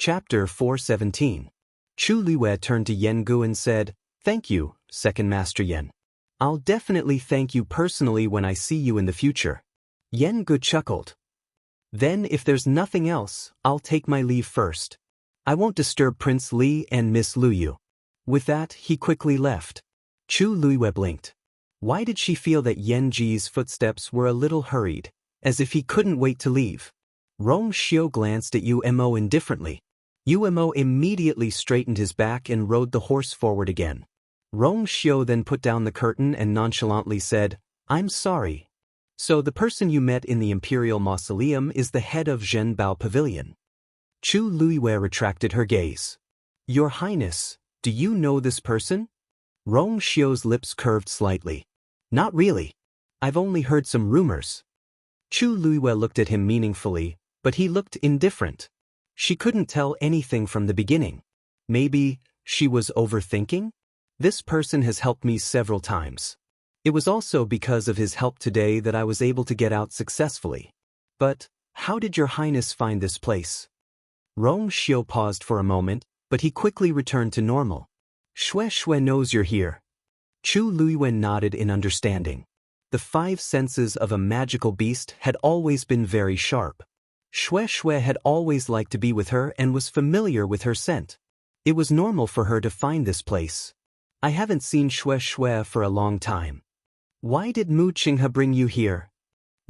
Chapter 417. Chu Liwei turned to Yan Gu and said, "Thank you, Second Master Yan. I'll definitely thank you personally when I see you in the future." Yan Gu chuckled. "Then if there's nothing else, I'll take my leave first. I won't disturb Prince Li and Miss Luyu." With that, he quickly left. Chu Liwei blinked. Why did she feel that Yan Ji's footsteps were a little hurried, as if he couldn't wait to leave? Rong Xiu glanced at Umo indifferently. Umo immediately straightened his back and rode the horse forward again. Rong Xiu then put down the curtain and nonchalantly said, "I'm sorry. So the person you met in the Imperial Mausoleum is the head of Zhenbao Pavilion." Chu Liwei retracted her gaze. "Your Highness, do you know this person?" Rong Xiu's lips curved slightly. "Not really. I've only heard some rumors." Chu Liwei looked at him meaningfully, but he looked indifferent. She couldn't tell anything from the beginning. Maybe she was overthinking? "This person has helped me several times. It was also because of his help today that I was able to get out successfully. But how did your Highness find this place?" Rong Xiu paused for a moment, but he quickly returned to normal. "Shui knows you're here." Chu Liwei nodded in understanding. The five senses of a magical beast had always been very sharp. Shui had always liked to be with her and was familiar with her scent. It was normal for her to find this place. "I haven't seen Shui for a long time. Why did Mu Qinghe bring you here?"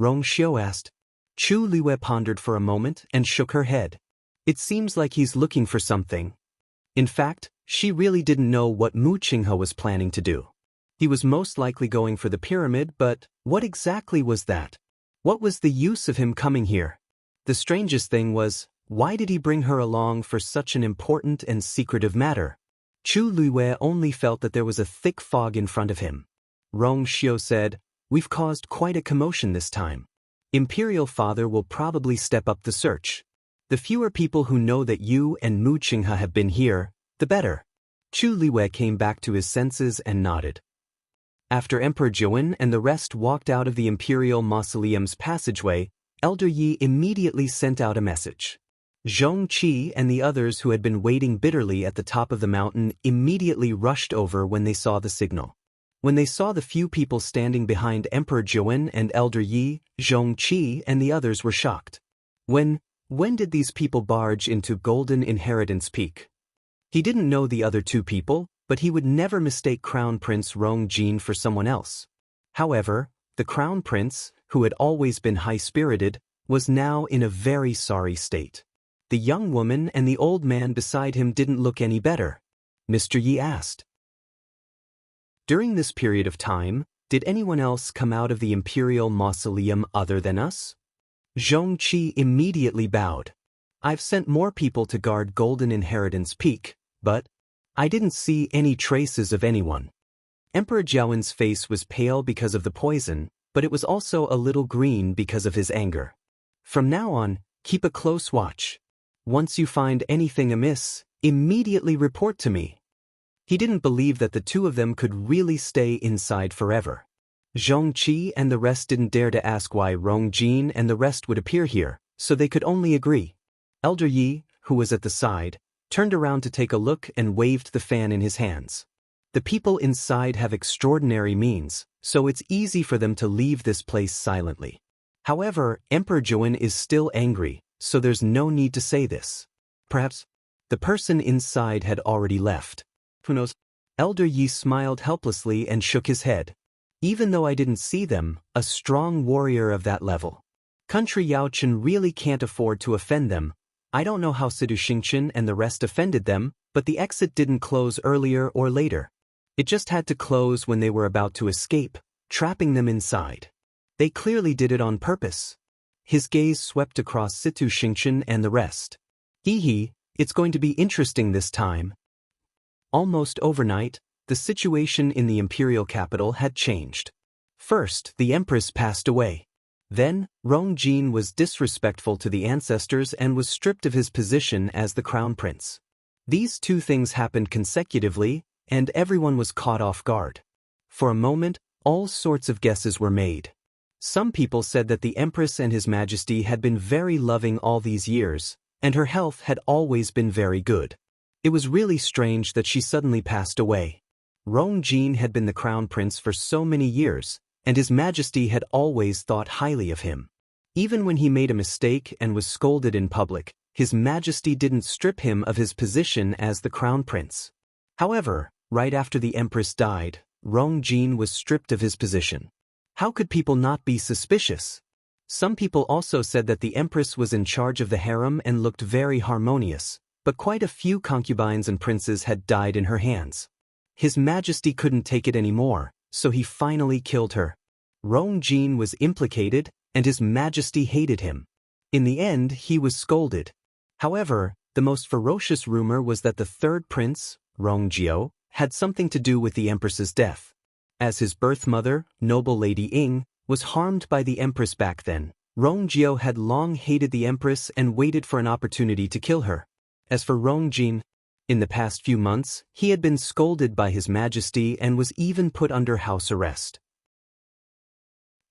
Rong Xiu asked. Chu Liwei pondered for a moment and shook her head. "It seems like he's looking for something." In fact, she really didn't know what Mu Qinghe was planning to do. He was most likely going for the pyramid, but what exactly was that? What was the use of him coming here? The strangest thing was, why did he bring her along for such an important and secretive matter? Chu Liwei only felt that there was a thick fog in front of him. Rong Xiu said, "We've caused quite a commotion this time. Imperial Father will probably step up the search. The fewer people who know that you and Mu Qinghe have been here, the better." Chu Liwei came back to his senses and nodded. After Emperor Jiwen and the rest walked out of the Imperial Mausoleum's passageway, Elder Yi immediately sent out a message. Zhong Qi and the others who had been waiting bitterly at the top of the mountain immediately rushed over when they saw the signal. When they saw the few people standing behind Emperor Jiwen and Elder Yi, Zhong Qi and the others were shocked. When did these people barge into Golden Inheritance Peak? He didn't know the other two people, but he would never mistake Crown Prince Rong Jin for someone else. However, the Crown Prince, who had always been high-spirited, was now in a very sorry state. The young woman and the old man beside him didn't look any better. Mr. Yi asked. "During this period of time, did anyone else come out of the Imperial Mausoleum other than us?" Zhong Qi immediately bowed. "I've sent more people to guard Golden Inheritance Peak, but I didn't see any traces of anyone." Emperor Jiawen's face was pale because of the poison, but it was also a little green because of his anger. "From now on, keep a close watch. Once you find anything amiss, immediately report to me." He didn't believe that the two of them could really stay inside forever. Zhong Qi and the rest didn't dare to ask why Rong Jin and the rest would appear here, so they could only agree. Elder Yi, who was at the side, turned around to take a look and waved the fan in his hands. The people inside have extraordinary means, so it's easy for them to leave this place silently. However, Emperor Jiwen is still angry, so there's no need to say this. Perhaps the person inside had already left. Who knows? Elder Yi smiled helplessly and shook his head. "Even though I didn't see them, a strong warrior of that level. Country Yaochen really can't afford to offend them. I don't know how Sidu Xingchen and the rest offended them, but the exit didn't close earlier or later. It just had to close when they were about to escape, trapping them inside. They clearly did it on purpose." His gaze swept across Situ Xingchen and the rest. "Hee, it's going to be interesting this time." Almost overnight, the situation in the imperial capital had changed. First, the empress passed away. Then, Rong Jin was disrespectful to the ancestors and was stripped of his position as the crown prince. These two things happened consecutively, and everyone was caught off guard. For a moment, all sorts of guesses were made. Some people said that the Empress and His Majesty had been very loving all these years, and her health had always been very good. It was really strange that she suddenly passed away. Rongjin had been the crown prince for so many years, and His Majesty had always thought highly of him. Even when he made a mistake and was scolded in public, His Majesty didn't strip him of his position as the crown prince. However, right after the empress died, Rongjin was stripped of his position. How could people not be suspicious? Some people also said that the empress was in charge of the harem and looked very harmonious, but quite a few concubines and princes had died in her hands. His Majesty couldn't take it anymore, so he finally killed her. Rongjin was implicated, and His Majesty hated him. In the end, he was scolded. However, the most ferocious rumor was that the third prince, Rongjio, had something to do with the empress's death. As his birth mother, noble Lady Ying, was harmed by the empress back then, Rongjio had long hated the empress and waited for an opportunity to kill her. As for Rongjin, in the past few months, he had been scolded by His Majesty and was even put under house arrest.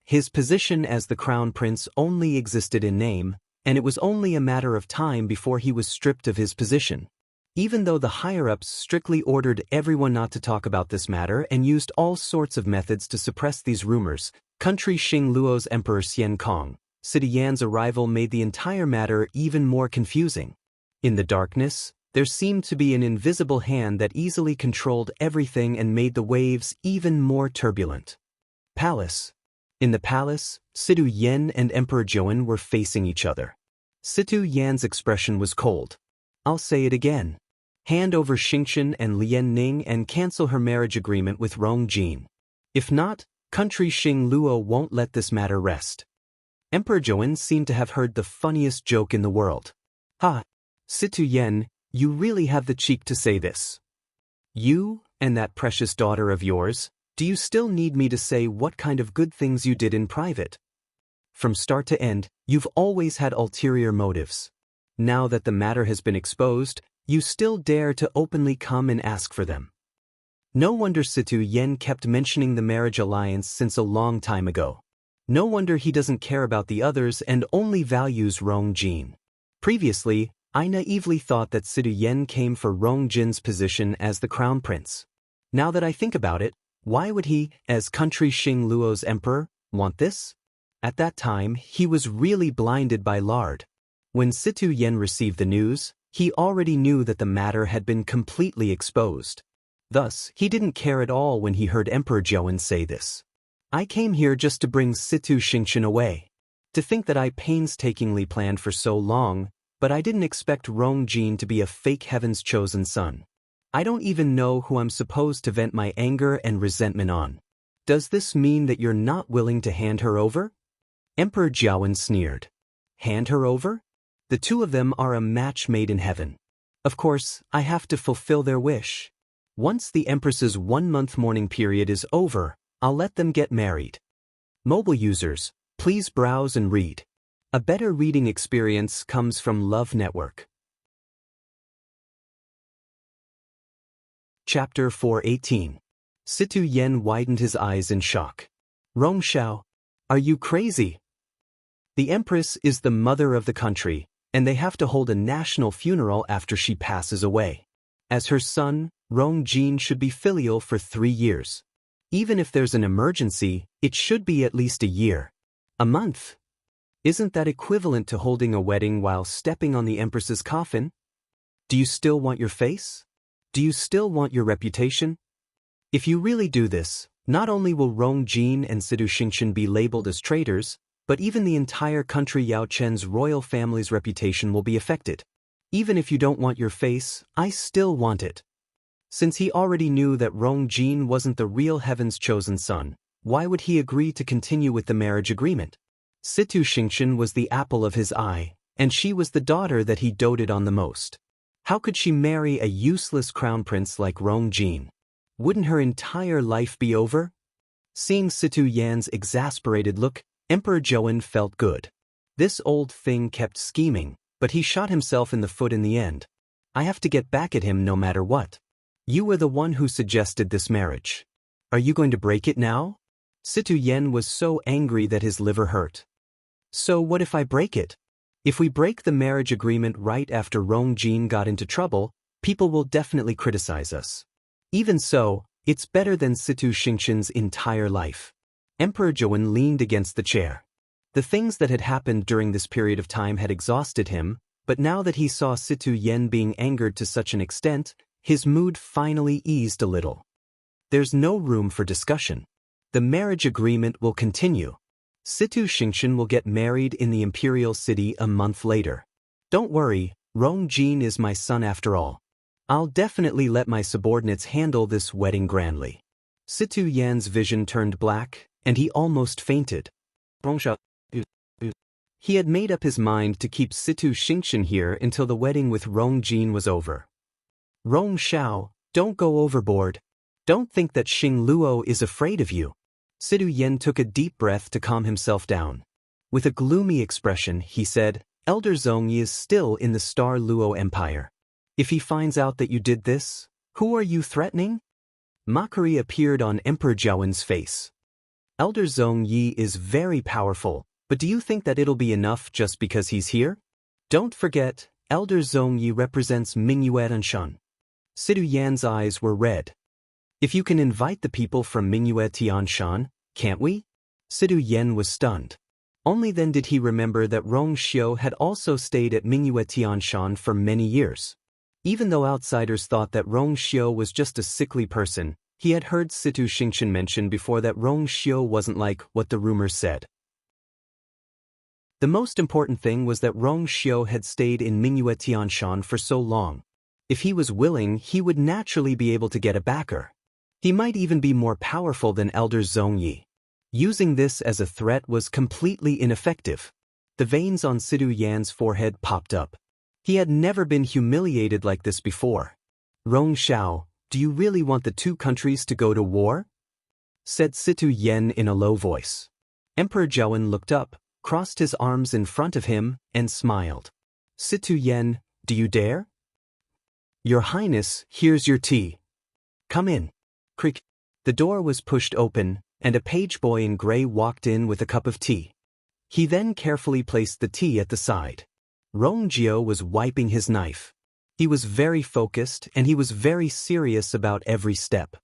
His position as the crown prince only existed in name, and it was only a matter of time before he was stripped of his position. Even though the higher-ups strictly ordered everyone not to talk about this matter and used all sorts of methods to suppress these rumors, country Xing Luo's Emperor Xian Kong, City Yan's arrival made the entire matter even more confusing. In the darkness, there seemed to be an invisible hand that easily controlled everything and made the waves even more turbulent. Palace. In the palace, Situ Yan and Emperor Joan were facing each other. Situ Yan's expression was cold. I'll say it again. Hand over Xingqian and Lian Ning and cancel her marriage agreement with Rongjin. If not, country Xing Luo won't let this matter rest. Emperor Joan seemed to have heard the funniest joke in the world. Ha! Situ Yan, you really have the cheek to say this. You, and that precious daughter of yours, do you still need me to say what kind of good things you did in private? From start to end, you've always had ulterior motives. Now that the matter has been exposed, you still dare to openly come and ask for them. No wonder Situ Yan kept mentioning the marriage alliance since a long time ago. No wonder he doesn't care about the others and only values Rongjin. Previously, I naively thought that Situ Yan came for Rongjin's position as the crown prince. Now that I think about it, why would he, as country Xing Luo's emperor, want this? At that time, he was really blinded by lard. When Situ Yan received the news, he already knew that the matter had been completely exposed. Thus, he didn't care at all when he heard Emperor Joan say this. I came here just to bring Situ Xingqian away. To think that I painstakingly planned for so long, but I didn't expect Rongjin to be a fake heaven's chosen son. I don't even know who I'm supposed to vent my anger and resentment on. Does this mean that you're not willing to hand her over? Emperor Jiawen sneered. Hand her over? The two of them are a match made in heaven. Of course, I have to fulfill their wish. Once the Empress's 1-month mourning period is over, I'll let them get married. Mobile users, please browse and read. A better reading experience comes from Love Network. Chapter 418. Situ Yan widened his eyes in shock. Rongshao, are you crazy? The Empress is the mother of the country, and they have to hold a national funeral after she passes away. As her son, Rongjin should be filial for 3 years. Even if there's an emergency, it should be at least a year. A month? Isn't that equivalent to holding a wedding while stepping on the Empress's coffin? Do you still want your face? Do you still want your reputation? If you really do this, not only will Rongjin and Situ Xingqian be labeled as traitors, but even the entire country Yao Chen's royal family's reputation will be affected. Even if you don't want your face, I still want it. Since he already knew that Rongjin wasn't the real heaven's chosen son, why would he agree to continue with the marriage agreement? Situ Xingqian was the apple of his eye, and she was the daughter that he doted on the most. How could she marry a useless crown prince like Rongjin? Wouldn't her entire life be over? Seeing Situ Yan's exasperated look, Emperor Joan felt good. This old thing kept scheming, but he shot himself in the foot in the end. I have to get back at him no matter what. You were the one who suggested this marriage. Are you going to break it now? Situ Yan was so angry that his liver hurt. So what if I break it? If we break the marriage agreement right after Rong Jin got into trouble, people will definitely criticize us. Even so, it's better than Situ Xingqian's entire life. Emperor Zhouwen leaned against the chair. The things that had happened during this period of time had exhausted him, but now that he saw Situ Yen being angered to such an extent, his mood finally eased a little. There's no room for discussion. The marriage agreement will continue. Situ Xingqian will get married in the imperial city a month later. Don't worry, Rong Jin is my son after all. I'll definitely let my subordinates handle this wedding grandly. Situ Yan's vision turned black, and he almost fainted. He had made up his mind to keep Situ Xingqian here until the wedding with Rong Jin was over. Rong Xiao, don't go overboard. Don't think that Xing Luo is afraid of you. Situ Yen took a deep breath to calm himself down. With a gloomy expression, he said, Elder Zongyi is still in the Star Luo Empire. If he finds out that you did this, who are you threatening? Mockery appeared on Emperor Zhouwen's face. Elder Zongyi is very powerful, but do you think that it'll be enough just because he's here? Don't forget, Elder Zongyi represents Mingyue and Shan. Situ Yan's eyes were red. If you can invite the people from Mingyue Tianshan, can't we? Situ Yan was stunned. Only then did he remember that Rong Xiu had also stayed at Mingyue Tianshan for many years. Even though outsiders thought that Rong Xiu was just a sickly person, he had heard Situ Xingqian mention before that Rong Xiu wasn't like what the rumors said. The most important thing was that Rong Xiu had stayed in Mingyue Tianshan for so long. If he was willing, he would naturally be able to get a backer. He might even be more powerful than Elder Zongyi. Using this as a threat was completely ineffective. The veins on Situ Yan's forehead popped up. He had never been humiliated like this before. Rong Xiao, do you really want the two countries to go to war? Said Situ Yen in a low voice. Emperor Zhouwen looked up, crossed his arms in front of him, and smiled. Situ Yen, do you dare? Your Highness, here's your tea. Come in. Creak. The door was pushed open, and a page boy in gray walked in with a cup of tea. He then carefully placed the tea at the side. Rong Jiu was wiping his knife. He was very focused and he was very serious about every step.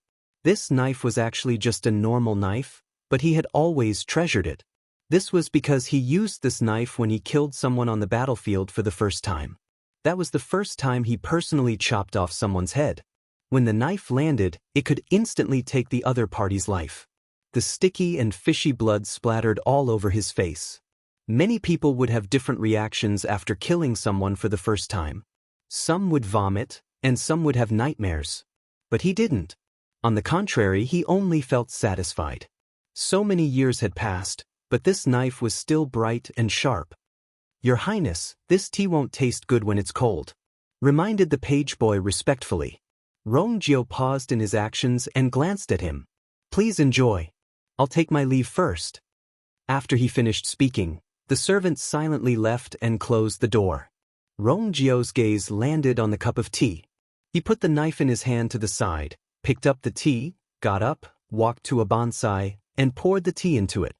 This knife was actually just a normal knife, but he had always treasured it. This was because he used this knife when he killed someone on the battlefield for the first time. That was the first time he personally chopped off someone's head. When the knife landed, it could instantly take the other party's life. The sticky and fishy blood splattered all over his face. Many people would have different reactions after killing someone for the first time. Some would vomit, and some would have nightmares. But he didn't. On the contrary, he only felt satisfied. So many years had passed, but this knife was still bright and sharp. Your Highness, this tea won't taste good when it's cold, reminded the page boy respectfully. Rong Jiu paused in his actions and glanced at him. Please enjoy. I'll take my leave first. After he finished speaking, the servant silently left and closed the door. Rong Jiu's gaze landed on the cup of tea. He put the knife in his hand to the side, picked up the tea, got up, walked to a bonsai, and poured the tea into it.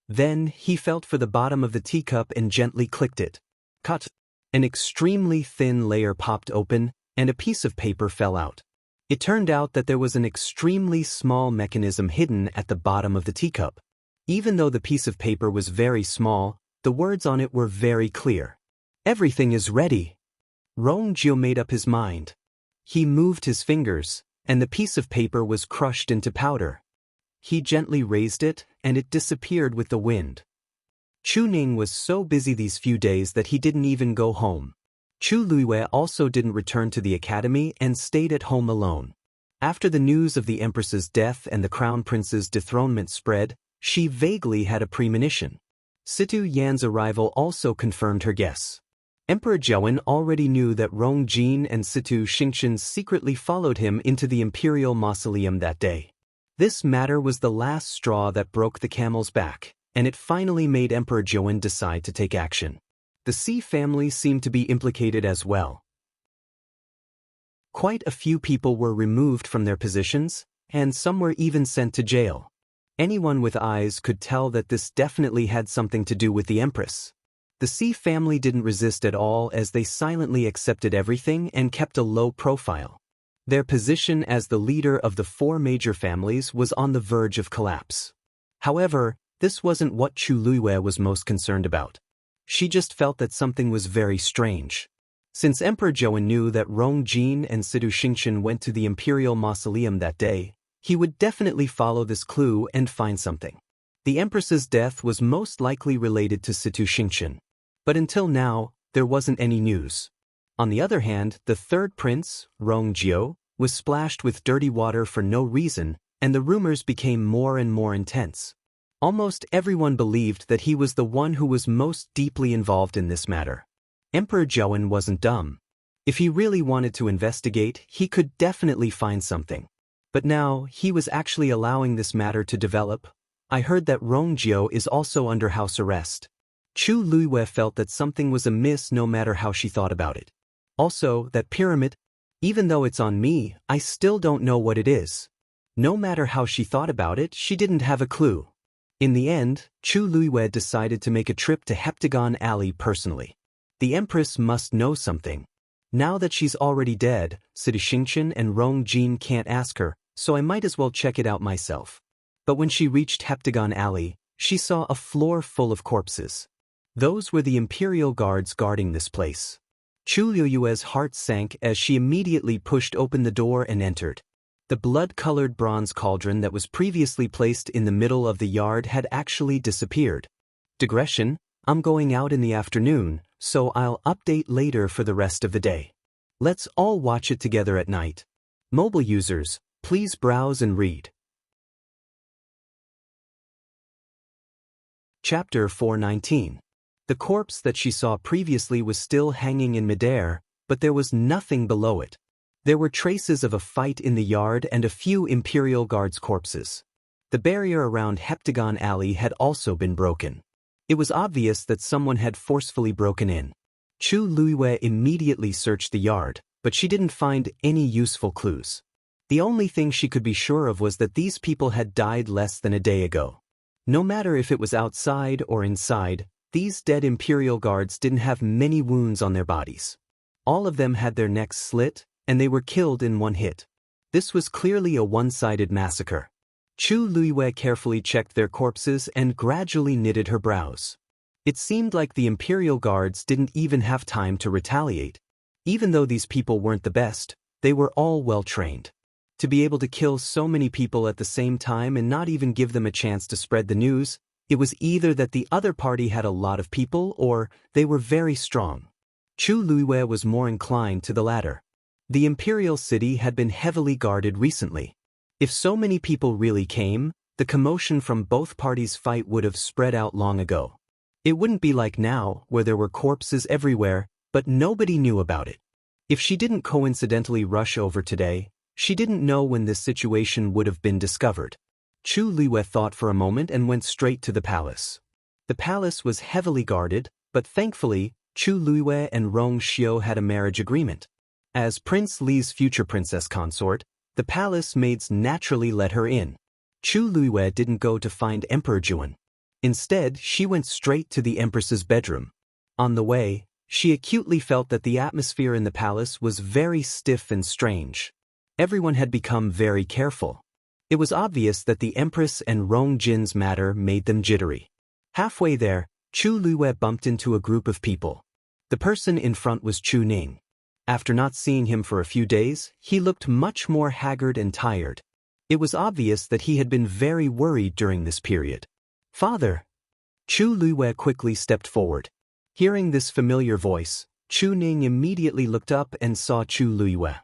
Then he felt for the bottom of the teacup and gently clicked it. Cut. An extremely thin layer popped open, and a piece of paper fell out. It turned out that there was an extremely small mechanism hidden at the bottom of the teacup. Even though the piece of paper was very small, the words on it were very clear. Everything is ready. Rong Jiu made up his mind. He moved his fingers, and the piece of paper was crushed into powder. He gently raised it, and it disappeared with the wind. Chu Ning was so busy these few days that he didn't even go home. Chu Luiwei also didn't return to the academy and stayed at home alone. After the news of the Empress's death and the Crown Prince's dethronement spread, she vaguely had a premonition. Situ Yan's arrival also confirmed her guess. Emperor Zhouwen already knew that Rong Jin and Situ Xingqian secretly followed him into the imperial mausoleum that day. This matter was the last straw that broke the camel's back, and it finally made Emperor Zhouwen decide to take action. The Xi family seemed to be implicated as well. Quite a few people were removed from their positions, and some were even sent to jail. Anyone with eyes could tell that this definitely had something to do with the Empress. The Xi family didn't resist at all as they silently accepted everything and kept a low profile. Their position as the leader of the four major families was on the verge of collapse. However, this wasn't what Chu Luiyue was most concerned about. She just felt that something was very strange. Since Emperor Zhou knew that Rong Jin and Sidu Xingqian went to the imperial mausoleum that day, he would definitely follow this clue and find something. The Empress's death was most likely related to Sidu Xingqian. But until now, there wasn't any news. On the other hand, the third prince, Rong Jiu, was splashed with dirty water for no reason, and the rumors became more and more intense. Almost everyone believed that he was the one who was most deeply involved in this matter. Emperor Zhou wasn't dumb. If he really wanted to investigate, he could definitely find something. But now, he was actually allowing this matter to develop. I heard that Rong Jiu is also under house arrest. Chu Luiyue felt that something was amiss no matter how she thought about it. Also, that pyramid, even though it's on me, I still don't know what it is. No matter how she thought about it, she didn't have a clue. In the end, Chu Luiyue decided to make a trip to Heptagon Alley personally. The Empress must know something. Now that she's already dead, Sidu Xingqian and Rong Jin can't ask her, so I might as well check it out myself. But when she reached Heptagon Alley, she saw a floor full of corpses. Those were the imperial guards guarding this place. Chu Luiyue's heart sank as she immediately pushed open the door and entered. The blood-colored bronze cauldron that was previously placed in the middle of the yard had actually disappeared. Digression, I'm going out in the afternoon, so I'll update later for the rest of the day. Let's all watch it together at night. Mobile users, please browse and read. Chapter 419. The corpse that she saw previously was still hanging in midair, but there was nothing below it. There were traces of a fight in the yard and a few Imperial Guards' corpses. The barrier around Heptagon Alley had also been broken. It was obvious that someone had forcefully broken in. Chu Luiyue immediately searched the yard, but she didn't find any useful clues. The only thing she could be sure of was that these people had died less than a day ago. No matter if it was outside or inside, these dead Imperial Guards didn't have many wounds on their bodies. All of them had their necks slit, and they were killed in one hit. This was clearly a one-sided massacre. Chu Luiyue carefully checked their corpses and gradually knitted her brows. It seemed like the Imperial Guards didn't even have time to retaliate. Even though these people weren't the best, they were all well-trained. To be able to kill so many people at the same time and not even give them a chance to spread the news, it was either that the other party had a lot of people or they were very strong. Chu Luiyue was more inclined to the latter. The imperial city had been heavily guarded recently. If so many people really came, the commotion from both parties' fight would have spread out long ago. It wouldn't be like now, where there were corpses everywhere, but nobody knew about it. If she didn't coincidentally rush over today, she didn't know when this situation would have been discovered. Chu Luiyue thought for a moment and went straight to the palace. The palace was heavily guarded, but thankfully, Chu Luiyue and Rong Xiu had a marriage agreement. As Prince Li's future princess consort, the palace maids naturally let her in. Chu Luiyue didn't go to find Emperor Zhou. Instead, she went straight to the Empress's bedroom. On the way, she acutely felt that the atmosphere in the palace was very stiff and strange. Everyone had become very careful. It was obvious that the Empress and Rong Jin's matter made them jittery. Halfway there, Chu Luiyue bumped into a group of people. The person in front was Chu Ning. After not seeing him for a few days, he looked much more haggard and tired. It was obvious that he had been very worried during this period. "Father!" Chu Luiyue quickly stepped forward. Hearing this familiar voice, Chu Ning immediately looked up and saw Chu Luiyue.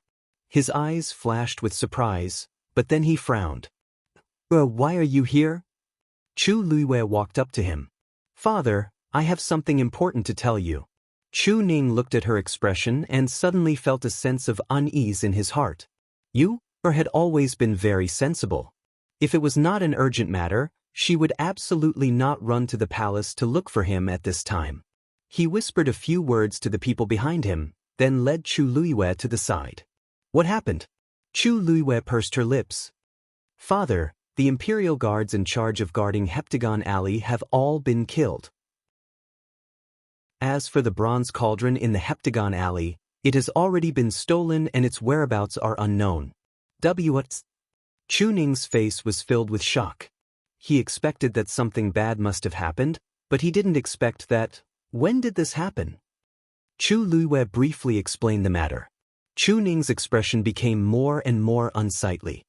His eyes flashed with surprise, but then he frowned. Why are you here?" Chu Luiyue walked up to him. "Father, I have something important to tell you." Chu Ning looked at her expression and suddenly felt a sense of unease in his heart. You, had always been very sensible. If it was not an urgent matter, she would absolutely not run to the palace to look for him at this time. He whispered a few words to the people behind him, then led Chu Luiyue to the side. "What happened?" Chu Luiyue pursed her lips. "Father, the Imperial Guards in charge of guarding Heptagon Alley have all been killed." As for the bronze cauldron in the Heptagon Alley, it has already been stolen and its whereabouts are unknown. Chu Ning's face was filled with shock. He expected that something bad must have happened, but he didn't expect that. When did this happen? Chu Luiwei briefly explained the matter. Chu Ning's expression became more and more unsightly.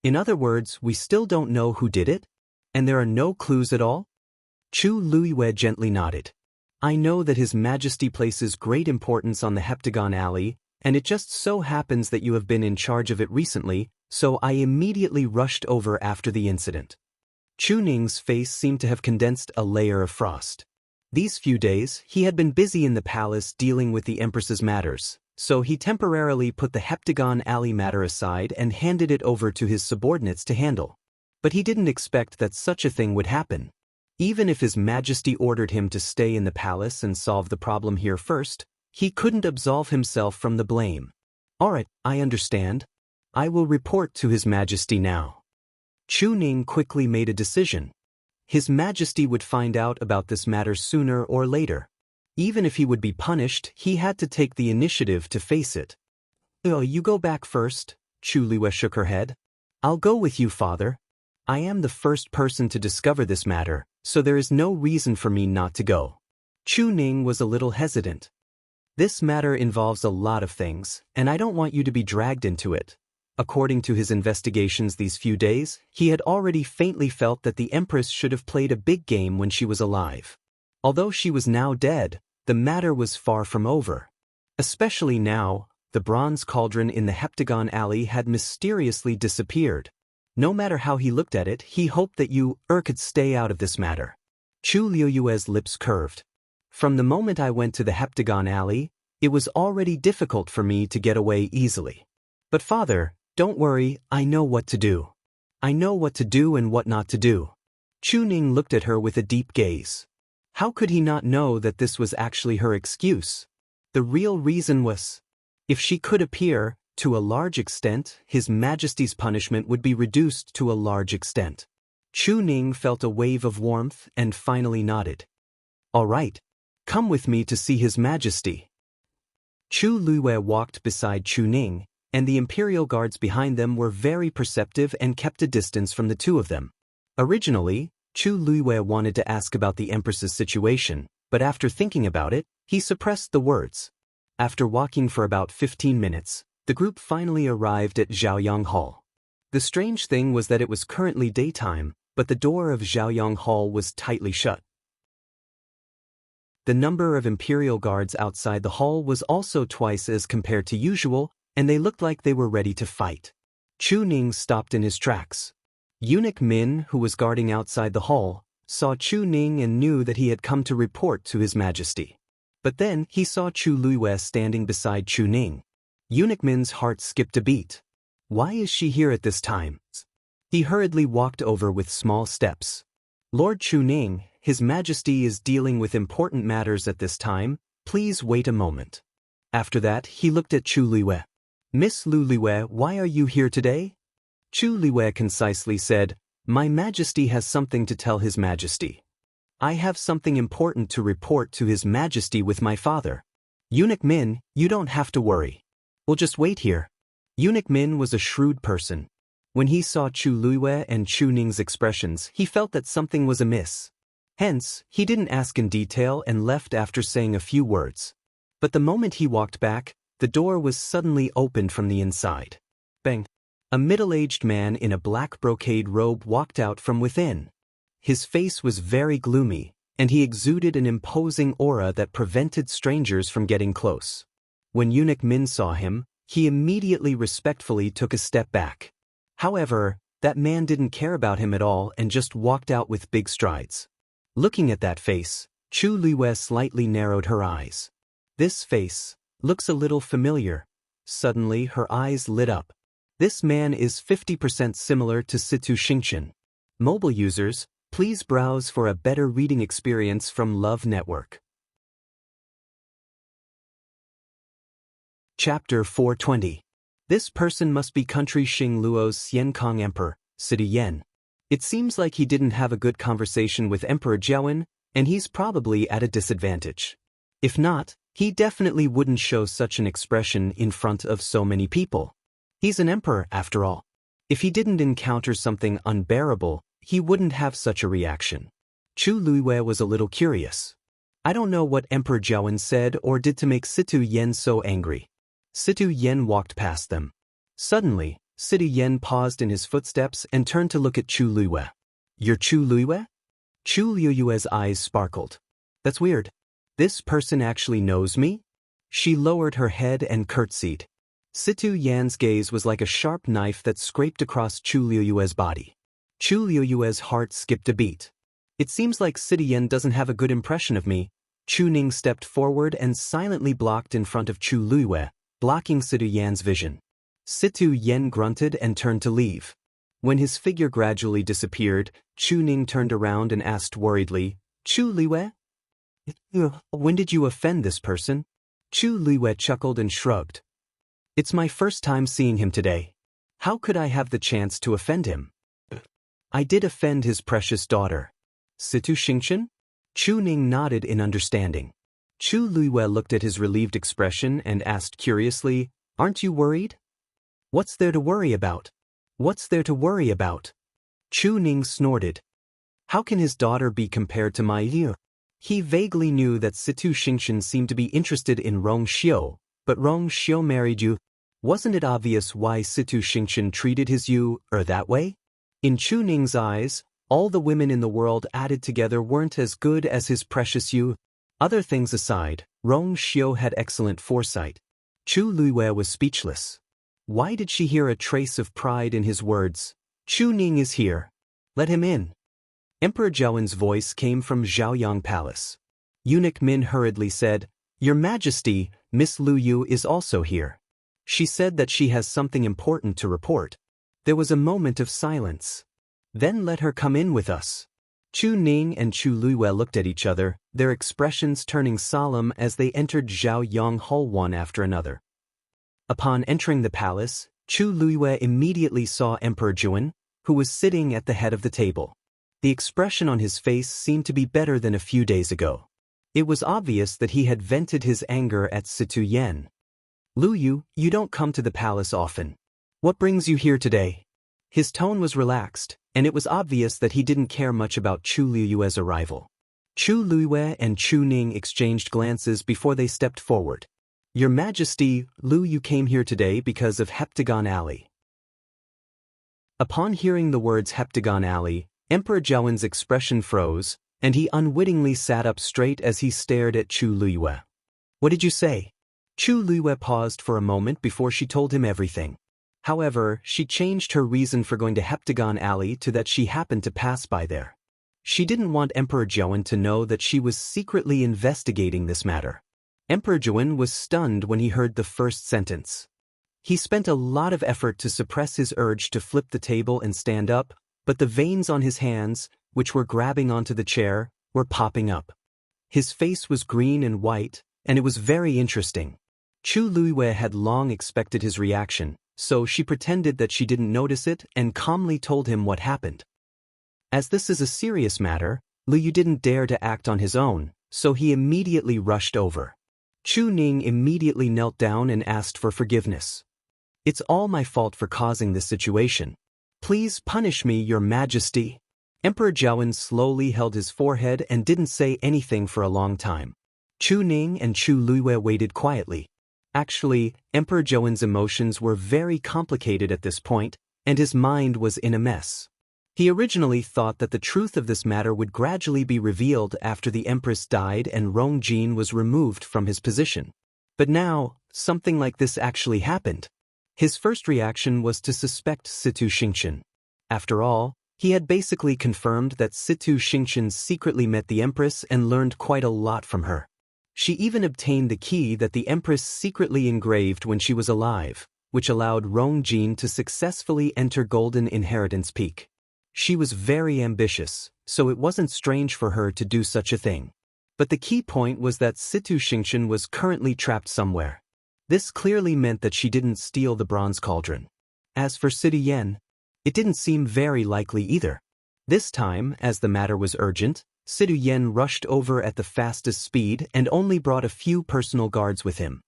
In other words, we still don't know who did it? And there are no clues at all? Chu Luiwei gently nodded. I know that His Majesty places great importance on the Heptagon Alley, and it just so happens that you have been in charge of it recently, so I immediately rushed over after the incident. Chu Ning's face seemed to have condensed a layer of frost. These few days, he had been busy in the palace dealing with the Empress's matters, so he temporarily put the Heptagon Alley matter aside and handed it over to his subordinates to handle. But he didn't expect that such a thing would happen. Even if His Majesty ordered him to stay in the palace and solve the problem here first, he couldn't absolve himself from the blame. Alright, I understand. I will report to His Majesty now. Chu Ning quickly made a decision. His Majesty would find out about this matter sooner or later. Even if he would be punished, he had to take the initiative to face it. Oh, you go back first, Chu Luiwei shook her head. I'll go with you, father. I am the first person to discover this matter, so there is no reason for me not to go. Chu Ning was a little hesitant. This matter involves a lot of things, and I don't want you to be dragged into it. According to his investigations these few days, he had already faintly felt that the Empress should have played a big game when she was alive. Although she was now dead, the matter was far from over. Especially now, the bronze cauldron in the Heptagon Alley had mysteriously disappeared. No matter how he looked at it, he hoped that you could stay out of this matter. Chu Luiwei's lips curved. From the moment I went to the Heptagon Alley, it was already difficult for me to get away easily. But father, don't worry, I know what to do. I know what to do and what not to do. Chu Ning looked at her with a deep gaze. How could he not know that this was actually her excuse? The real reason was, if she could appear, to a large extent, His Majesty's punishment would be reduced to a large extent. Chu Ning felt a wave of warmth and finally nodded. All right. Come with me to see His Majesty. Chu Luiwei walked beside Chu Ning, and the imperial guards behind them were very perceptive and kept a distance from the two of them. Originally, Chu Luiwei wanted to ask about the Empress's situation, but after thinking about it, he suppressed the words. After walking for about 15 minutes, the group finally arrived at Zhaoyang Hall. The strange thing was that it was currently daytime, but the door of Zhaoyang Hall was tightly shut. The number of imperial guards outside the hall was also twice as compared to usual, and they looked like they were ready to fight. Chu Ning stopped in his tracks. Eunuch Min, who was guarding outside the hall, saw Chu Ning and knew that he had come to report to His Majesty. But then he saw Chu Luiwei standing beside Chu Ning. Eunuch Min's heart skipped a beat. Why is she here at this time? He hurriedly walked over with small steps. Lord Chu Ning, His Majesty is dealing with important matters at this time, please wait a moment. After that, he looked at Chu Luiwei. Miss Lu Luiwei, why are you here today? Chu Luiwei concisely said, My Majesty has something to tell His Majesty. I have something important to report to His Majesty with my father. Eunuch Min, you don't have to worry. We'll just wait here. Eunuch Min was a shrewd person. When he saw Chu Luiwei and Chu Ning's expressions, he felt that something was amiss. Hence, he didn't ask in detail and left after saying a few words. But the moment he walked back, the door was suddenly opened from the inside. Bang! A middle-aged man in a black brocade robe walked out from within. His face was very gloomy, and he exuded an imposing aura that prevented strangers from getting close. When Eunuch Min saw him, he immediately respectfully took a step back. However, that man didn't care about him at all and just walked out with big strides. Looking at that face, Chu Luiwei slightly narrowed her eyes. This face looks a little familiar. Suddenly her eyes lit up. This man is 50% similar to Situ Xingqian. Mobile users, please browse for a better reading experience from Love Network. Chapter 420. This person must be country Xing Luo's Xiankong Emperor, City Yan. It seems like he didn't have a good conversation with Emperor Jiawen, and he's probably at a disadvantage. If not, he definitely wouldn't show such an expression in front of so many people. He's an emperor, after all. If he didn't encounter something unbearable, he wouldn't have such a reaction. Chu Luiwei was a little curious. I don't know what Emperor Jiawen said or did to make Situ Yen so angry. Situ Yen walked past them. Suddenly, Situ Yen paused in his footsteps and turned to look at Chu Luiwei. You're Chu Luiwei? Chu Luiwei's eyes sparkled. That's weird. This person actually knows me? She lowered her head and curtsied. Situ Yan's gaze was like a sharp knife that scraped across Chu Luiwei's body. Chu Luiwei's heart skipped a beat. It seems like Situ Yan doesn't have a good impression of me. Chu Ning stepped forward and silently blocked in front of Chu Luiwei, blocking Situ Yan's vision. Situ Yan grunted and turned to leave. When his figure gradually disappeared, Chu Ning turned around and asked worriedly, Chu Luiwei? When did you offend this person? Chu Luiwei chuckled and shrugged. It's my first time seeing him today. How could I have the chance to offend him? I did offend his precious daughter. Situ Xianxia? Chu Ning nodded in understanding. Chu Luiwei looked at his relieved expression and asked curiously, Aren't you worried? What's there to worry about? What's there to worry about? Chu Ning snorted. How can his daughter be compared to my Liu? He vaguely knew that Situ Xianxia seemed to be interested in Rong Xiu, but Rong Xiu married Yu. Wasn't it obvious why Situ Xianxia treated his Yu that way? In Chu Ning's eyes, all the women in the world added together weren't as good as his precious Yu. Other things aside, Rong Xiu had excellent foresight. Chu Luiwei was speechless. Why did she hear a trace of pride in his words? Chu Ning is here. Let him in. Emperor Jiawen's voice came from Zhaoyang Palace. Eunuch Min hurriedly said, Your Majesty, Miss Lu Yu is also here. She said that she has something important to report. There was a moment of silence. Then let her come in with us. Chu Ning and Chu Luiwei looked at each other, their expressions turning solemn as they entered Zhaoyang Hall one after another. Upon entering the palace, Chu Luiwei immediately saw Emperor Jiawen, who was sitting at the head of the table. The expression on his face seemed to be better than a few days ago. It was obvious that he had vented his anger at Situ Yan. Lu Yu, you don't come to the palace often. What brings you here today? His tone was relaxed, and it was obvious that he didn't care much about Chu Luiwei's arrival. Chu Luiwei and Chu Ning exchanged glances before they stepped forward. Your Majesty, Lu Yu came here today because of Heptagon Alley. Upon hearing the words Heptagon Alley, Emperor Jiawen's expression froze, and he unwittingly sat up straight as he stared at Chu Luiwei. What did you say? Chu Luiwei paused for a moment before she told him everything. However, she changed her reason for going to Heptagon Alley to that she happened to pass by there. She didn't want Emperor Jiawen to know that she was secretly investigating this matter. Emperor Jiawen was stunned when he heard the first sentence. He spent a lot of effort to suppress his urge to flip the table and stand up, but the veins on his hands, which were grabbing onto the chair, were popping up. His face was green and white, and it was very interesting. Chu Luiwei had long expected his reaction, so she pretended that she didn't notice it and calmly told him what happened. As this is a serious matter, Lu Yu didn't dare to act on his own, so he immediately rushed over. Chu Ning immediately knelt down and asked for forgiveness. It's all my fault for causing this situation. Please punish me, Your Majesty. Emperor Jiawen slowly held his forehead and didn't say anything for a long time. Chu Ning and Chu Luiwei waited quietly. Actually, Emperor Jiawen's emotions were very complicated at this point, and his mind was in a mess. He originally thought that the truth of this matter would gradually be revealed after the Empress died and Rong Jin was removed from his position. But now, something like this actually happened. His first reaction was to suspect Situ Xianxia. After all, he had basically confirmed that Situ Xianxia secretly met the Empress and learned quite a lot from her. She even obtained the key that the Empress secretly engraved when she was alive, which allowed Rong Jin to successfully enter Golden Inheritance Peak. She was very ambitious, so it wasn't strange for her to do such a thing. But the key point was that Situ Xianxia was currently trapped somewhere. This clearly meant that she didn't steal the bronze cauldron. As for Situ Yan, it didn't seem very likely either. This time, as the matter was urgent, Sidu Yen rushed over at the fastest speed and only brought a few personal guards with him.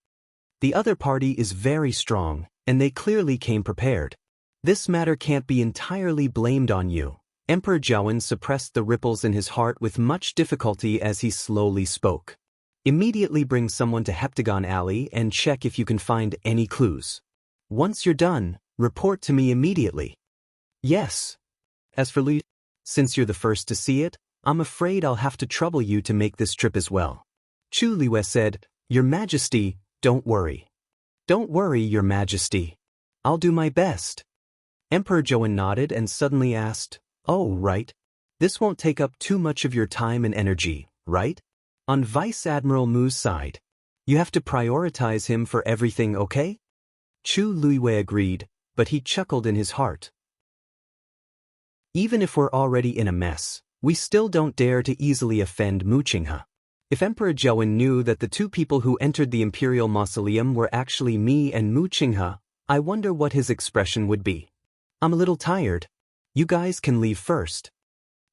The other party is very strong, and they clearly came prepared. This matter can't be entirely blamed on you. Emperor Jiawen suppressed the ripples in his heart with much difficulty as he slowly spoke. Immediately bring someone to Heptagon Alley and check if you can find any clues. Once you're done, report to me immediately. Yes. As for Li, since you're the first to see it, I'm afraid I'll have to trouble you to make this trip as well. Chu Liwei said, Your Majesty, don't worry. Don't worry, Your Majesty. I'll do my best. Emperor Jiawen nodded and suddenly asked, Oh, right. This won't take up too much of your time and energy, right? On Vice Admiral Mu's side, you have to prioritize him for everything, okay? Chu Liwei agreed, but he chuckled in his heart. Even if we're already in a mess, we still don't dare to easily offend Mu Qinghe. If Emperor Jiawen knew that the two people who entered the Imperial Mausoleum were actually me and Mu Qinghe, I wonder what his expression would be. I'm a little tired. You guys can leave first.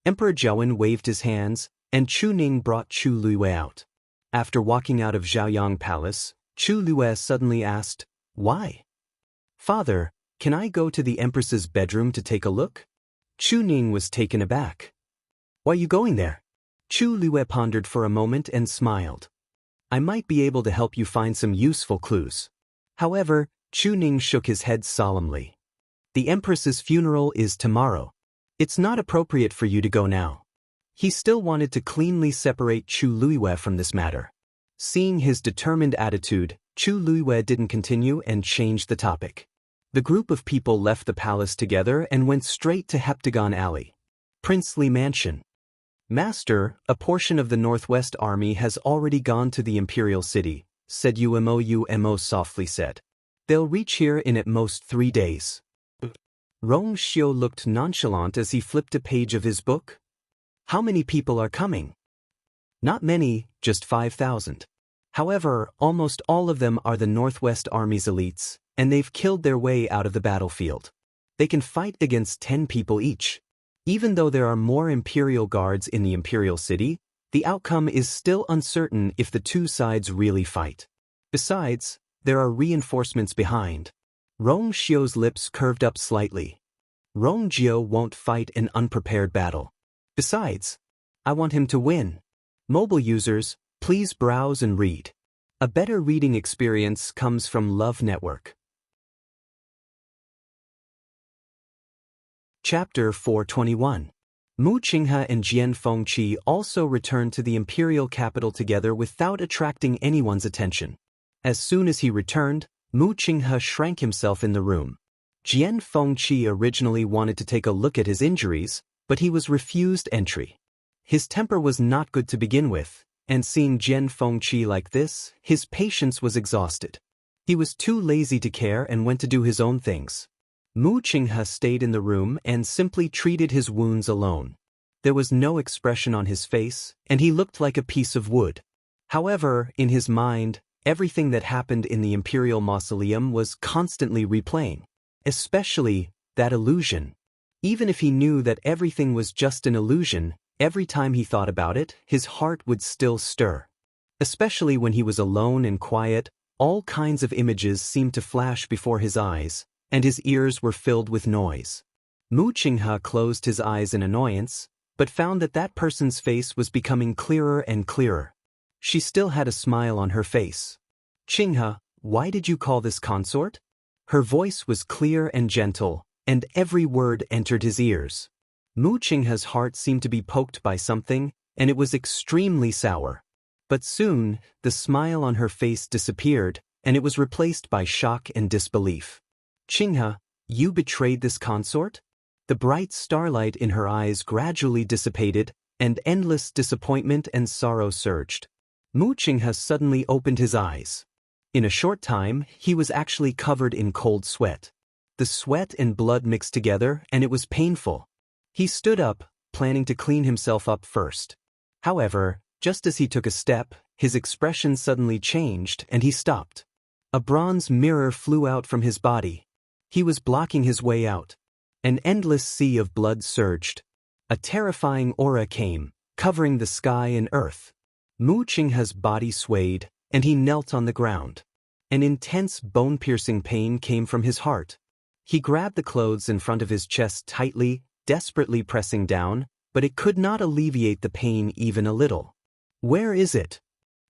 Emperor Jiawen waved his hands, and Chu Ning brought Chu Liwei out. After walking out of Zhaoyang Palace, Chu Liwei suddenly asked, Why? Father, can I go to the Empress's bedroom to take a look? Chu Ning was taken aback. Why are you going there? Chu Liwei pondered for a moment and smiled. I might be able to help you find some useful clues. However, Chu Ning shook his head solemnly. The Empress's funeral is tomorrow. It's not appropriate for you to go now. He still wanted to cleanly separate Chu Liwei from this matter. Seeing his determined attitude, Chu Liwei didn't continue and changed the topic. The group of people left the palace together and went straight to Heptagon Alley. Princely Mansion. Master, a portion of the Northwest Army has already gone to the Imperial City, said Umo softly said. They'll reach here in at most 3 days. Rong Xiu looked nonchalant as he flipped a page of his book. How many people are coming? Not many, just 5,000. However, almost all of them are the Northwest Army's elites, and they've killed their way out of the battlefield. They can fight against 10 people each. Even though there are more Imperial guards in the Imperial City, the outcome is still uncertain if the two sides really fight. Besides, there are reinforcements behind. Rong Xiu's lips curved up slightly. Rong Jiu won't fight an unprepared battle. Besides, I want him to win. Mobile users, please browse and read. A better reading experience comes from Love Network. Chapter 421. Mu Qinghe and Jian Fengqi also returned to the imperial capital together without attracting anyone's attention. As soon as he returned, Mu Qinghe shrank himself in the room. Jian Fengqi originally wanted to take a look at his injuries, but he was refused entry. His temper was not good to begin with, and seeing Jian Fengqi like this, his patience was exhausted. He was too lazy to care and went to do his own things. Mu Qinghe stayed in the room and simply treated his wounds alone. There was no expression on his face, and he looked like a piece of wood. However, in his mind, everything that happened in the Imperial Mausoleum was constantly replaying, especially that illusion. Even if he knew that everything was just an illusion, every time he thought about it, his heart would still stir. Especially when he was alone and quiet, all kinds of images seemed to flash before his eyes, and his ears were filled with noise. Mu Qinghe closed his eyes in annoyance, but found that that person's face was becoming clearer and clearer. She still had a smile on her face. Qinghe, why did you call this consort? Her voice was clear and gentle, and every word entered his ears. Mu Qinghe's heart seemed to be poked by something, and it was extremely sour. But soon, the smile on her face disappeared, and it was replaced by shock and disbelief. Qinghe, you betrayed this consort? The bright starlight in her eyes gradually dissipated, and endless disappointment and sorrow surged. Mu Qinghe suddenly opened his eyes. In a short time, he was actually covered in cold sweat. The sweat and blood mixed together, and it was painful. He stood up, planning to clean himself up first. However, just as he took a step, his expression suddenly changed, and he stopped. A bronze mirror flew out from his body. He was blocking his way out. An endless sea of blood surged. A terrifying aura came, covering the sky and earth. Mu Qinghe's body swayed, and he knelt on the ground. An intense bone-piercing pain came from his heart. He grabbed the clothes in front of his chest tightly, desperately pressing down, but it could not alleviate the pain even a little. "Where is it?"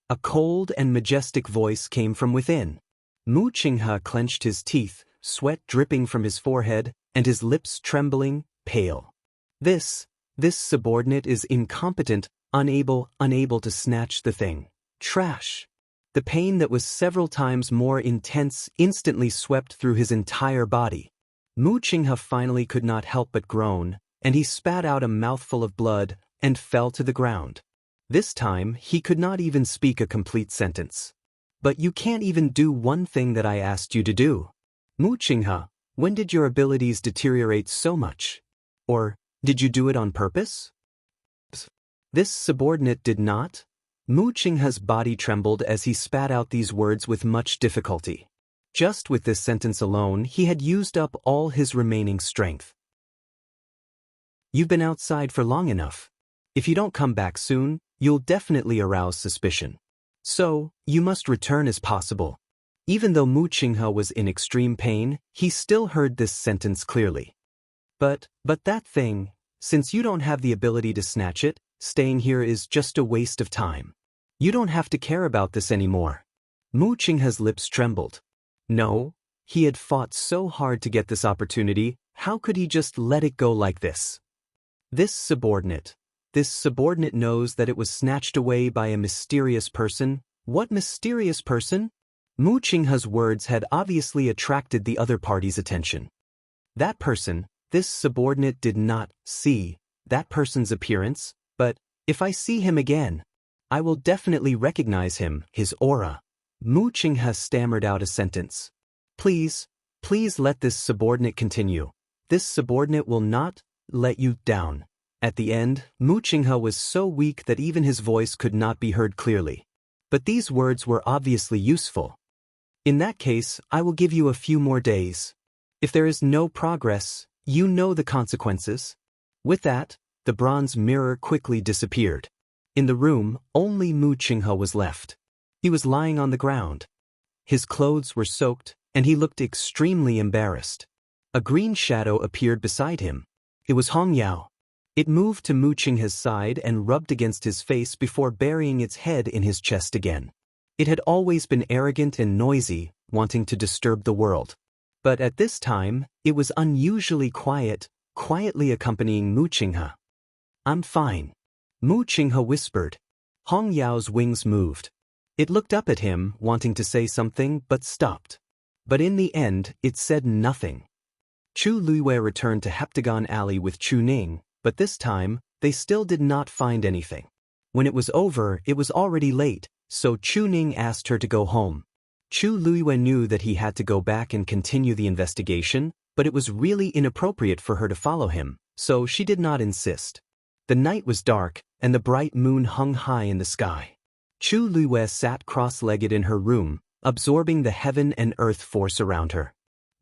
A cold and majestic voice came from within. Mu Qinghe clenched his teeth, sweat dripping from his forehead, and his lips trembling, pale. This subordinate is incompetent, unable to snatch the thing. Trash. The pain that was several times more intense instantly swept through his entire body. Mu Qinghe finally could not help but groan, and he spat out a mouthful of blood and fell to the ground. This time, he could not even speak a complete sentence. "But you can't even do one thing that I asked you to do. Mu Qinghe, when did your abilities deteriorate so much? Or, did you do it on purpose?" This subordinate did not. Mu Qinghe's body trembled as he spat out these words with much difficulty. Just with this sentence alone, he had used up all his remaining strength. "You've been outside for long enough. If you don't come back soon, you'll definitely arouse suspicion. So, you must return as possible." Even though Mu Qinghe was in extreme pain, he still heard this sentence clearly. But that thing, since you don't have the ability to snatch it, staying here is just a waste of time. You don't have to care about this anymore." Mu Qinghe's lips trembled. No, he had fought so hard to get this opportunity, how could he just let it go like this? This subordinate knows that it was snatched away by a mysterious person. What mysterious person? Mu Qinghe's words had obviously attracted the other party's attention. That person, this subordinate did not see that person's appearance, but if I see him again, I will definitely recognize him, his aura. Mu Qinghe stammered out a sentence. Please let this subordinate continue. This subordinate will not let you down." At the end, Mu Qinghe was so weak that even his voice could not be heard clearly. But these words were obviously useful. "In that case, I will give you a few more days. If there is no progress, you know the consequences." With that, the bronze mirror quickly disappeared. In the room, only Mu Qinghe was left. He was lying on the ground. His clothes were soaked, and he looked extremely embarrassed. A green shadow appeared beside him. It was Hong Yao. It moved to Mu Qinghe's side and rubbed against his face before burying its head in his chest again. It had always been arrogant and noisy, wanting to disturb the world. But at this time, it was unusually quietly accompanying Mu Qinghe. "I'm fine," Mu Qinghe whispered. Hong Yao's wings moved. It looked up at him, wanting to say something, but stopped. But in the end, it said nothing. Chu Luiwei returned to Heptagon Alley with Chu Ning, but this time, they still did not find anything. When it was over, it was already late, so Chu Ning asked her to go home. Chu Luiwei knew that he had to go back and continue the investigation, but it was really inappropriate for her to follow him, so she did not insist. The night was dark, and the bright moon hung high in the sky. Chu Luiwei sat cross-legged in her room, absorbing the heaven and earth force around her.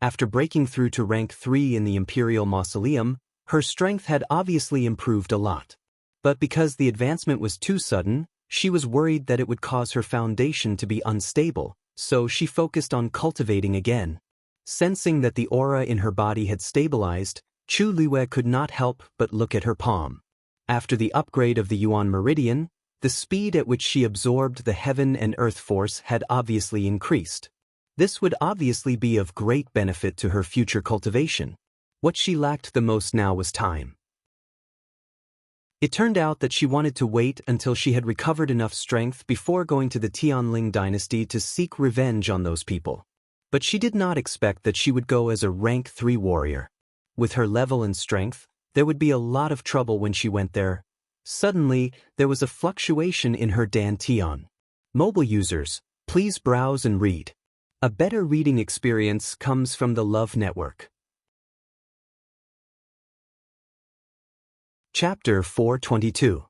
After breaking through to rank 3 in the Imperial Mausoleum, her strength had obviously improved a lot. But because the advancement was too sudden, she was worried that it would cause her foundation to be unstable, so she focused on cultivating again. Sensing that the aura in her body had stabilized, Chu Luiwei could not help but look at her palm. After the upgrade of the Yuan Meridian, the speed at which she absorbed the heaven and earth force had obviously increased. This would obviously be of great benefit to her future cultivation. What she lacked the most now was time. It turned out that she wanted to wait until she had recovered enough strength before going to the Tianling dynasty to seek revenge on those people. But she did not expect that she would go as a rank 3 warrior. With her level and strength, there would be a lot of trouble when she went there. Suddenly, there was a fluctuation in her dantian. Mobile users, please browse and read. A better reading experience comes from the Love Network. Chapter 422.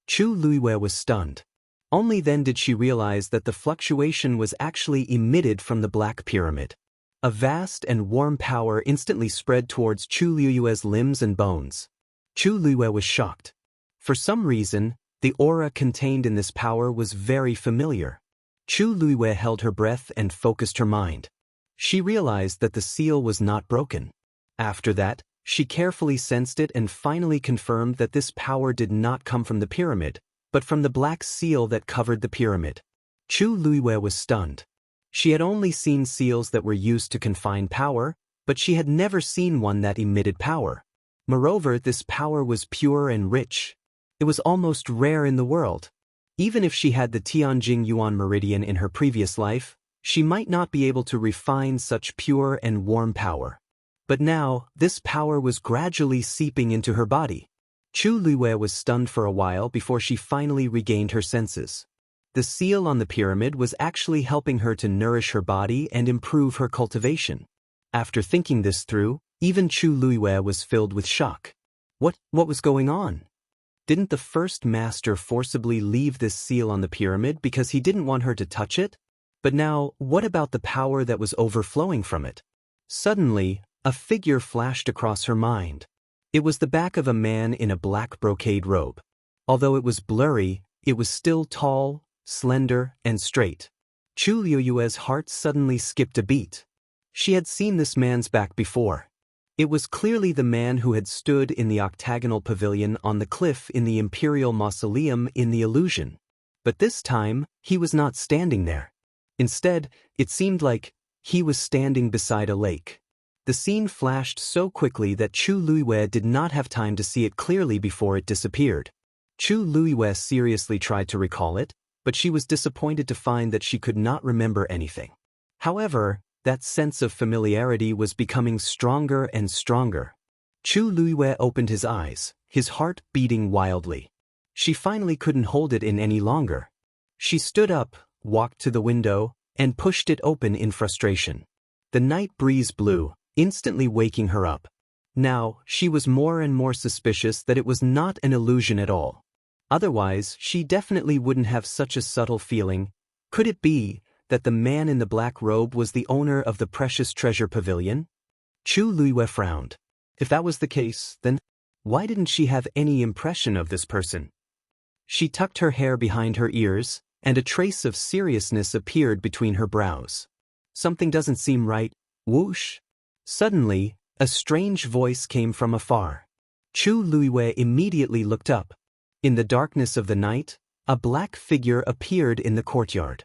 Chu Luiwei was stunned. Only then did she realize that the fluctuation was actually emitted from the Black Pyramid. A vast and warm power instantly spread towards Chu Luiwei's limbs and bones. Chu Luiwei was shocked. For some reason, The aura contained in this power was very familiar. Chu Luiwei held her breath and focused her mind. She realized that the seal was not broken. After that, she carefully sensed it and finally confirmed that this power did not come from the pyramid, but from the black seal that covered the pyramid. Chu Luiwei was stunned. She had only seen seals that were used to confine power, but she had never seen one that emitted power. Moreover, this power was pure and rich. It was almost rare in the world. Even if she had the Tianjing Yuan meridian in her previous life, she might not be able to refine such pure and warm power. But now, this power was gradually seeping into her body. Chu Luiwei was stunned for a while before she finally regained her senses. The seal on the pyramid was actually helping her to nourish her body and improve her cultivation. After thinking this through, even Chu Luiwei was filled with shock. What was going on? Didn't the first master forcibly leave this seal on the pyramid because he didn't want her to touch it? But now, what about the power that was overflowing from it? Suddenly, a figure flashed across her mind. It was the back of a man in a black brocade robe. Although it was blurry, it was still tall, slender, and straight. Chu Luiwei's heart suddenly skipped a beat. She had seen this man's back before. It was clearly the man who had stood in the octagonal pavilion on the cliff in the Imperial Mausoleum in the illusion. But this time, he was not standing there. Instead, it seemed like he was standing beside a lake. The scene flashed so quickly that Chu Luiwei did not have time to see it clearly before it disappeared. Chu Luiwei seriously tried to recall it, but she was disappointed to find that she could not remember anything. However, that sense of familiarity was becoming stronger and stronger. Chu Luiwei opened his eyes, his heart beating wildly. She finally couldn't hold it in any longer. She stood up, walked to the window, and pushed it open in frustration. The night breeze blew, instantly waking her up. Now, she was more and more suspicious that it was not an illusion at all. Otherwise, she definitely wouldn't have such a subtle feeling. Could it be that the man in the black robe was the owner of the precious treasure pavilion? Chu Luiwei frowned. If that was the case, then why didn't she have any impression of this person? She tucked her hair behind her ears, and a trace of seriousness appeared between her brows. Something doesn't seem right. Whoosh! Suddenly, a strange voice came from afar. Chu Luiwei immediately looked up. In the darkness of the night, a black figure appeared in the courtyard.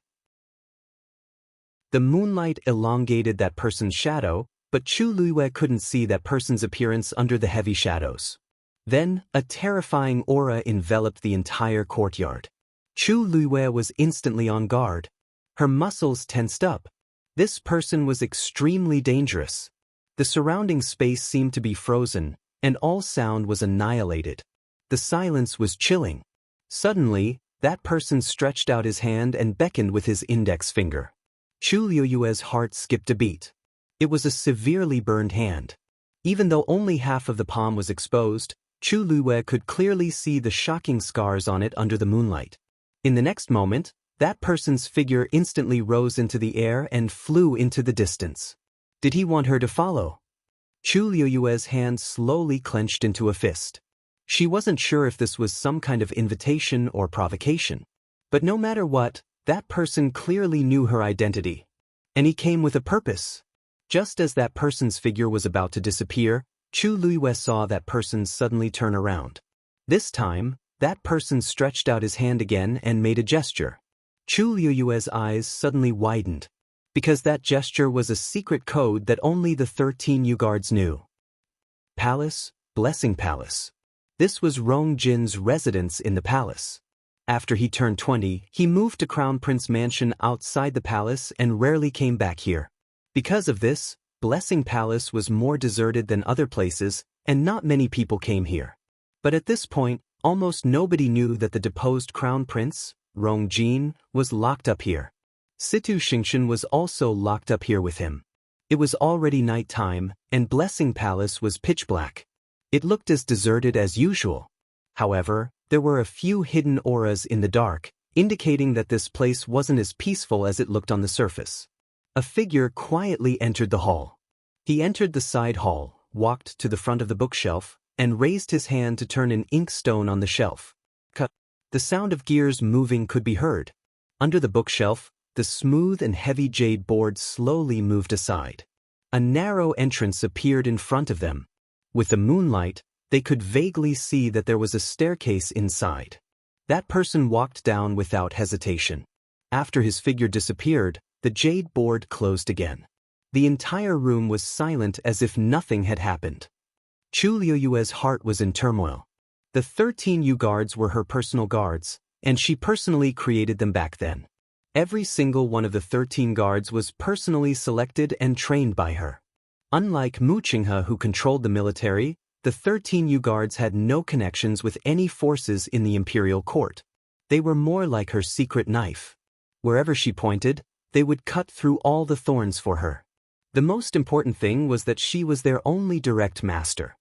The moonlight elongated that person's shadow, but Chu Luiwei couldn't see that person's appearance under the heavy shadows. Then, a terrifying aura enveloped the entire courtyard. Chu Luiwei was instantly on guard. Her muscles tensed up. This person was extremely dangerous. The surrounding space seemed to be frozen, and all sound was annihilated. The silence was chilling. Suddenly, that person stretched out his hand and beckoned with his index finger. Chu Luiwei's heart skipped a beat. It was a severely burned hand. Even though only half of the palm was exposed, Chu Luiwei could clearly see the shocking scars on it under the moonlight. In the next moment, that person's figure instantly rose into the air and flew into the distance. Did he want her to follow? Chu Luiwei's hand slowly clenched into a fist. She wasn't sure if this was some kind of invitation or provocation. But no matter what, that person clearly knew her identity. And he came with a purpose. Just as that person's figure was about to disappear, Chu Luiwei saw that person suddenly turn around. This time, that person stretched out his hand again and made a gesture. Chu Luiwei's eyes suddenly widened, because that gesture was a secret code that only the 13 Yuguards knew. Palace, Blessing Palace. This was Rong Jin's residence in the palace. After he turned 20, he moved to Crown Prince Mansion outside the palace and rarely came back here. Because of this, Blessing Palace was more deserted than other places, and not many people came here. But at this point, almost nobody knew that the deposed Crown Prince, Rong Jin, was locked up here. Situ Xingshan was also locked up here with him. It was already night time, and Blessing Palace was pitch black. It looked as deserted as usual. However, there were a few hidden auras in the dark, indicating that this place wasn't as peaceful as it looked on the surface. A figure quietly entered the hall. He entered the side hall, walked to the front of the bookshelf, and raised his hand to turn an inkstone on the shelf. The The sound of gears moving could be heard. Under the bookshelf, the smooth and heavy jade board slowly moved aside. A narrow entrance appeared in front of them. With the moonlight, they could vaguely see that there was a staircase inside. That person walked down without hesitation. After his figure disappeared, the jade board closed again. The entire room was silent as if nothing had happened. Chu Liuyue's heart was in turmoil. The 13 Yu guards were her personal guards, and she personally created them back then. Every single one of the 13 guards was personally selected and trained by her. Unlike Mu Qinghe, who controlled the military, the 13 Yu guards had no connections with any forces in the imperial court. They were more like her secret knife. Wherever she pointed, they would cut through all the thorns for her. The most important thing was that she was their only direct master.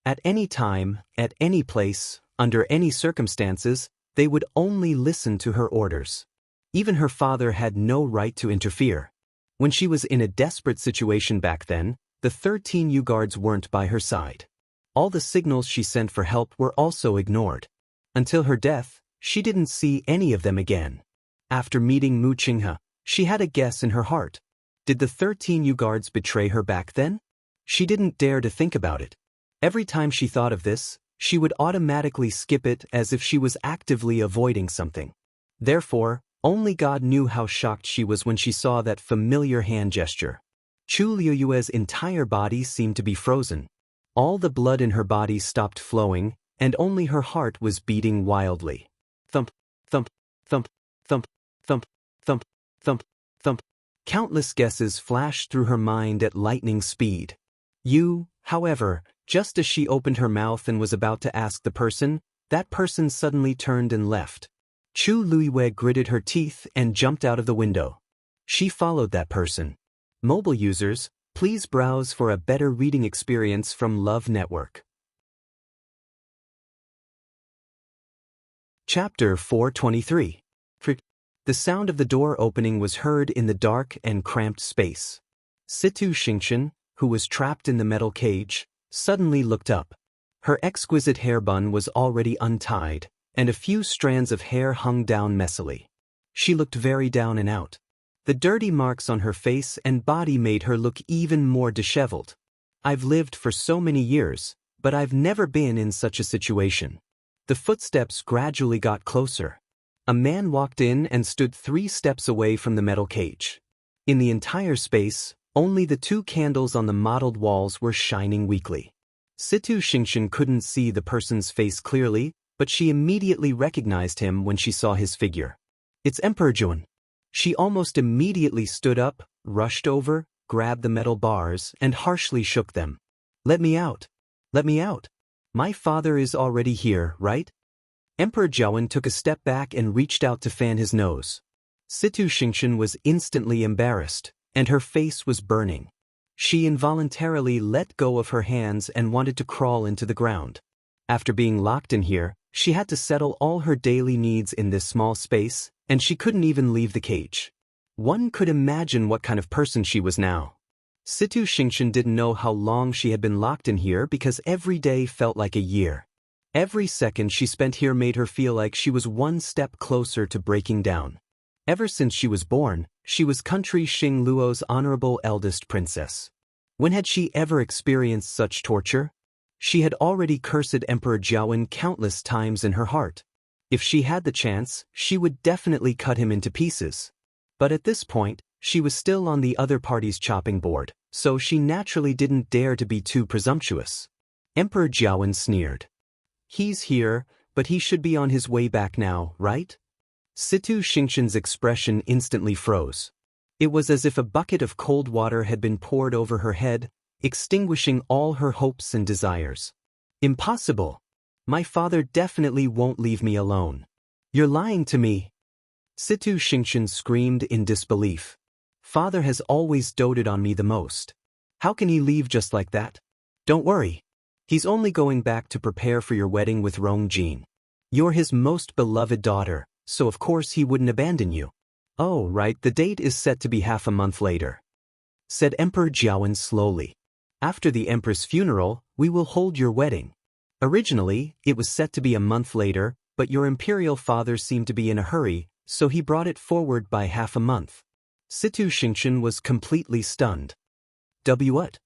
At any time, at any place, under any circumstances, they would only listen to her orders. Even her father had no right to interfere. When she was in a desperate situation back then, the 13 Yu guards weren't by her side. All the signals she sent for help were also ignored. Until her death, she didn't see any of them again. After meeting Mu Qinghe, she had a guess in her heart. Did the 13 Yu guards betray her back then? She didn't dare to think about it. Every time she thought of this, she would automatically skip it as if she was actively avoiding something. Therefore, only God knew how shocked she was when she saw that familiar hand gesture. Chu Liuyue's entire body seemed to be frozen. All the blood in her body stopped flowing, and only her heart was beating wildly. Thump, thump, thump, thump, thump, thump, thump, thump. Countless guesses flashed through her mind at lightning speed. However, just as she opened her mouth and was about to ask the person, that person suddenly turned and left. Chu Liuyue gritted her teeth and jumped out of the window. She followed that person. Mobile users, please browse for a better reading experience from Love Network. Chapter 423. The sound of the door opening was heard in the dark and cramped space. Situ Xingxian, who was trapped in the metal cage, suddenly looked up. Her exquisite hair bun was already untied, and a few strands of hair hung down messily. She looked very down and out. The dirty marks on her face and body made her look even more disheveled. I've lived for so many years, but I've never been in such a situation. The footsteps gradually got closer. A man walked in and stood 3 steps away from the metal cage. In the entire space, only the 2 candles on the mottled walls were shining weakly. Situ Xingxian couldn't see the person's face clearly, but she immediately recognized him when she saw his figure. It's Emperor Zhuan. She almost immediately stood up, rushed over, grabbed the metal bars, and harshly shook them. Let me out. Let me out. My father is already here, right? Emperor Zhuan took a step back and reached out to fan his nose. Situ Xingxian was instantly embarrassed, and her face was burning. She involuntarily let go of her hands and wanted to crawl into the ground. After being locked in here, she had to settle all her daily needs in this small space, and she couldn't even leave the cage. One could imagine what kind of person she was now. Situ Xingxian didn't know how long she had been locked in here because every day felt like a year. Every second she spent here made her feel like she was one step closer to breaking down. Ever since she was born, she was country Xing Luo's honorable eldest princess. When had she ever experienced such torture? She had already cursed Emperor Zhuan countless times in her heart. If she had the chance, she would definitely cut him into pieces. But at this point, she was still on the other party's chopping board, so she naturally didn't dare to be too presumptuous. Emperor Zhuan sneered. He's here, but he should be on his way back now, right? Situ Xingxian's expression instantly froze. It was as if a bucket of cold water had been poured over her head, extinguishing all her hopes and desires. Impossible! My father definitely won't leave me alone. You're lying to me! Situ Xingxian screamed in disbelief. Father has always doted on me the most. How can he leave just like that? Don't worry. He's only going back to prepare for your wedding with Rong Jin. You're his most beloved daughter, so of course he wouldn't abandon you. Oh, right, the date is set to be half a month later, said Emperor Zhuan slowly. After the empress' funeral, we will hold your wedding. Originally, it was set to be a month later, but your imperial father seemed to be in a hurry, so he brought it forward by half a month. Situ Xingqian was completely stunned. What?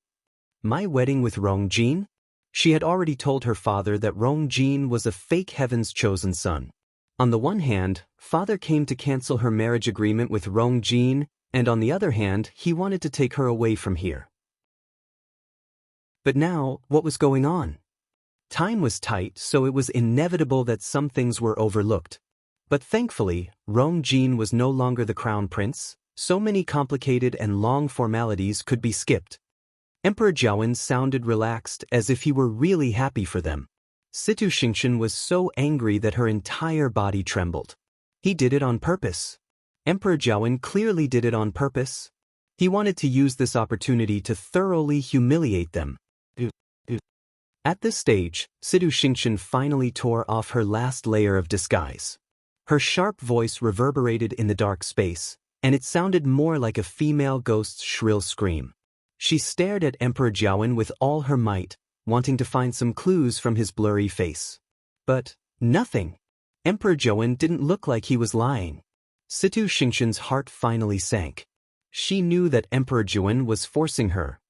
My wedding with Rongjin? She had already told her father that Rongjin was a fake heaven's chosen son. On the one hand, father came to cancel her marriage agreement with Rongjin, and on the other hand, he wanted to take her away from here. But now, what was going on? Time was tight, so it was inevitable that some things were overlooked. But thankfully, Rongjin was no longer the crown prince, so many complicated and long formalities could be skipped. Emperor Jiawen sounded relaxed, as if he were really happy for them. Situ Xingqian was so angry that her entire body trembled. He did it on purpose. Emperor Jiawen clearly did it on purpose. He wanted to use this opportunity to thoroughly humiliate them. At this stage, Situ Xingqian finally tore off her last layer of disguise. Her sharp voice reverberated in the dark space, and it sounded more like a female ghost's shrill scream. She stared at Emperor Jiawen with all her might, wanting to find some clues from his blurry face. But nothing. Emperor Jiawen didn't look like he was lying. Situ Xingqian's heart finally sank. She knew that Emperor Jiawen was forcing her.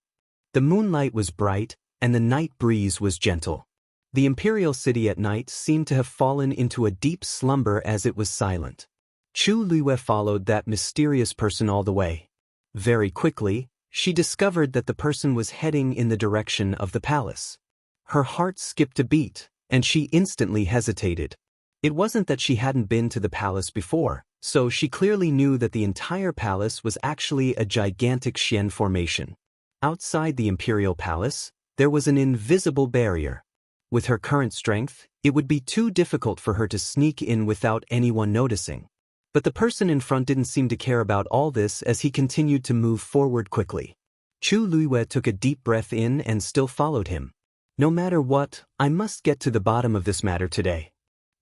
The moonlight was bright, and the night breeze was gentle. The imperial city at night seemed to have fallen into a deep slumber as it was silent. Chu Luiyue followed that mysterious person all the way. Very quickly, she discovered that the person was heading in the direction of the palace. Her heart skipped a beat, and she instantly hesitated. It wasn't that she hadn't been to the palace before, so she clearly knew that the entire palace was actually a gigantic Xian formation. Outside the imperial palace, there was an invisible barrier. With her current strength, it would be too difficult for her to sneak in without anyone noticing. But the person in front didn't seem to care about all this as he continued to move forward quickly. Chu Luiyue took a deep breath in and still followed him. No matter what, I must get to the bottom of this matter today.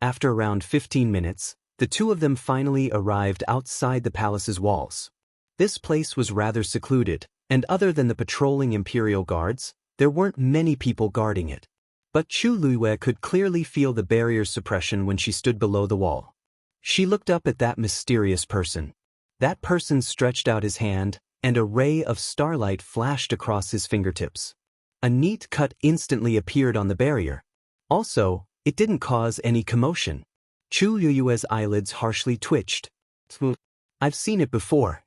After around 15 minutes, the two of them finally arrived outside the palace's walls. This place was rather secluded, and other than the patrolling imperial guards, there weren't many people guarding it. But Chu Luiyue could clearly feel the barrier's suppression when she stood below the wall. She looked up at that mysterious person. That person stretched out his hand, and a ray of starlight flashed across his fingertips. A neat cut instantly appeared on the barrier. Also, it didn't cause any commotion. Chu Luiyue's eyelids harshly twitched. I've seen it before.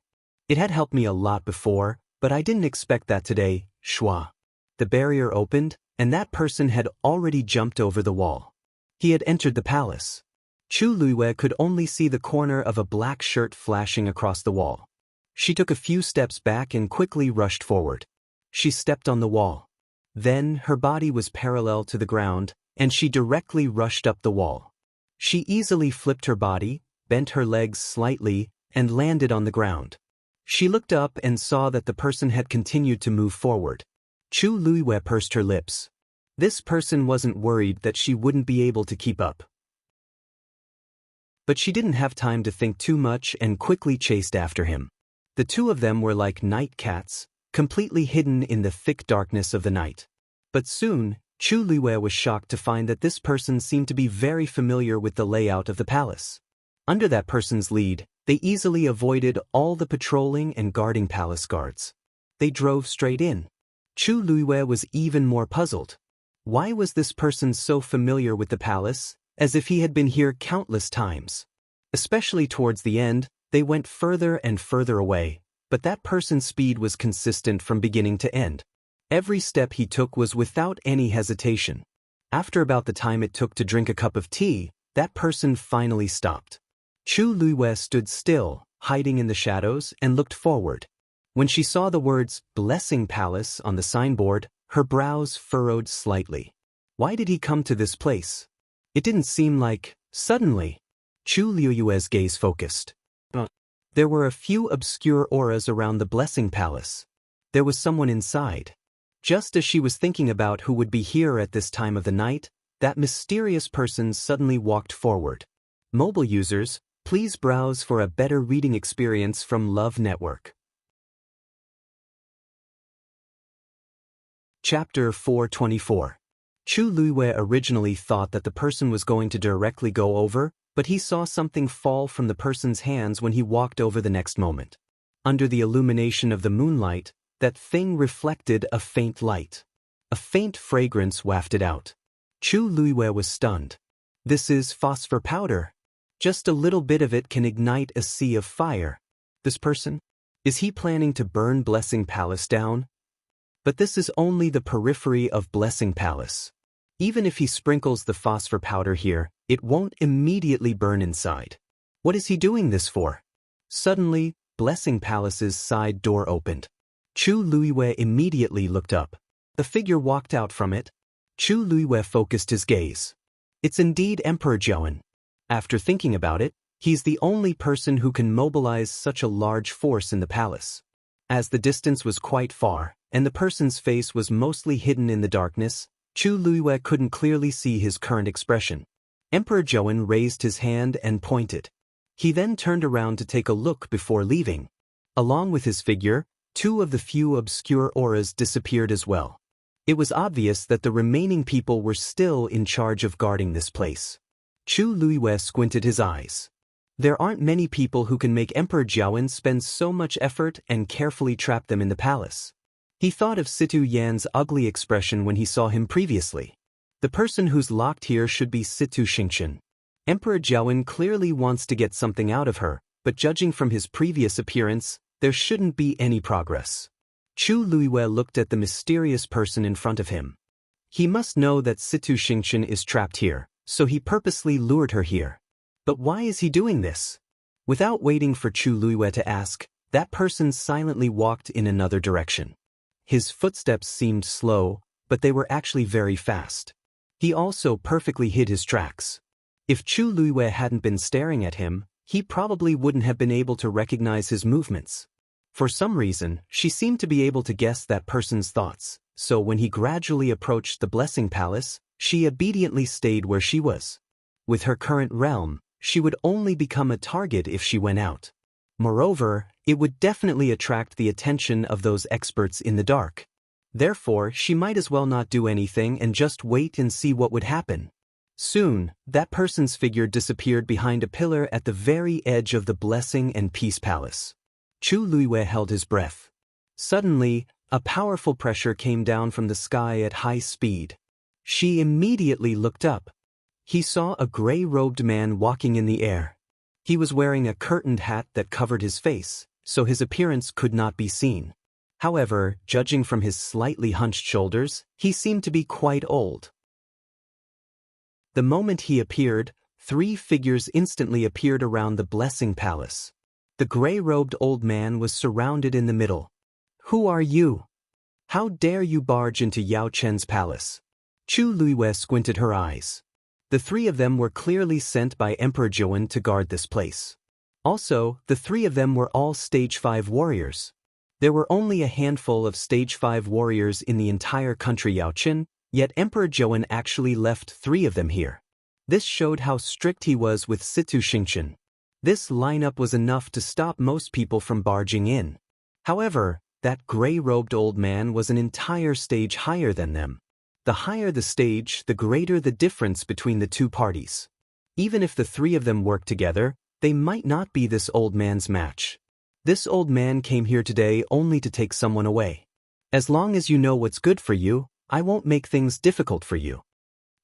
It had helped me a lot before, but I didn't expect that today, Shua. The barrier opened, and that person had already jumped over the wall. He had entered the palace. Chu Luiyue could only see the corner of a black shirt flashing across the wall. She took a few steps back and quickly rushed forward. She stepped on the wall. Then her body was parallel to the ground, and she directly rushed up the wall. She easily flipped her body, bent her legs slightly, and landed on the ground. She looked up and saw that the person had continued to move forward. Chu Luiyue pursed her lips. This person wasn't worried that she wouldn't be able to keep up. But she didn't have time to think too much and quickly chased after him. The two of them were like night cats, completely hidden in the thick darkness of the night. But soon, Chu Luiyue was shocked to find that this person seemed to be very familiar with the layout of the palace. Under that person's lead, they easily avoided all the patrolling and guarding palace guards. They drove straight in. Chu Luiyue was even more puzzled. Why was this person so familiar with the palace, as if he had been here countless times? Especially towards the end, they went further and further away, but that person's speed was consistent from beginning to end. Every step he took was without any hesitation. After about the time it took to drink a cup of tea, that person finally stopped. Chu Luiyue stood still, hiding in the shadows, and looked forward. When she saw the words, "Blessing Palace," on the signboard, her brows furrowed slightly. Why did he come to this place? It didn't seem like, suddenly. Chu Luiyue's gaze focused. There were a few obscure auras around the Blessing Palace. There was someone inside. Just as she was thinking about who would be here at this time of the night, that mysterious person suddenly walked forward. Mobile users, please browse for a better reading experience from Love Network. Chapter 424. Chu Luiwei originally thought that the person was going to directly go over, but he saw something fall from the person's hands when he walked over the next moment. Under the illumination of the moonlight, that thing reflected a faint light. A faint fragrance wafted out. Chu Luiwei was stunned. This is phosphor powder. Just a little bit of it can ignite a sea of fire. This person? Is he planning to burn Blessing Palace down? But this is only the periphery of Blessing Palace. Even if he sprinkles the phosphor powder here, it won't immediately burn inside. What is he doing this for? Suddenly, Blessing Palace's side door opened. Chu Luiwei immediately looked up. The figure walked out from it. Chu Luiwei focused his gaze. It's indeed Emperor Zhouwen. After thinking about it, he's the only person who can mobilize such a large force in the palace. As the distance was quite far, and the person's face was mostly hidden in the darkness, Chu Luiwei couldn't clearly see his current expression. Emperor Zhouwen raised his hand and pointed. He then turned around to take a look before leaving. Along with his figure, two of the few obscure auras disappeared as well. It was obvious that the remaining people were still in charge of guarding this place. Chu Luiwei squinted his eyes. There aren't many people who can make Emperor Zhouwen spend so much effort and carefully trap them in the palace. He thought of Situ Yan's ugly expression when he saw him previously. The person who's locked here should be Situ Xianxia. Emperor Zhouwen clearly wants to get something out of her, but judging from his previous appearance, there shouldn't be any progress. Chu Luiwei looked at the mysterious person in front of him. He must know that Situ Xianxia is trapped here, so he purposely lured her here. But why is he doing this? Without waiting for Chu Luiwei to ask, that person silently walked in another direction. His footsteps seemed slow, but they were actually very fast. He also perfectly hid his tracks. If Chu Luiwei hadn't been staring at him, he probably wouldn't have been able to recognize his movements. For some reason, she seemed to be able to guess that person's thoughts, so when he gradually approached the Blessing Palace, she obediently stayed where she was. With her current realm, she would only become a target if she went out. Moreover, it would definitely attract the attention of those experts in the dark. Therefore, she might as well not do anything and just wait and see what would happen. Soon, that person's figure disappeared behind a pillar at the very edge of the Blessing and Peace Palace. Chu Luiwei held his breath. Suddenly, a powerful pressure came down from the sky at high speed. She immediately looked up. He saw a gray-robed man walking in the air. He was wearing a curtained hat that covered his face, so his appearance could not be seen. However, judging from his slightly hunched shoulders, he seemed to be quite old. The moment he appeared, three figures instantly appeared around the Blessing Palace. The gray-robed old man was surrounded in the middle. Who are you? How dare you barge into Yao Chen's palace? Chu Luiwei squinted her eyes. The three of them were clearly sent by Emperor Zhouwen to guard this place. Also, the three of them were all Stage 5 warriors. There were only a handful of Stage 5 warriors in the entire country Yaochen, yet Emperor Zhouwen actually left three of them here. This showed how strict he was with Situ Xianxia. This lineup was enough to stop most people from barging in. However, that gray-robed old man was an entire stage higher than them. The higher the stage, the greater the difference between the two parties. Even if the three of them worked together, they might not be this old man's match. This old man came here today only to take someone away. As long as you know what's good for you, I won't make things difficult for you,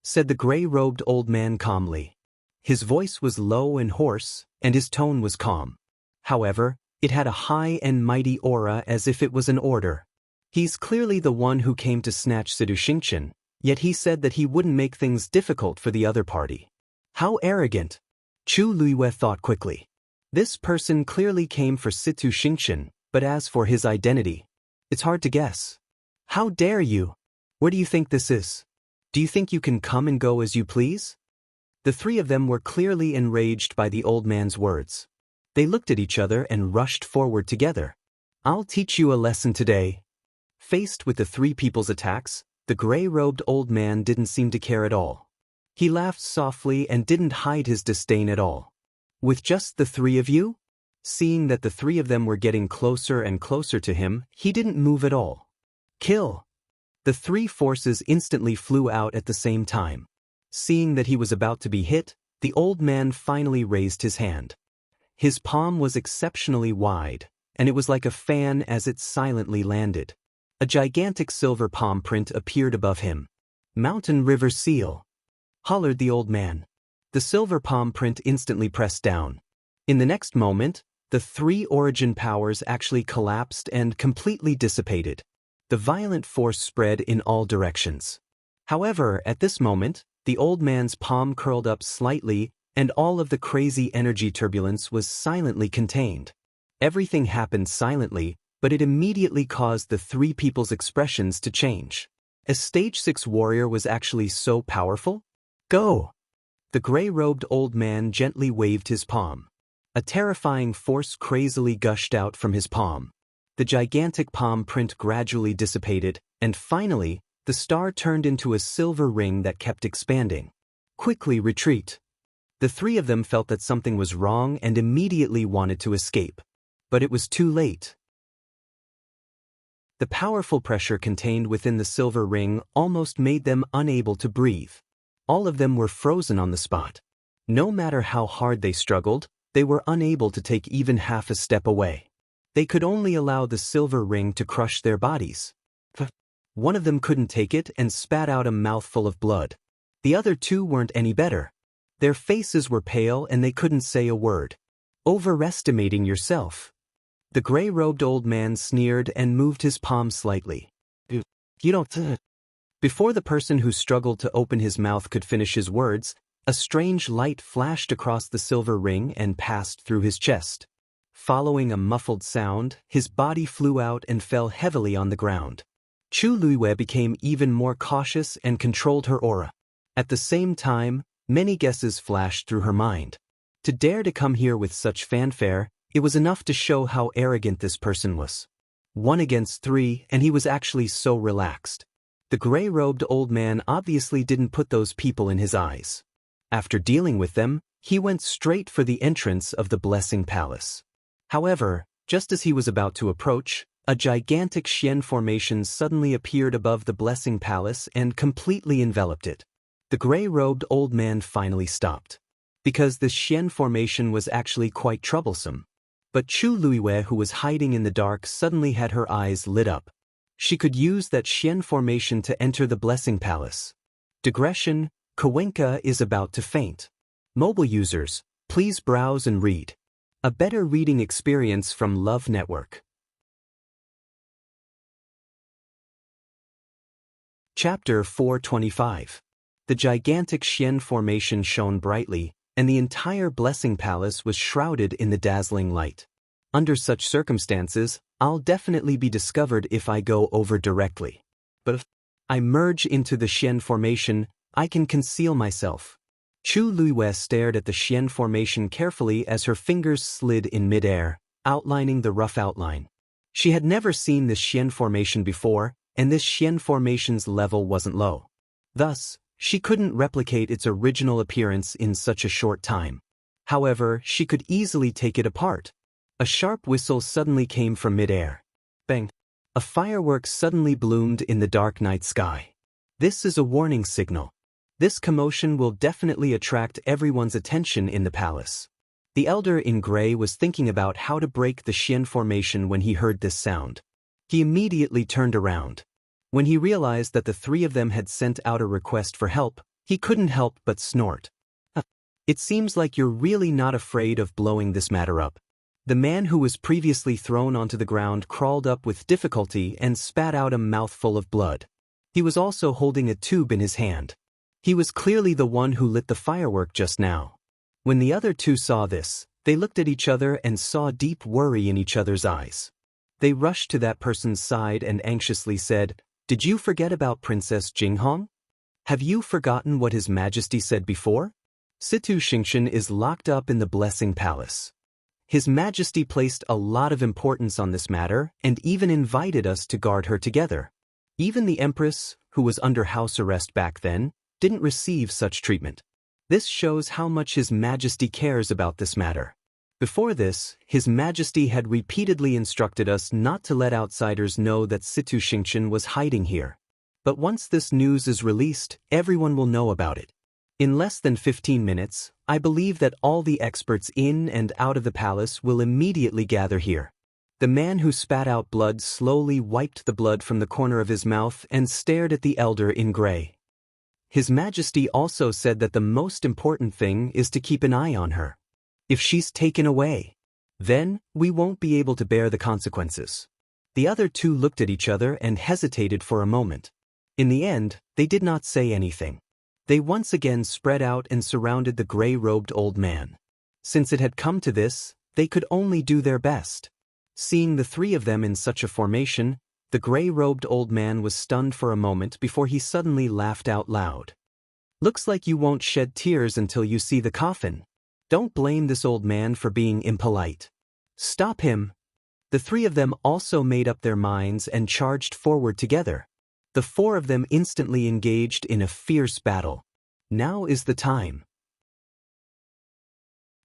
said the gray-robed old man calmly. His voice was low and hoarse, and his tone was calm. However, it had a high and mighty aura as if it was an order. He's clearly the one who came to snatch Situ Xianxia, yet he said that he wouldn't make things difficult for the other party. How arrogant! Chu Luiwei thought quickly. This person clearly came for Situ Xianxia, but as for his identity, it's hard to guess. How dare you? Where do you think this is? Do you think you can come and go as you please? The three of them were clearly enraged by the old man's words. They looked at each other and rushed forward together. I'll teach you a lesson today. Faced with the three people's attacks, the gray-robed old man didn't seem to care at all. He laughed softly and didn't hide his disdain at all. With just the three of you? Seeing that the three of them were getting closer and closer to him, he didn't move at all. Kill! The three forces instantly flew out at the same time. Seeing that he was about to be hit, the old man finally raised his hand. His palm was exceptionally wide, and it was like a fan as it silently landed. A gigantic silver palm print appeared above him. "Mountain River Seal," hollered the old man. The silver palm print instantly pressed down. In the next moment, the three origin powers actually collapsed and completely dissipated. The violent force spread in all directions. However, at this moment, the old man's palm curled up slightly, and all of the crazy energy turbulence was silently contained. Everything happened silently, but it immediately caused the three people's expressions to change. A Stage 6 warrior was actually so powerful? Go! The gray-robed old man gently waved his palm. A terrifying force crazily gushed out from his palm. The gigantic palm print gradually dissipated, and finally, the star turned into a silver ring that kept expanding. "Quickly retreat." The three of them felt that something was wrong and immediately wanted to escape. But it was too late. The powerful pressure contained within the silver ring almost made them unable to breathe. All of them were frozen on the spot. No matter how hard they struggled, they were unable to take even half a step away. They could only allow the silver ring to crush their bodies. One of them couldn't take it and spat out a mouthful of blood. The other two weren't any better. Their faces were pale and they couldn't say a word. "Overestimating yourself." The gray-robed old man sneered and moved his palm slightly. "You don't..." Before the person who struggled to open his mouth could finish his words, a strange light flashed across the silver ring and passed through his chest. Following a muffled sound, his body flew out and fell heavily on the ground. Chu Luiwei became even more cautious and controlled her aura. At the same time, many guesses flashed through her mind. To dare to come here with such fanfare, it was enough to show how arrogant this person was. 1 against 3, and he was actually so relaxed. The gray-robed old man obviously didn't put those people in his eyes. After dealing with them, he went straight for the entrance of the Blessing Palace. However, just as he was about to approach, a gigantic Xian formation suddenly appeared above the Blessing Palace and completely enveloped it. The gray-robed old man finally stopped. Because the Xian formation was actually quite troublesome. But Chu Luiwei, who was hiding in the dark, suddenly had her eyes lit up. She could use that Xian formation to enter the Blessing Palace. Digression: Kawenka is about to faint. Mobile users, please browse and read. A better reading experience from Love Network. Chapter 425. The gigantic Xian formation shone brightly, and the entire Blessing Palace was shrouded in the dazzling light. Under such circumstances, I'll definitely be discovered if I go over directly. But if I merge into the Xian formation, I can conceal myself. Chu Luiwei stared at the Xian formation carefully as her fingers slid in midair, outlining the rough outline. She had never seen this Xian formation before, and this Xian formation's level wasn't low. Thus, she couldn't replicate its original appearance in such a short time. However, she could easily take it apart. A sharp whistle suddenly came from midair. Bang! A firework suddenly bloomed in the dark night sky. This is a warning signal. This commotion will definitely attract everyone's attention in the palace. The elder in gray was thinking about how to break the Xian formation when he heard this sound. He immediately turned around. When he realized that the three of them had sent out a request for help, he couldn't help but snort. It seems like you're really not afraid of blowing this matter up. The man who was previously thrown onto the ground crawled up with difficulty and spat out a mouthful of blood. He was also holding a tube in his hand. He was clearly the one who lit the firework just now. When the other two saw this, they looked at each other and saw deep worry in each other's eyes. They rushed to that person's side and anxiously said, "Did you forget about Princess Jinghong? Have you forgotten what His Majesty said before? Situ Xingshan is locked up in the Blessing Palace. His Majesty placed a lot of importance on this matter and even invited us to guard her together. Even the Empress, who was under house arrest back then, didn't receive such treatment. This shows how much His Majesty cares about this matter. Before this, His Majesty had repeatedly instructed us not to let outsiders know that Situ Xingshan was hiding here. But once this news is released, everyone will know about it. In less than 15 minutes, I believe that all the experts in and out of the palace will immediately gather here. The man who spat out blood slowly wiped the blood from the corner of his mouth and stared at the elder in gray. His Majesty also said that the most important thing is to keep an eye on her. If she's taken away, then we won't be able to bear the consequences. The other two looked at each other and hesitated for a moment. In the end, they did not say anything. They once again spread out and surrounded the gray-robed old man. Since it had come to this, they could only do their best. Seeing the three of them in such a formation, the gray-robed old man was stunned for a moment before he suddenly laughed out loud. Looks like you won't shed tears until you see the coffin. Don't blame this old man for being impolite. Stop him. The three of them also made up their minds and charged forward together. The four of them instantly engaged in a fierce battle. Now is the time.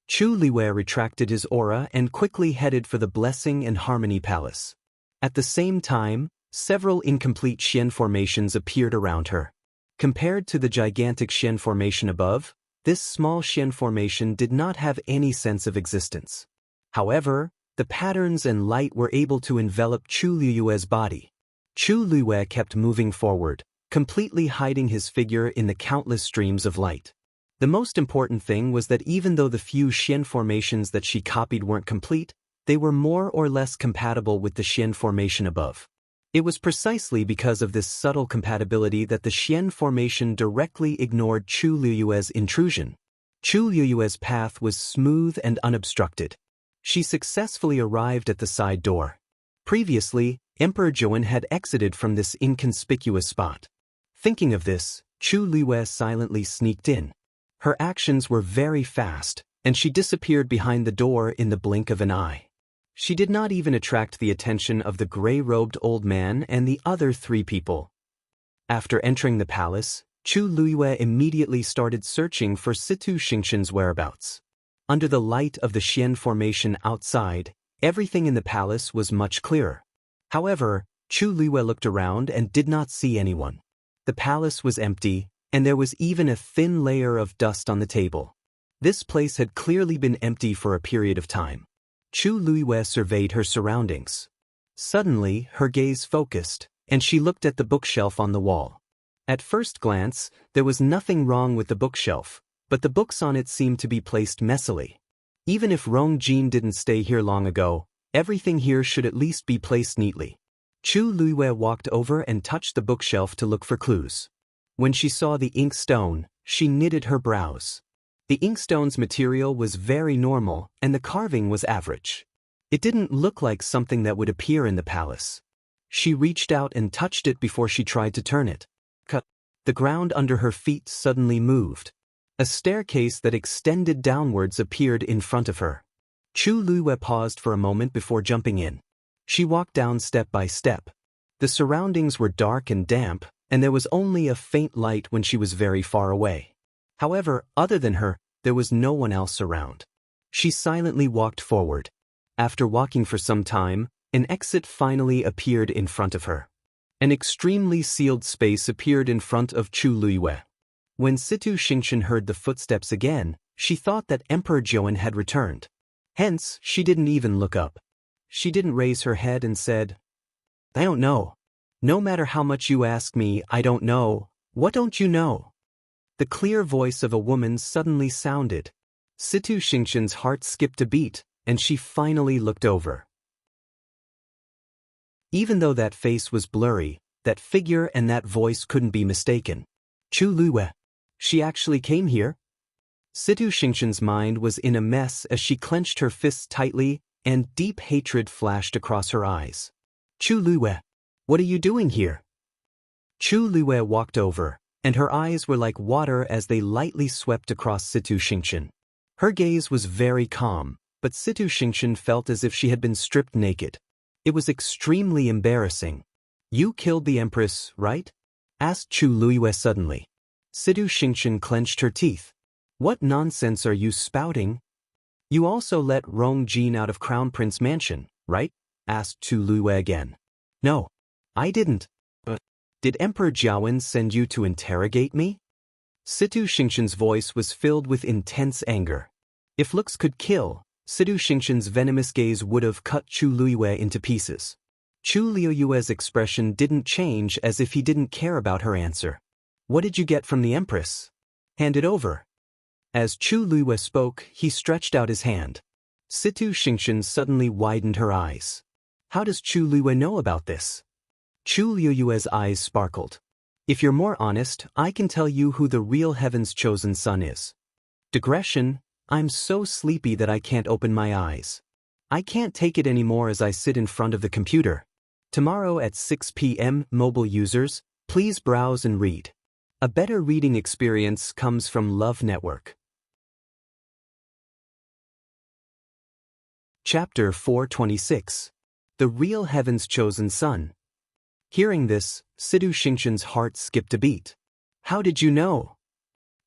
Chu Liwei retracted his aura and quickly headed for the Blessing and Harmony Palace. At the same time, several incomplete Xian formations appeared around her. Compared to the gigantic Xian formation above, this small Xian formation did not have any sense of existence. However, the patterns and light were able to envelop Chu Liue's body. Chu Liwei kept moving forward, completely hiding his figure in the countless streams of light. The most important thing was that even though the few Xian formations that she copied weren't complete, they were more or less compatible with the Xian formation above. It was precisely because of this subtle compatibility that the Xian formation directly ignored Chu Liue's intrusion. Chu Liue's path was smooth and unobstructed. She successfully arrived at the side door. Previously, Emperor Zhouwen had exited from this inconspicuous spot. Thinking of this, Chu Liwei silently sneaked in. Her actions were very fast, and she disappeared behind the door in the blink of an eye. She did not even attract the attention of the gray-robed old man and the other three people. After entering the palace, Chu Liwei immediately started searching for Situ Xingqian's whereabouts. Under the light of the Xian formation outside, everything in the palace was much clearer. However, Chu Liwei looked around and did not see anyone. The palace was empty, and there was even a thin layer of dust on the table. This place had clearly been empty for a period of time. Chu Liwei surveyed her surroundings. Suddenly, her gaze focused, and she looked at the bookshelf on the wall. At first glance, there was nothing wrong with the bookshelf, but the books on it seemed to be placed messily. Even if Rong Jin didn't stay here long ago, everything here should at least be placed neatly. Chu Liwei walked over and touched the bookshelf to look for clues. When she saw the ink stone, she knitted her brows. The inkstone's material was very normal, and the carving was average. It didn't look like something that would appear in the palace. She reached out and touched it before she tried to turn it. The ground under her feet suddenly moved. A staircase that extended downwards appeared in front of her. Chu Liwei paused for a moment before jumping in. She walked down step by step. The surroundings were dark and damp, and there was only a faint light when she was very far away. However, other than her, there was no one else around. She silently walked forward. After walking for some time, an exit finally appeared in front of her. An extremely sealed space appeared in front of Chu Liwei. When Situ Xingqian heard the footsteps again, she thought that Emperor Zhouwen had returned. Hence, she didn't even look up. She didn't raise her head and said, "I don't know. No matter how much you ask me, I don't know. What don't you know?" The clear voice of a woman suddenly sounded. Situ Xingqian's heart skipped a beat, and she finally looked over. Even though that face was blurry, that figure and that voice couldn't be mistaken. Chu Liwei. She actually came here? Situ Xingqian's mind was in a mess as she clenched her fists tightly, and deep hatred flashed across her eyes. Chu Liwei, what are you doing here? Chu Liwei walked over, and her eyes were like water as they lightly swept across Situ Xingqian. Her gaze was very calm, but Situ Xingqian felt as if she had been stripped naked. It was extremely embarrassing. You killed the Empress, right? Asked Chu Liwei suddenly. Situ Xingqian clenched her teeth. What nonsense are you spouting? You also let Rong Jin out of Crown Prince Mansion, right? Asked Chu Liwei again. No, I didn't. But Did Emperor Jiawen send you to interrogate me? Situ Xingqian's voice was filled with intense anger. If looks could kill, Situ Xingqian's venomous gaze would have cut Chu Luiyue into pieces. Chu Luiyue's expression didn't change, as if he didn't care about her answer. What did you get from the Empress? Hand it over. As Chu Luiyue spoke, he stretched out his hand. Situ Xingqian suddenly widened her eyes. How does Chu Luiyue know about this? Chu Luiyue's eyes sparkled. If you're more honest, I can tell you who the real Heaven's chosen son is. Digression, I'm so sleepy that I can't open my eyes. I can't take it anymore as I sit in front of the computer. Tomorrow at 6 p.m., mobile users, please browse and read. A better reading experience comes from Love Network. Chapter 426. The Real Heaven's Chosen Son. Hearing this, Situ Xingqian's heart skipped a beat. How did you know?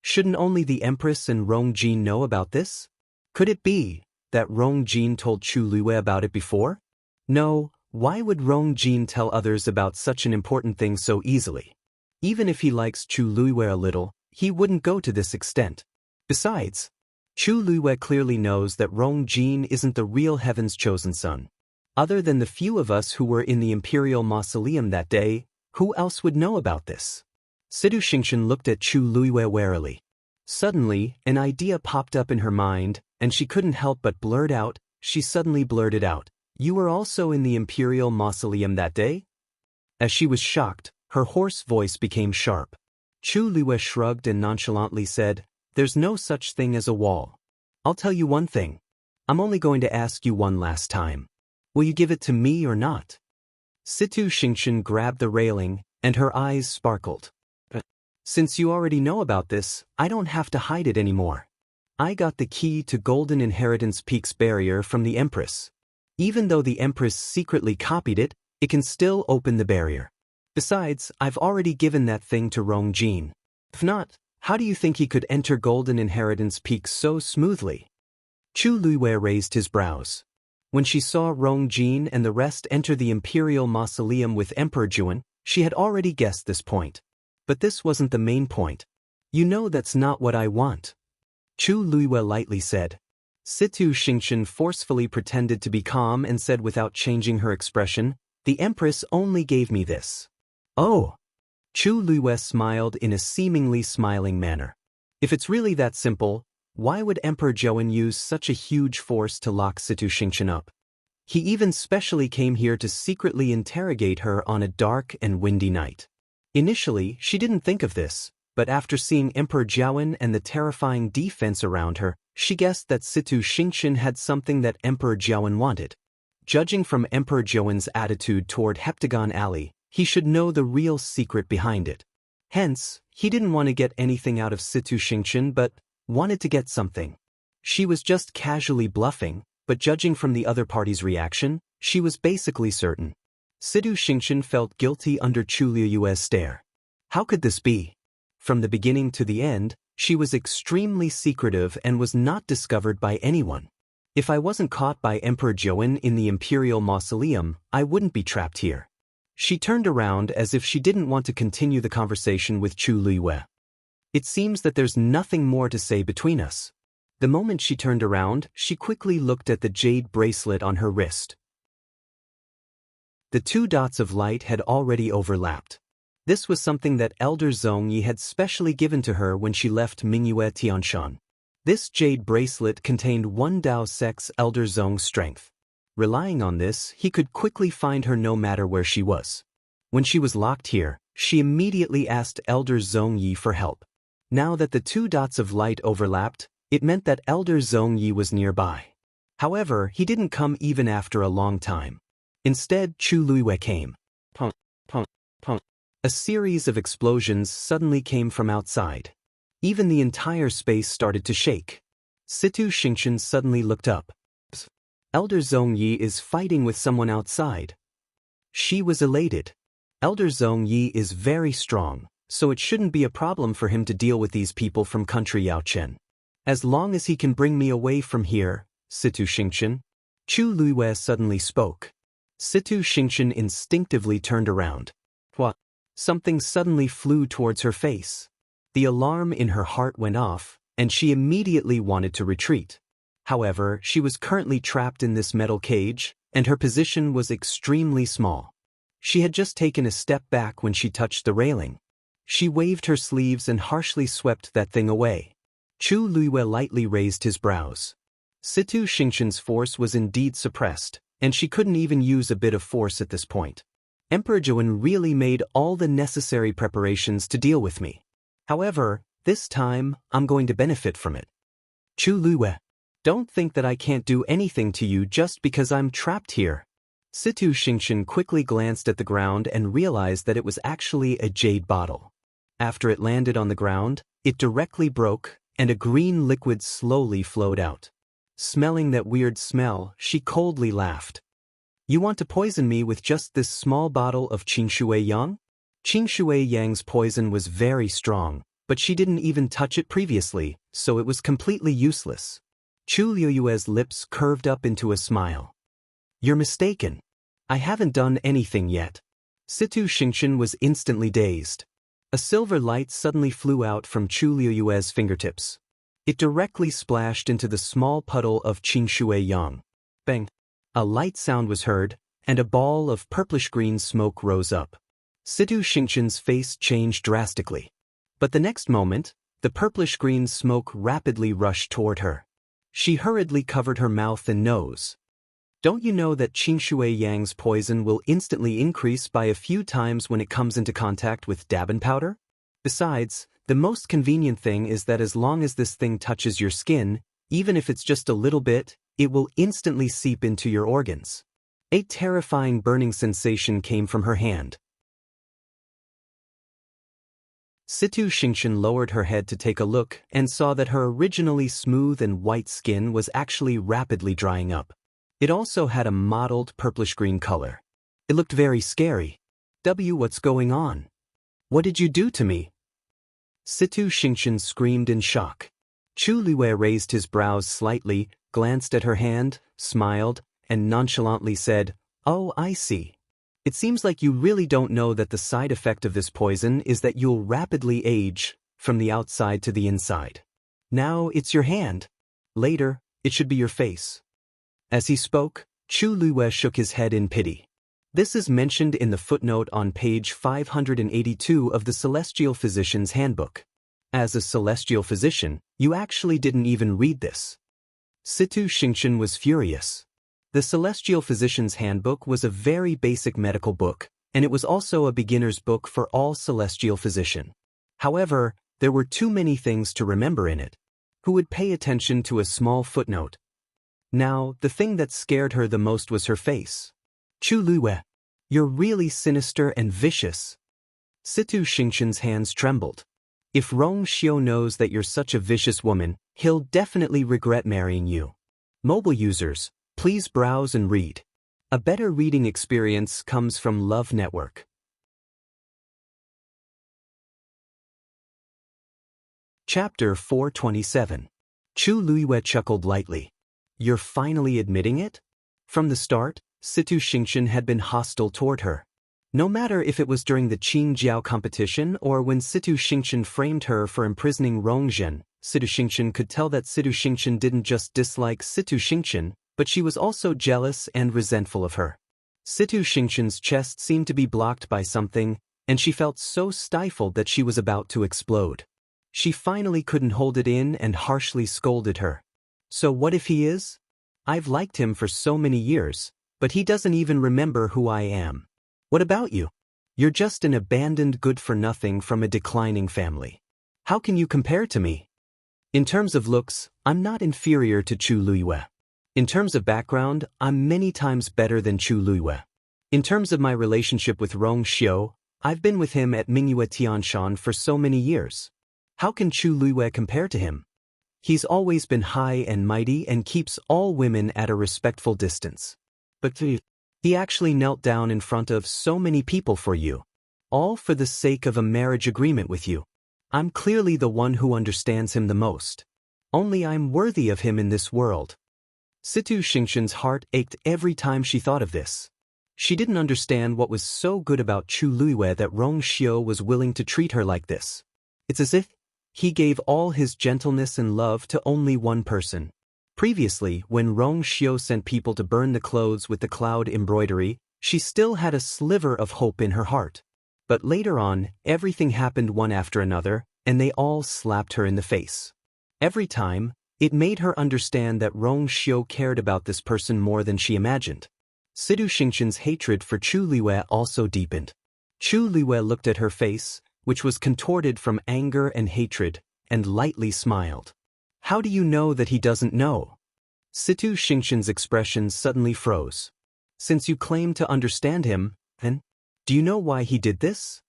Shouldn't only the Empress and Rong Jin know about this? Could it be that Rong Jin told Chu Luiyue about it before? No, why would Rong Jin tell others about such an important thing so easily? Even if he likes Chu Luiyue a little, he wouldn't go to this extent. Besides, Chu Luiyue clearly knows that Rong Jin isn't the real Heaven's chosen son. Other than the few of us who were in the Imperial Mausoleum that day, who else would know about this? Situ Xingqian looked at Chu Luiyue warily. Suddenly, an idea popped up in her mind, and she couldn't help but blurt out. She suddenly blurted out, "You were also in the Imperial Mausoleum that day?" As she was shocked, her hoarse voice became sharp. Chu Luiyue shrugged and nonchalantly said, "There's no such thing as a wall. I'll tell you one thing. I'm only going to ask you one last time. Will you give it to me or not?" Situ Xingqian grabbed the railing, and her eyes sparkled. "Since you already know about this, I don't have to hide it anymore. I got the key to Golden Inheritance Peak's barrier from the Empress. Even though the Empress secretly copied it, it can still open the barrier. Besides, I've already given that thing to Rong Jin. If not, how do you think he could enter Golden Inheritance Peak so smoothly?" Chu Luiyue raised his brows. When she saw Rong Jin and the rest enter the Imperial Mausoleum with Emperor Jiawen, she had already guessed this point. But this wasn't the main point. "You know that's not what I want," Chu Luiyue lightly said. Situ Xingqian forcefully pretended to be calm and said without changing her expression, "The Empress only gave me this." "Oh." Chu Luiyue smiled in a seemingly smiling manner. "If it's really that simple, why would Emperor Jiawen use such a huge force to lock Situ Xingqian up? He even specially came here to secretly interrogate her on a dark and windy night." Initially, she didn't think of this, but after seeing Emperor Jiawen and the terrifying defense around her, she guessed that Situ Xingqian had something that Emperor Jiawen wanted. Judging from Emperor Jiawen's attitude toward Heptagon Alley, he should know the real secret behind it. Hence, he didn't want to get anything out of Situ Xingqian but wanted to get something. She was just casually bluffing, but judging from the other party's reaction, she was basically certain. Situ Xingqian felt guilty under Chu Luiyue's stare. How could this be? From the beginning to the end, she was extremely secretive and was not discovered by anyone. If I wasn't caught by Emperor Jiawen in the Imperial Mausoleum, I wouldn't be trapped here. She turned around as if she didn't want to continue the conversation with Chu Luiyue. It seems that there's nothing more to say between us. The moment she turned around, she quickly looked at the jade bracelet on her wrist. The two dots of light had already overlapped. This was something that Elder Zhongyi had specially given to her when she left Mingyue Tianshan. This jade bracelet contained one Dao Sect's Elder Zhong's strength. Relying on this, he could quickly find her no matter where she was. When she was locked here, she immediately asked Elder Zhongyi for help. Now that the two dots of light overlapped, it meant that Elder Zhongyi was nearby. However, he didn't come even after a long time. Instead, Chu Luiyue came. Punk, punk, punk. A series of explosions suddenly came from outside. Even the entire space started to shake. Situ Xingqian suddenly looked up. Elder Zhongyi is fighting with someone outside. She was elated. Elder Zhongyi is very strong, so it shouldn't be a problem for him to deal with these people from country Yaochen. As long as he can bring me away from here, Situ Xingqian. Chu Luiyue suddenly spoke. Situ Xingqian instinctively turned around. What? Something suddenly flew towards her face. The alarm in her heart went off, and she immediately wanted to retreat. However, she was currently trapped in this metal cage, and her position was extremely small. She had just taken a step back when she touched the railing. She waved her sleeves and harshly swept that thing away. Chu Luiyue lightly raised his brows. Situ Xingqian's force was indeed suppressed, and she couldn't even use a bit of force at this point. Emperor Zhouwen really made all the necessary preparations to deal with me. However, this time, I'm going to benefit from it. Chu Luiyue, don't think that I can't do anything to you just because I'm trapped here. Situ Xingqian quickly glanced at the ground and realized that it was actually a jade bottle. After it landed on the ground, it directly broke, and a green liquid slowly flowed out. Smelling that weird smell, she coldly laughed. You want to poison me with just this small bottle of Qingshui Yang? Qingshui Yang's poison was very strong, but she didn't even touch it previously, so it was completely useless. Chu Luiyue's lips curved up into a smile. You're mistaken. I haven't done anything yet. Situ Xingqian was instantly dazed. A silver light suddenly flew out from Chu Luiyue's fingertips. It directly splashed into the small puddle of Qingshui Yang. Bang! A light sound was heard, and a ball of purplish-green smoke rose up. Situ Xingqian's face changed drastically. But the next moment, the purplish-green smoke rapidly rushed toward her. She hurriedly covered her mouth and nose. Don't you know that Qingshui Yang's poison will instantly increase by a few times when it comes into contact with dabin powder? Besides, the most convenient thing is that as long as this thing touches your skin, even if it's just a little bit, it will instantly seep into your organs. A terrifying burning sensation came from her hand. Situ Xingqian lowered her head to take a look and saw that her originally smooth and white skin was actually rapidly drying up. It also had a mottled purplish-green color. It looked very scary. What's going on? What did you do to me? Situ Xingqian screamed in shock. Chu Luiyue raised his brows slightly, glanced at her hand, smiled, and nonchalantly said, Oh, I see. It seems like you really don't know that the side effect of this poison is that you'll rapidly age, from the outside to the inside. Now it's your hand. Later, it should be your face. As he spoke, Chu Luiyue shook his head in pity. This is mentioned in the footnote on page 582 of the Celestial Physician's Handbook. As a celestial physician, you actually didn't even read this. Situ Xingqian was furious. The Celestial Physician's Handbook was a very basic medical book, and it was also a beginner's book for all celestial physician. However, there were too many things to remember in it. Who would pay attention to a small footnote? Now, the thing that scared her the most was her face. Chu Luiyue, you're really sinister and vicious. Situ Xingqian's hands trembled. If Rong Xiu knows that you're such a vicious woman, he'll definitely regret marrying you. Mobile users, please browse and read. A better reading experience comes from Love Network. Chapter 427. Chu Luiyue chuckled lightly. You're finally admitting it? From the start, Situ Xingqian had been hostile toward her. No matter if it was during the Qingjiao competition or when Situ Xingqian framed her for imprisoning Rongzhen, Situ Xingqian could tell that Situ Xingqian didn't just dislike Situ Xingqian, but she was also jealous and resentful of her. Situ Xingqian's chest seemed to be blocked by something, and she felt so stifled that she was about to explode. She finally couldn't hold it in and harshly scolded her. So what if he is? I've liked him for so many years, but he doesn't even remember who I am. What about you? You're just an abandoned good-for-nothing from a declining family. How can you compare to me? In terms of looks, I'm not inferior to Chu Luiyue. In terms of background, I'm many times better than Chu Luiyue. In terms of my relationship with Rong Xiu, I've been with him at Mingyue Tianshan for so many years. How can Chu Luiyue compare to him? He's always been high and mighty and keeps all women at a respectful distance. But he actually knelt down in front of so many people for you. All for the sake of a marriage agreement with you. I'm clearly the one who understands him the most. Only I'm worthy of him in this world. Situ Xingqian's heart ached every time she thought of this. She didn't understand what was so good about Chu Luiwei that Rong Xiu was willing to treat her like this. It's as if he gave all his gentleness and love to only one person. Previously, when Rong Xiu sent people to burn the clothes with the cloud embroidery, she still had a sliver of hope in her heart. But later on, everything happened one after another, and they all slapped her in the face. Every time, it made her understand that Rong Xiu cared about this person more than she imagined. Sidu Xingqian's hatred for Chu Luiwei also deepened. Chu Luiwei looked at her face, which was contorted from anger and hatred, and lightly smiled. How do you know that he doesn't know? Situ Xingqian's expression suddenly froze. Since you claim to understand him, then, do you know why he did this?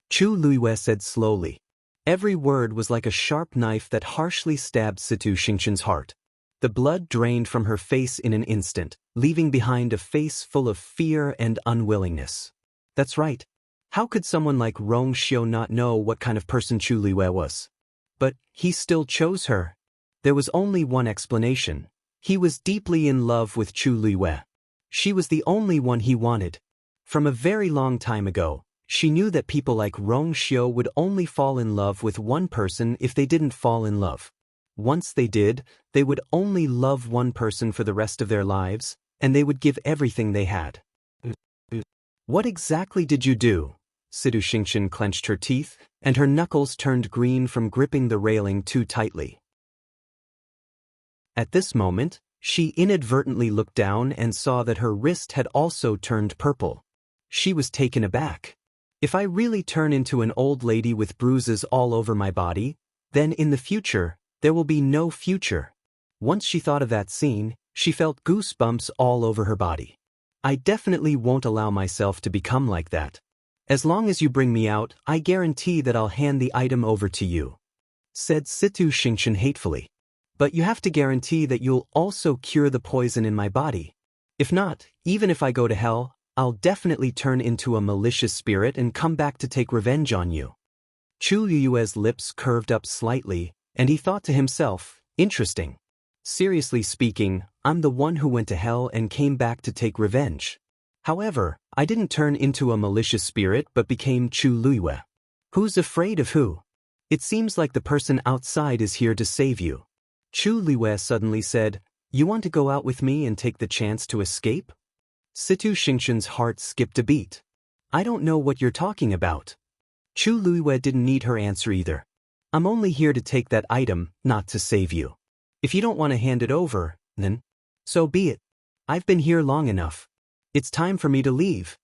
Chu Luiwei said slowly. Every word was like a sharp knife that harshly stabbed Situ Xingqian's heart. The blood drained from her face in an instant, leaving behind a face full of fear and unwillingness. That's right. How could someone like Rong Xiu not know what kind of person Chu Luiwei was? But he still chose her. There was only one explanation. He was deeply in love with Chu Luiwei. She was the only one he wanted. From a very long time ago, she knew that people like Rong Xiu would only fall in love with one person if they didn't fall in love. Once they did, they would only love one person for the rest of their lives, and they would give everything they had. What exactly did you do? Sidu Xingqian clenched her teeth, and her knuckles turned green from gripping the railing too tightly. At this moment, she inadvertently looked down and saw that her wrist had also turned purple. She was taken aback. If I really turn into an old lady with bruises all over my body, then in the future, there will be no future. Once she thought of that scene, she felt goosebumps all over her body. I definitely won't allow myself to become like that. As long as you bring me out, I guarantee that I'll hand the item over to you, said Situ Xingqian hatefully. But you have to guarantee that you'll also cure the poison in my body. If not, even if I go to hell, I'll definitely turn into a malicious spirit and come back to take revenge on you. Chu Luiwei's lips curved up slightly, and he thought to himself, interesting. Seriously speaking, I'm the one who went to hell and came back to take revenge. However, I didn't turn into a malicious spirit but became Chu Luiwei. Who's afraid of who? It seems like the person outside is here to save you. Chu Luiwei suddenly said, You want to go out with me and take the chance to escape? Situ Xingqian's heart skipped a beat. I don't know what you're talking about. Chu Luiwei didn't need her answer either. I'm only here to take that item, not to save you. If you don't want to hand it over, then so be it. I've been here long enough. It's time for me to leave.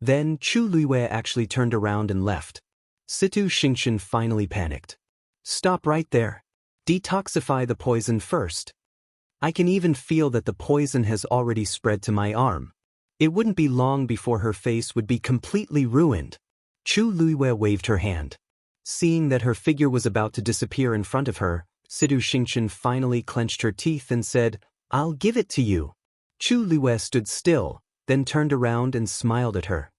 Then Chu Luiwei actually turned around and left. Situ Xingqian finally panicked. Stop right there. Detoxify the poison first. I can even feel that the poison has already spread to my arm. It wouldn't be long before her face would be completely ruined. Chu Luiwei waved her hand. Seeing that her figure was about to disappear in front of her, Sidu Xingqian finally clenched her teeth and said, I'll give it to you. Chu Luiwei stood still, then turned around and smiled at her.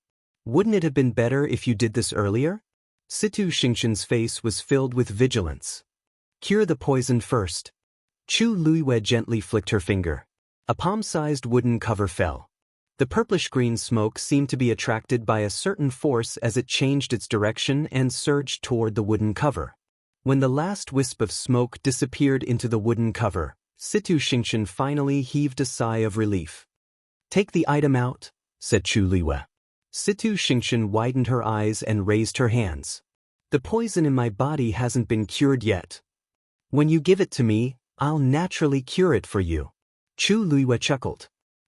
Wouldn't it have been better if you did this earlier? Situ Xingqian's face was filled with vigilance. Cure the poison first. Chu Luiwei gently flicked her finger. A palm-sized wooden cover fell. The purplish-green smoke seemed to be attracted by a certain force as it changed its direction and surged toward the wooden cover. When the last wisp of smoke disappeared into the wooden cover, Situ Xingqian finally heaved a sigh of relief. Take the item out, said Chu Luiwei. Situ Xingqian widened her eyes and raised her hands. The poison in my body hasn't been cured yet. When you give it to me, I'll naturally cure it for you. Chu Luiwei chuckled.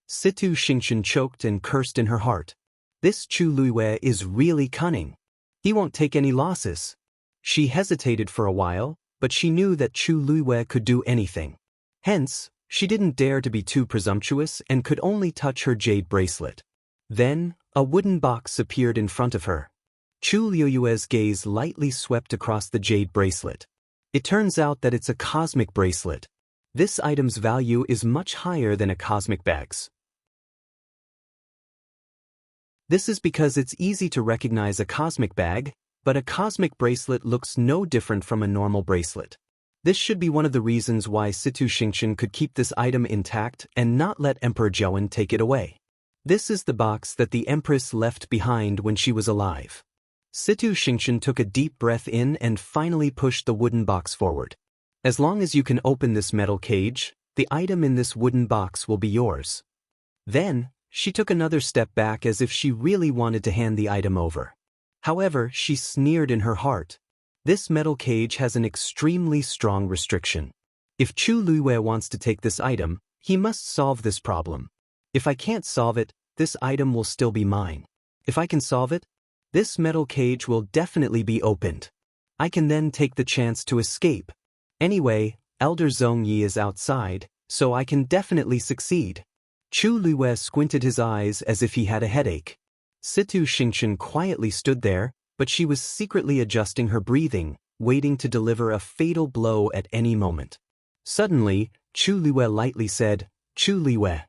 Situ Xingqian choked and cursed in her heart. This Chu Luiwei is really cunning. He won't take any losses. She hesitated for a while, but she knew that Chu Luiwei could do anything. Hence, she didn't dare to be too presumptuous and could only touch her jade bracelet. Then, a wooden box appeared in front of her. Chu Luiwei's gaze lightly swept across the jade bracelet. It turns out that it's a cosmic bracelet. This item's value is much higher than a cosmic bag's. This is because it's easy to recognize a cosmic bag, but a cosmic bracelet looks no different from a normal bracelet. This should be one of the reasons why Situ Xingqian could keep this item intact and not let Emperor Zhaowen take it away. This is the box that the Empress left behind when she was alive. Situ Xingqian took a deep breath in and finally pushed the wooden box forward. As long as you can open this metal cage, the item in this wooden box will be yours. Then, she took another step back as if she really wanted to hand the item over. However, she sneered in her heart. This metal cage has an extremely strong restriction. If Chu Luiwei wants to take this item, he must solve this problem. If I can't solve it, this item will still be mine. If I can solve it, this metal cage will definitely be opened. I can then take the chance to escape. Anyway, Elder Zhongyi is outside, so I can definitely succeed. Chu Luiwei squinted his eyes as if he had a headache. Situ Xingqian quietly stood there, but she was secretly adjusting her breathing, waiting to deliver a fatal blow at any moment. Suddenly, Chu Luiwei lightly said, "Chu Luiwei.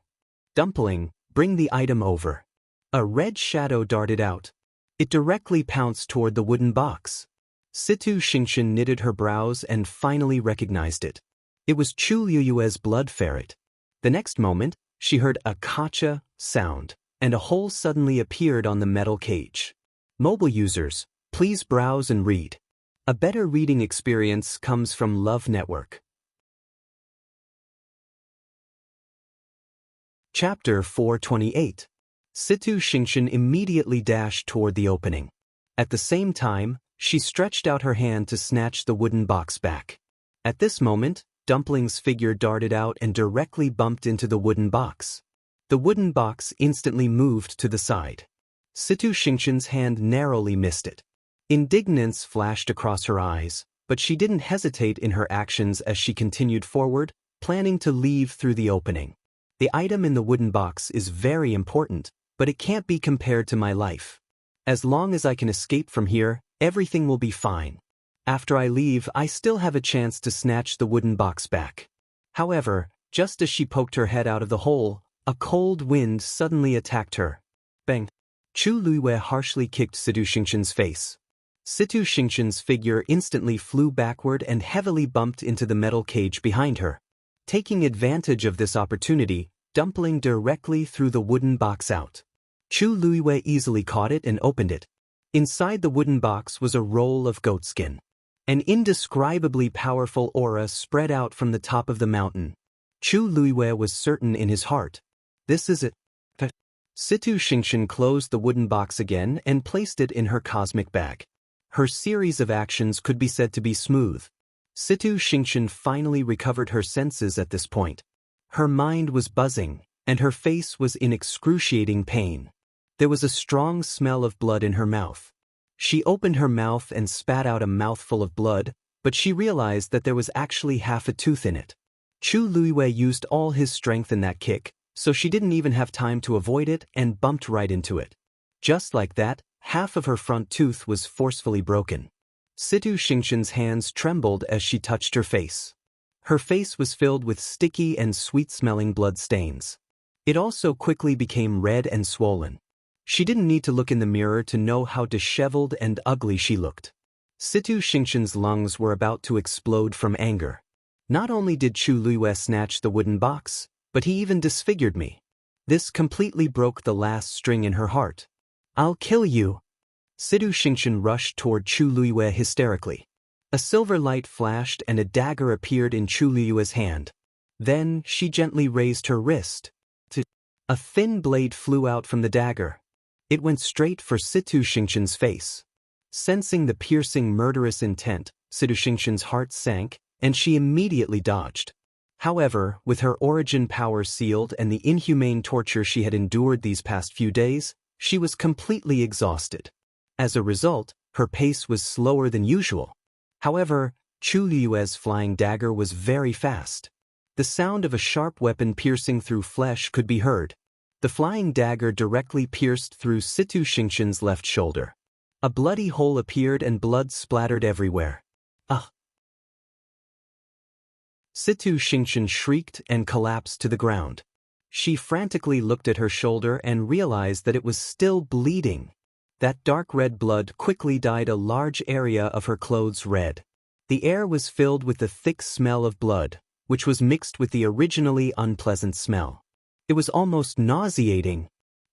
Dumpling, bring the item over." A red shadow darted out. It directly pounced toward the wooden box. Situ Xingqian knitted her brows and finally recognized it. It was Chu Luiwei's blood ferret. The next moment, she heard a kacha sound, and a hole suddenly appeared on the metal cage. Mobile users, please browse and read. A better reading experience comes from Love Network. Chapter 428. Situ Xingqian immediately dashed toward the opening. At the same time, she stretched out her hand to snatch the wooden box back. At this moment, Dumpling's figure darted out and directly bumped into the wooden box. The wooden box instantly moved to the side. Situ Xingqian's hand narrowly missed it. Indignance flashed across her eyes, but she didn't hesitate in her actions as she continued forward, planning to leave through the opening. The item in the wooden box is very important, but it can't be compared to my life. As long as I can escape from here, everything will be fine. After I leave, I still have a chance to snatch the wooden box back. However, just as she poked her head out of the hole, a cold wind suddenly attacked her. Bang! Chu Luiwei harshly kicked Situ Xingqian's face. Situ Xingqian's figure instantly flew backward and heavily bumped into the metal cage behind her. Taking advantage of this opportunity, Dumpling directly threw the wooden box out. Chu Luiwei easily caught it and opened it. Inside the wooden box was a roll of goatskin. An indescribably powerful aura spread out from the top of the mountain. Chu Luiwei was certain in his heart. This is it. Situ Xingqian closed the wooden box again and placed it in her cosmic bag. Her series of actions could be said to be smooth. Situ Xingqian finally recovered her senses at this point. Her mind was buzzing, and her face was in excruciating pain. There was a strong smell of blood in her mouth. She opened her mouth and spat out a mouthful of blood, but she realized that there was actually half a tooth in it. Chu Luiwei used all his strength in that kick, so she didn't even have time to avoid it and bumped right into it. Just like that, half of her front tooth was forcefully broken. Situ Xingqian's hands trembled as she touched her face. Her face was filled with sticky and sweet-smelling blood stains. It also quickly became red and swollen. She didn't need to look in the mirror to know how disheveled and ugly she looked. Situ Xingqian's lungs were about to explode from anger. Not only did Chu Luiwei snatch the wooden box, but he even disfigured me. This completely broke the last string in her heart. "I'll kill you!" Situ Xingqian rushed toward Chu Luiwei hysterically. A silver light flashed and a dagger appeared in Chu Luiwei's hand. Then she gently raised her wrist. A thin blade flew out from the dagger. It went straight for Situ Xingqian's face. Sensing the piercing murderous intent, Situ Xingqian's heart sank, and she immediately dodged. However, with her origin power sealed and the inhumane torture she had endured these past few days, she was completely exhausted. As a result, her pace was slower than usual. However, Chu Luiwei's flying dagger was very fast. The sound of a sharp weapon piercing through flesh could be heard. The flying dagger directly pierced through Situ Xingqian's left shoulder. A bloody hole appeared and blood splattered everywhere. "Ah!" Situ Xingqian shrieked and collapsed to the ground. She frantically looked at her shoulder and realized that it was still bleeding. That dark red blood quickly dyed a large area of her clothes red. The air was filled with the thick smell of blood, which was mixed with the originally unpleasant smell. It was almost nauseating.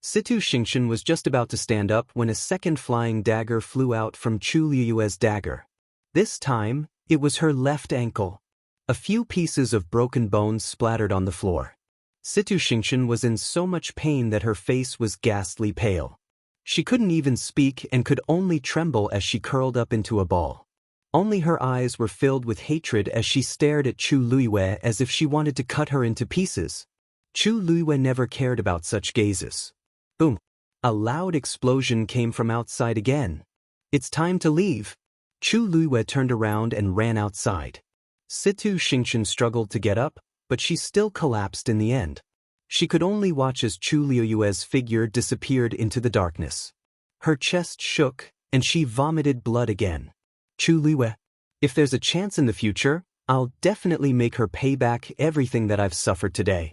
Situ Xingqian was just about to stand up when a second flying dagger flew out from Chu Liyue's dagger. This time, it was her left ankle. A few pieces of broken bones splattered on the floor. Situ Xingqian was in so much pain that her face was ghastly pale. She couldn't even speak and could only tremble as she curled up into a ball. Only her eyes were filled with hatred as she stared at Chu Liyue as if she wanted to cut her into pieces. Chu Liyue never cared about such gazes. Boom! A loud explosion came from outside again. It's time to leave. Chu Liyue turned around and ran outside. Situ Xingqian struggled to get up, but she still collapsed in the end. She could only watch as Chu Liyue's figure disappeared into the darkness. Her chest shook, and she vomited blood again. Chu Liyue, if there's a chance in the future, I'll definitely make her pay back everything that I've suffered today.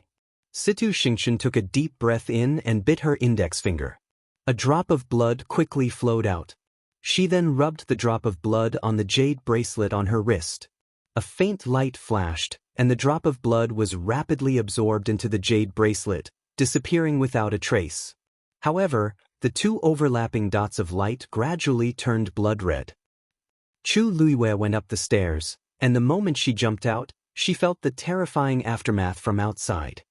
Situ Xingqian took a deep breath in and bit her index finger. A drop of blood quickly flowed out. She then rubbed the drop of blood on the jade bracelet on her wrist. A faint light flashed, and the drop of blood was rapidly absorbed into the jade bracelet, disappearing without a trace. However, the two overlapping dots of light gradually turned blood red. Chu Liyue went up the stairs, and the moment she jumped out, she felt the terrifying aftermath from outside.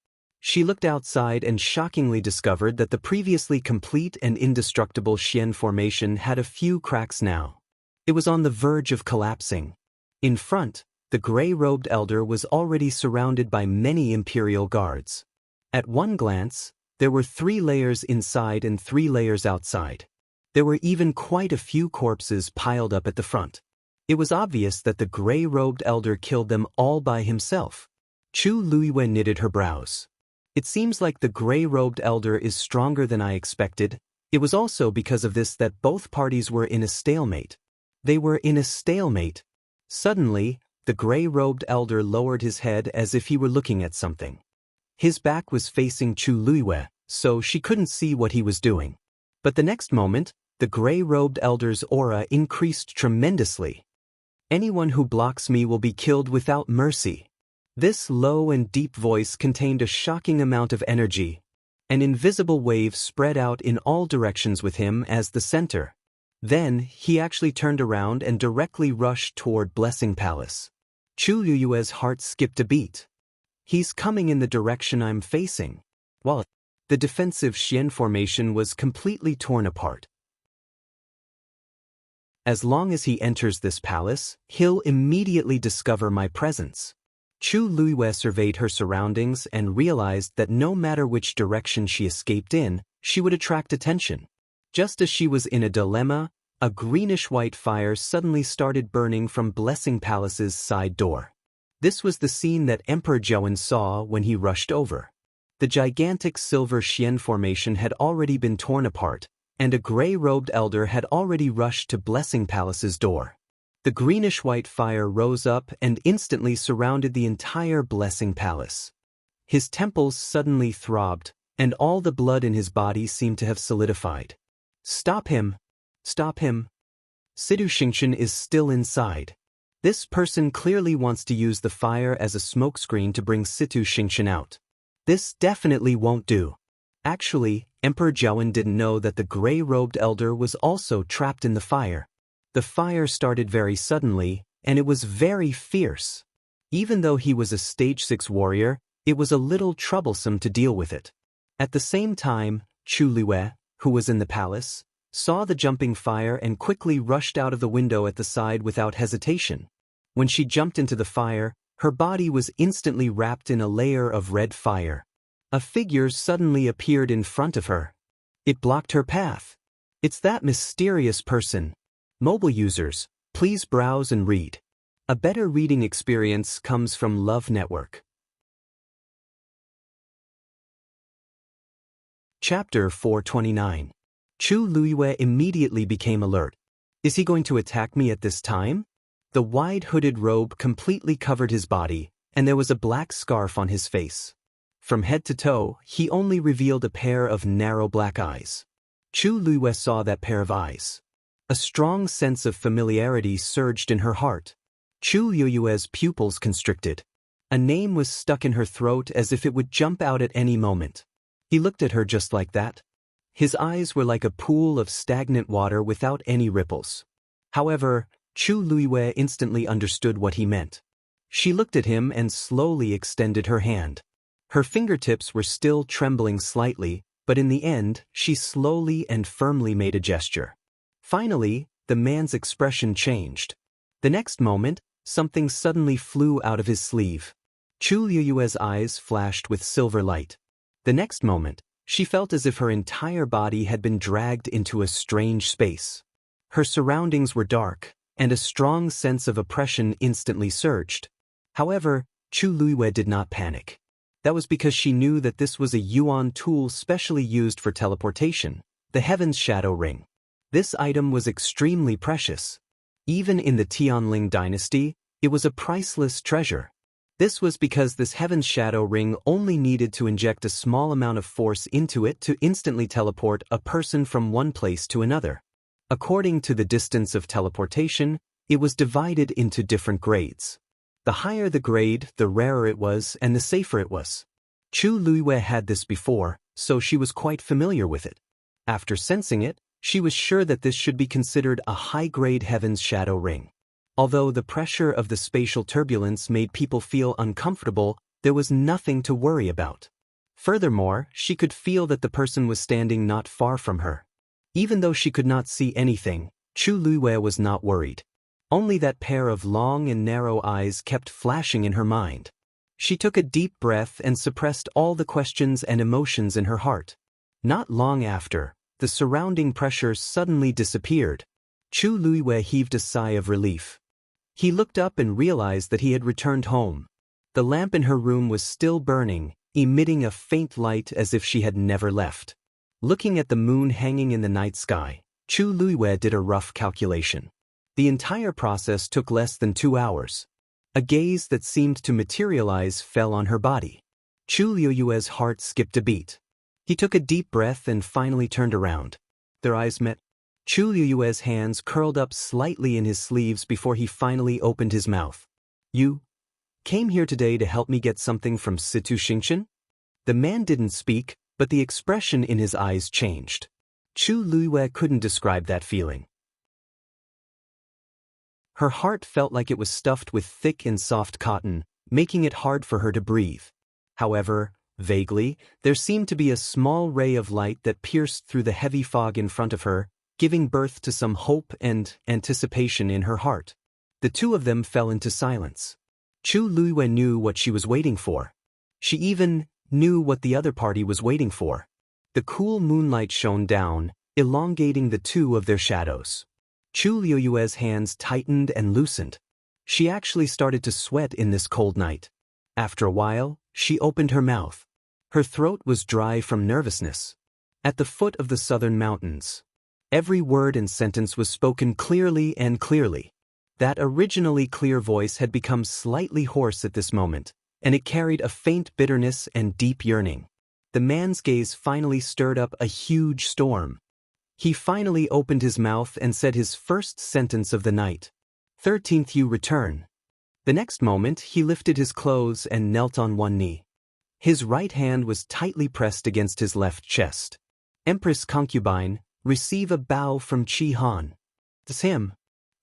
She looked outside and shockingly discovered that the previously complete and indestructible Xian formation had a few cracks now. It was on the verge of collapsing. In front, the gray-robed elder was already surrounded by many imperial guards. At one glance, there were 3 layers inside and 3 layers outside. There were even quite a few corpses piled up at the front. It was obvious that the gray-robed elder killed them all by himself. Chu Liyue knitted her brows. It seems like the gray-robed elder is stronger than I expected. It was also because of this that both parties were in a stalemate. They were in a stalemate. Suddenly, the gray-robed elder lowered his head as if he were looking at something. His back was facing Chu Liyue, so she couldn't see what he was doing. But the next moment, the gray-robed elder's aura increased tremendously. Anyone who blocks me will be killed without mercy. This low and deep voice contained a shocking amount of energy. An invisible wave spread out in all directions with him as the center. Then, he actually turned around and directly rushed toward Blessing Palace. Chu Liyue's heart skipped a beat. He's coming in the direction I'm facing. Well, the defensive Xian formation was completely torn apart. As long as he enters this palace, he'll immediately discover my presence. Chu Liyue surveyed her surroundings and realized that no matter which direction she escaped in, she would attract attention. Just as she was in a dilemma, a greenish-white fire suddenly started burning from Blessing Palace's side door. This was the scene that Emperor Zhouwen saw when he rushed over. The gigantic silver Xian formation had already been torn apart, and a gray-robed elder had already rushed to Blessing Palace's door. The greenish-white fire rose up and instantly surrounded the entire Blessing Palace. His temples suddenly throbbed, and all the blood in his body seemed to have solidified. Stop him! Stop him! Situ Xingqian is still inside. This person clearly wants to use the fire as a smokescreen to bring Situ Xingqian out. This definitely won't do. Actually, Emperor Zhouwen didn't know that the gray-robed elder was also trapped in the fire. The fire started very suddenly, and it was very fierce. Even though he was a stage 6 warrior, it was a little troublesome to deal with it. At the same time, Chu Liyue, who was in the palace, saw the jumping fire and quickly rushed out of the window at the side without hesitation. When she jumped into the fire, her body was instantly wrapped in a layer of red fire. A figure suddenly appeared in front of her. It blocked her path. It's that mysterious person. Mobile users, please browse and read. A better reading experience comes from Love Network. Chapter 429. Chu Liyue immediately became alert. Is he going to attack me at this time? The wide hooded robe completely covered his body, and there was a black scarf on his face. From head to toe, he only revealed a pair of narrow black eyes. Chu Liyue saw that pair of eyes. A strong sense of familiarity surged in her heart. Chu Liyue's pupils constricted. A name was stuck in her throat as if it would jump out at any moment. He looked at her just like that. His eyes were like a pool of stagnant water without any ripples. However, Chu Luiwei instantly understood what he meant. She looked at him and slowly extended her hand. Her fingertips were still trembling slightly, but in the end, she slowly and firmly made a gesture. Finally, the man's expression changed. The next moment, something suddenly flew out of his sleeve. Chu Luiwei's eyes flashed with silver light. The next moment, she felt as if her entire body had been dragged into a strange space. Her surroundings were dark, and a strong sense of oppression instantly surged. However, Chu Luiwei did not panic. That was because she knew that this was a yuan tool specially used for teleportation, the Heaven's Shadow Ring. This item was extremely precious. Even in the Tianling dynasty, it was a priceless treasure. This was because this Heaven's Shadow Ring only needed to inject a small amount of force into it to instantly teleport a person from one place to another. According to the distance of teleportation, it was divided into different grades. The higher the grade, the rarer it was and the safer it was. Chu Luiwei had this before, so she was quite familiar with it. After sensing it, she was sure that this should be considered a high-grade Heaven's Shadow Ring. Although the pressure of the spatial turbulence made people feel uncomfortable, there was nothing to worry about. Furthermore, she could feel that the person was standing not far from her. Even though she could not see anything, Chu Luiwei was not worried. Only that pair of long and narrow eyes kept flashing in her mind. She took a deep breath and suppressed all the questions and emotions in her heart. Not long after, the surrounding pressure suddenly disappeared. Chu Luiwei heaved a sigh of relief. He looked up and realized that he had returned home. The lamp in her room was still burning, emitting a faint light as if she had never left. Looking at the moon hanging in the night sky, Chu Luiwei did a rough calculation. The entire process took less than 2 hours. A gaze that seemed to materialize fell on her body. Chu Luiwei's heart skipped a beat. He took a deep breath and finally turned around. Their eyes met. Chu Luiwei's hands curled up slightly in his sleeves before he finally opened his mouth. You came here today to help me get something from Situ Xingqian? The man didn't speak, but the expression in his eyes changed. Chu Luiwei couldn't describe that feeling. Her heart felt like it was stuffed with thick and soft cotton, making it hard for her to breathe. However, vaguely, there seemed to be a small ray of light that pierced through the heavy fog in front of her, giving birth to some hope and anticipation in her heart. The two of them fell into silence. Chu Luiwei knew what she was waiting for. She even knew what the other party was waiting for. The cool moonlight shone down, elongating the two of their shadows. Chu Luiwei's hands tightened and loosened. She actually started to sweat in this cold night. After a while, she opened her mouth. Her throat was dry from nervousness. At the foot of the southern mountains, every word and sentence was spoken clearly and clearly. That originally clear voice had become slightly hoarse at this moment, and it carried a faint bitterness and deep yearning. The man's gaze finally stirred up a huge storm. He finally opened his mouth and said his first sentence of the night. 13th you return. The next moment he lifted his clothes and knelt on one knee. His right hand was tightly pressed against his left chest. Empress concubine, receive a bow from Qi Han. It's him.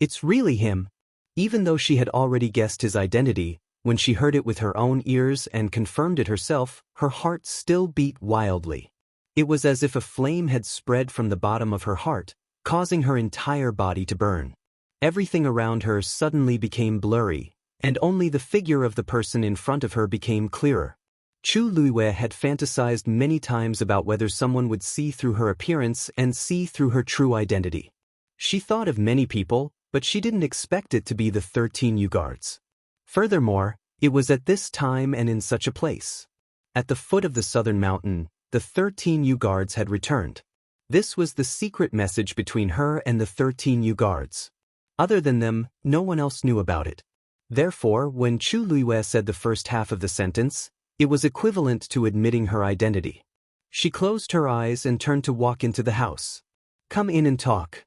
It's really him. Even though she had already guessed his identity, when she heard it with her own ears and confirmed it herself, her heart still beat wildly. It was as if a flame had spread from the bottom of her heart, causing her entire body to burn. Everything around her suddenly became blurry, and only the figure of the person in front of her became clearer. Chu Luiwei had fantasized many times about whether someone would see through her appearance and see through her true identity. She thought of many people, but she didn't expect it to be the 13 Yugards. Furthermore, it was at this time and in such a place. At the foot of the southern mountain, the 13 Yugards had returned. This was the secret message between her and the 13 Yugards. Other than them, no one else knew about it. Therefore, when Chu Luiwei said the first half of the sentence, it was equivalent to admitting her identity. She closed her eyes and turned to walk into the house. Come in and talk.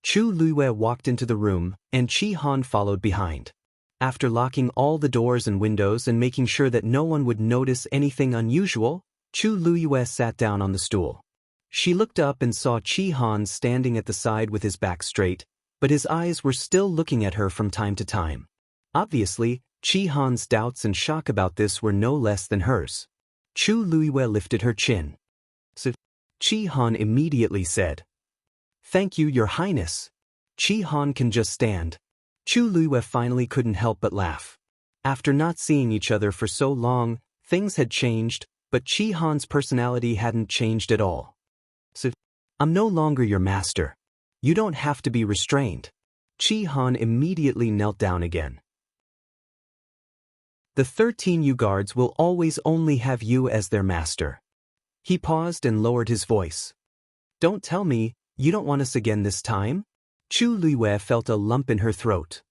Chu Luiwei walked into the room, and Qi Han followed behind. After locking all the doors and windows and making sure that no one would notice anything unusual, Chu Luyue sat down on the stool. She looked up and saw Chi Han standing at the side with his back straight, but his eyes were still looking at her from time to time. Obviously, Chi Han's doubts and shock about this were no less than hers. Chu Luyue lifted her chin. So, Chi Han immediately said, "Thank you, Your Highness." Chi Han can just stand. Chu Luyue finally couldn't help but laugh. After not seeing each other for so long, things had changed, but Chi Han's personality hadn't changed at all. "So, I'm no longer your master. You don't have to be restrained." Chi Han immediately knelt down again. "The 13 you guards will always only have you as their master." He paused and lowered his voice. "Don't tell me, you don't want us again this time?" Chu Luyue felt a lump in her throat.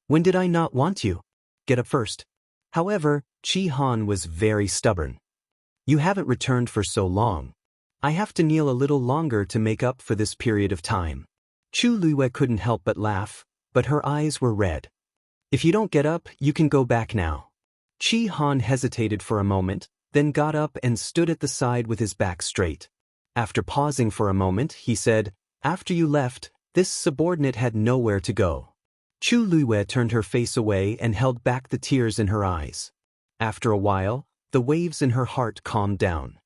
"When did I not want you? Get up first." However, Chi Han was very stubborn. "You haven't returned for so long. I have to kneel a little longer to make up for this period of time." Chu Luyue couldn't help but laugh, but her eyes were red. "If you don't get up, you can go back now." Chi Han hesitated for a moment, then got up and stood at the side with his back straight. After pausing for a moment, he said, "After you left, this subordinate had nowhere to go." Chu Luyue turned her face away and held back the tears in her eyes. After a while, the waves in her heart calmed down.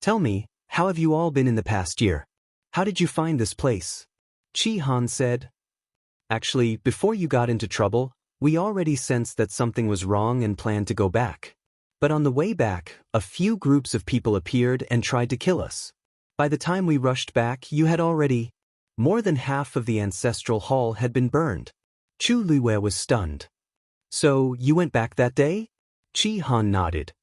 "Tell me, how have you all been in the past year? How did you find this place?" Chi Han said, "Actually, before you got into trouble, we already sensed that something was wrong and planned to go back. But on the way back, a few groups of people appeared and tried to kill us. By the time we rushed back, you had already..." More than half of the ancestral hall had been burned. Chu Luyue was stunned. "So, you went back that day?" Chi Han nodded.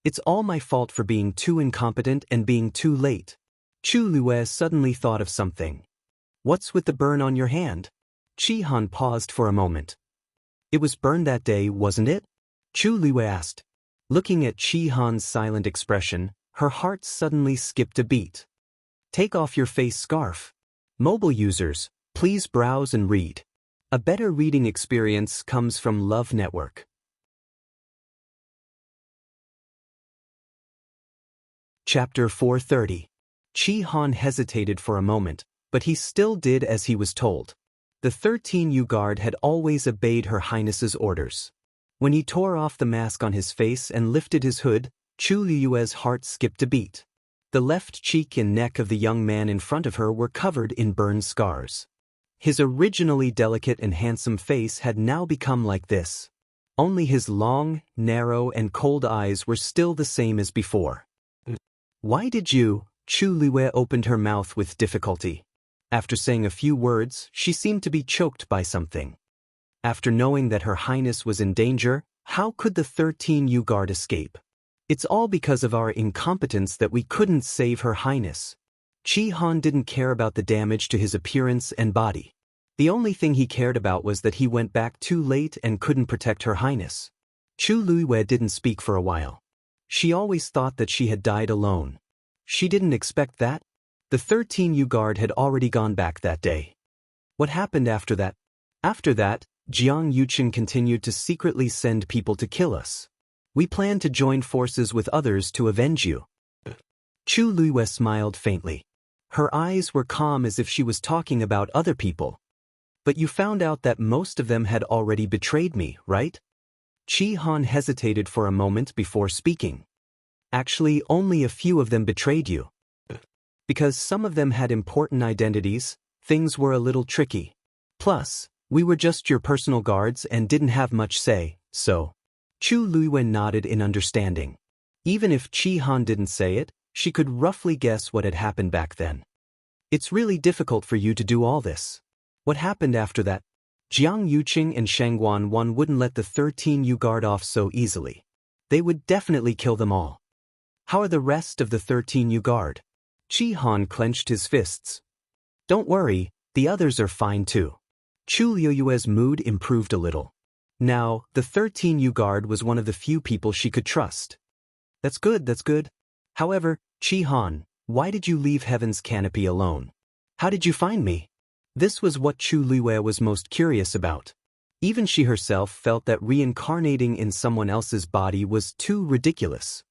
"It's all my fault for being too incompetent and being too late." Chu Luyue suddenly thought of something. "What's with the burn on your hand?" Chi Han paused for a moment. "It was burned that day, wasn't it?" Chu Luyue asked. Looking at Chi Han's silent expression, her heart suddenly skipped a beat. "Take off your face scarf." Mobile users, please browse and read. A better reading experience comes from Love Network. Chapter 430. Chi Han hesitated for a moment, but he still did as he was told. The 13U guard had always obeyed Her Highness's orders. When he tore off the mask on his face and lifted his hood, Chu Liyue's heart skipped a beat. The left cheek and neck of the young man in front of her were covered in burn scars. His originally delicate and handsome face had now become like this. Only his long, narrow, and cold eyes were still the same as before. "Why did you?" Chu Liyue opened her mouth with difficulty. After saying a few words, she seemed to be choked by something. After knowing that Her Highness was in danger, how could the 13U guard escape? "It's all because of our incompetence that we couldn't save Her Highness." Chi Han didn't care about the damage to his appearance and body. The only thing he cared about was that he went back too late and couldn't protect Her Highness. Chu Luyue didn't speak for a while. She always thought that she had died alone. She didn't expect that. The 13U guard had already gone back that day. What happened after that? After that, Jiang Yuqing continued to secretly send people to kill us. We planned to join forces with others to avenge you. Chu Luyue smiled faintly. Her eyes were calm as if she was talking about other people. "But you found out that most of them had already betrayed me, right?" Chi Han hesitated for a moment before speaking. "Actually, only a few of them betrayed you. Because some of them had important identities, things were a little tricky. Plus, we were just your personal guards and didn't have much say, so..." Chu Luyue nodded in understanding. Even if Chi Han didn't say it, she could roughly guess what had happened back then. "It's really difficult for you to do all this. What happened after that?" Jiang Yuqing and Shangguan Wan wouldn't let the 13U guard off so easily. They would definitely kill them all. "How are the rest of the 13U guard?" Chi Han clenched his fists. "Don't worry, the others are fine too." Chu Liyue's mood improved a little. Now, the 13U guard was one of the few people she could trust. That's good, that's good. However, Chi Han, why did you leave Heaven's Canopy alone? How did you find me? This was what Chu Liyue was most curious about. Even she herself felt that reincarnating in someone else's body was too ridiculous.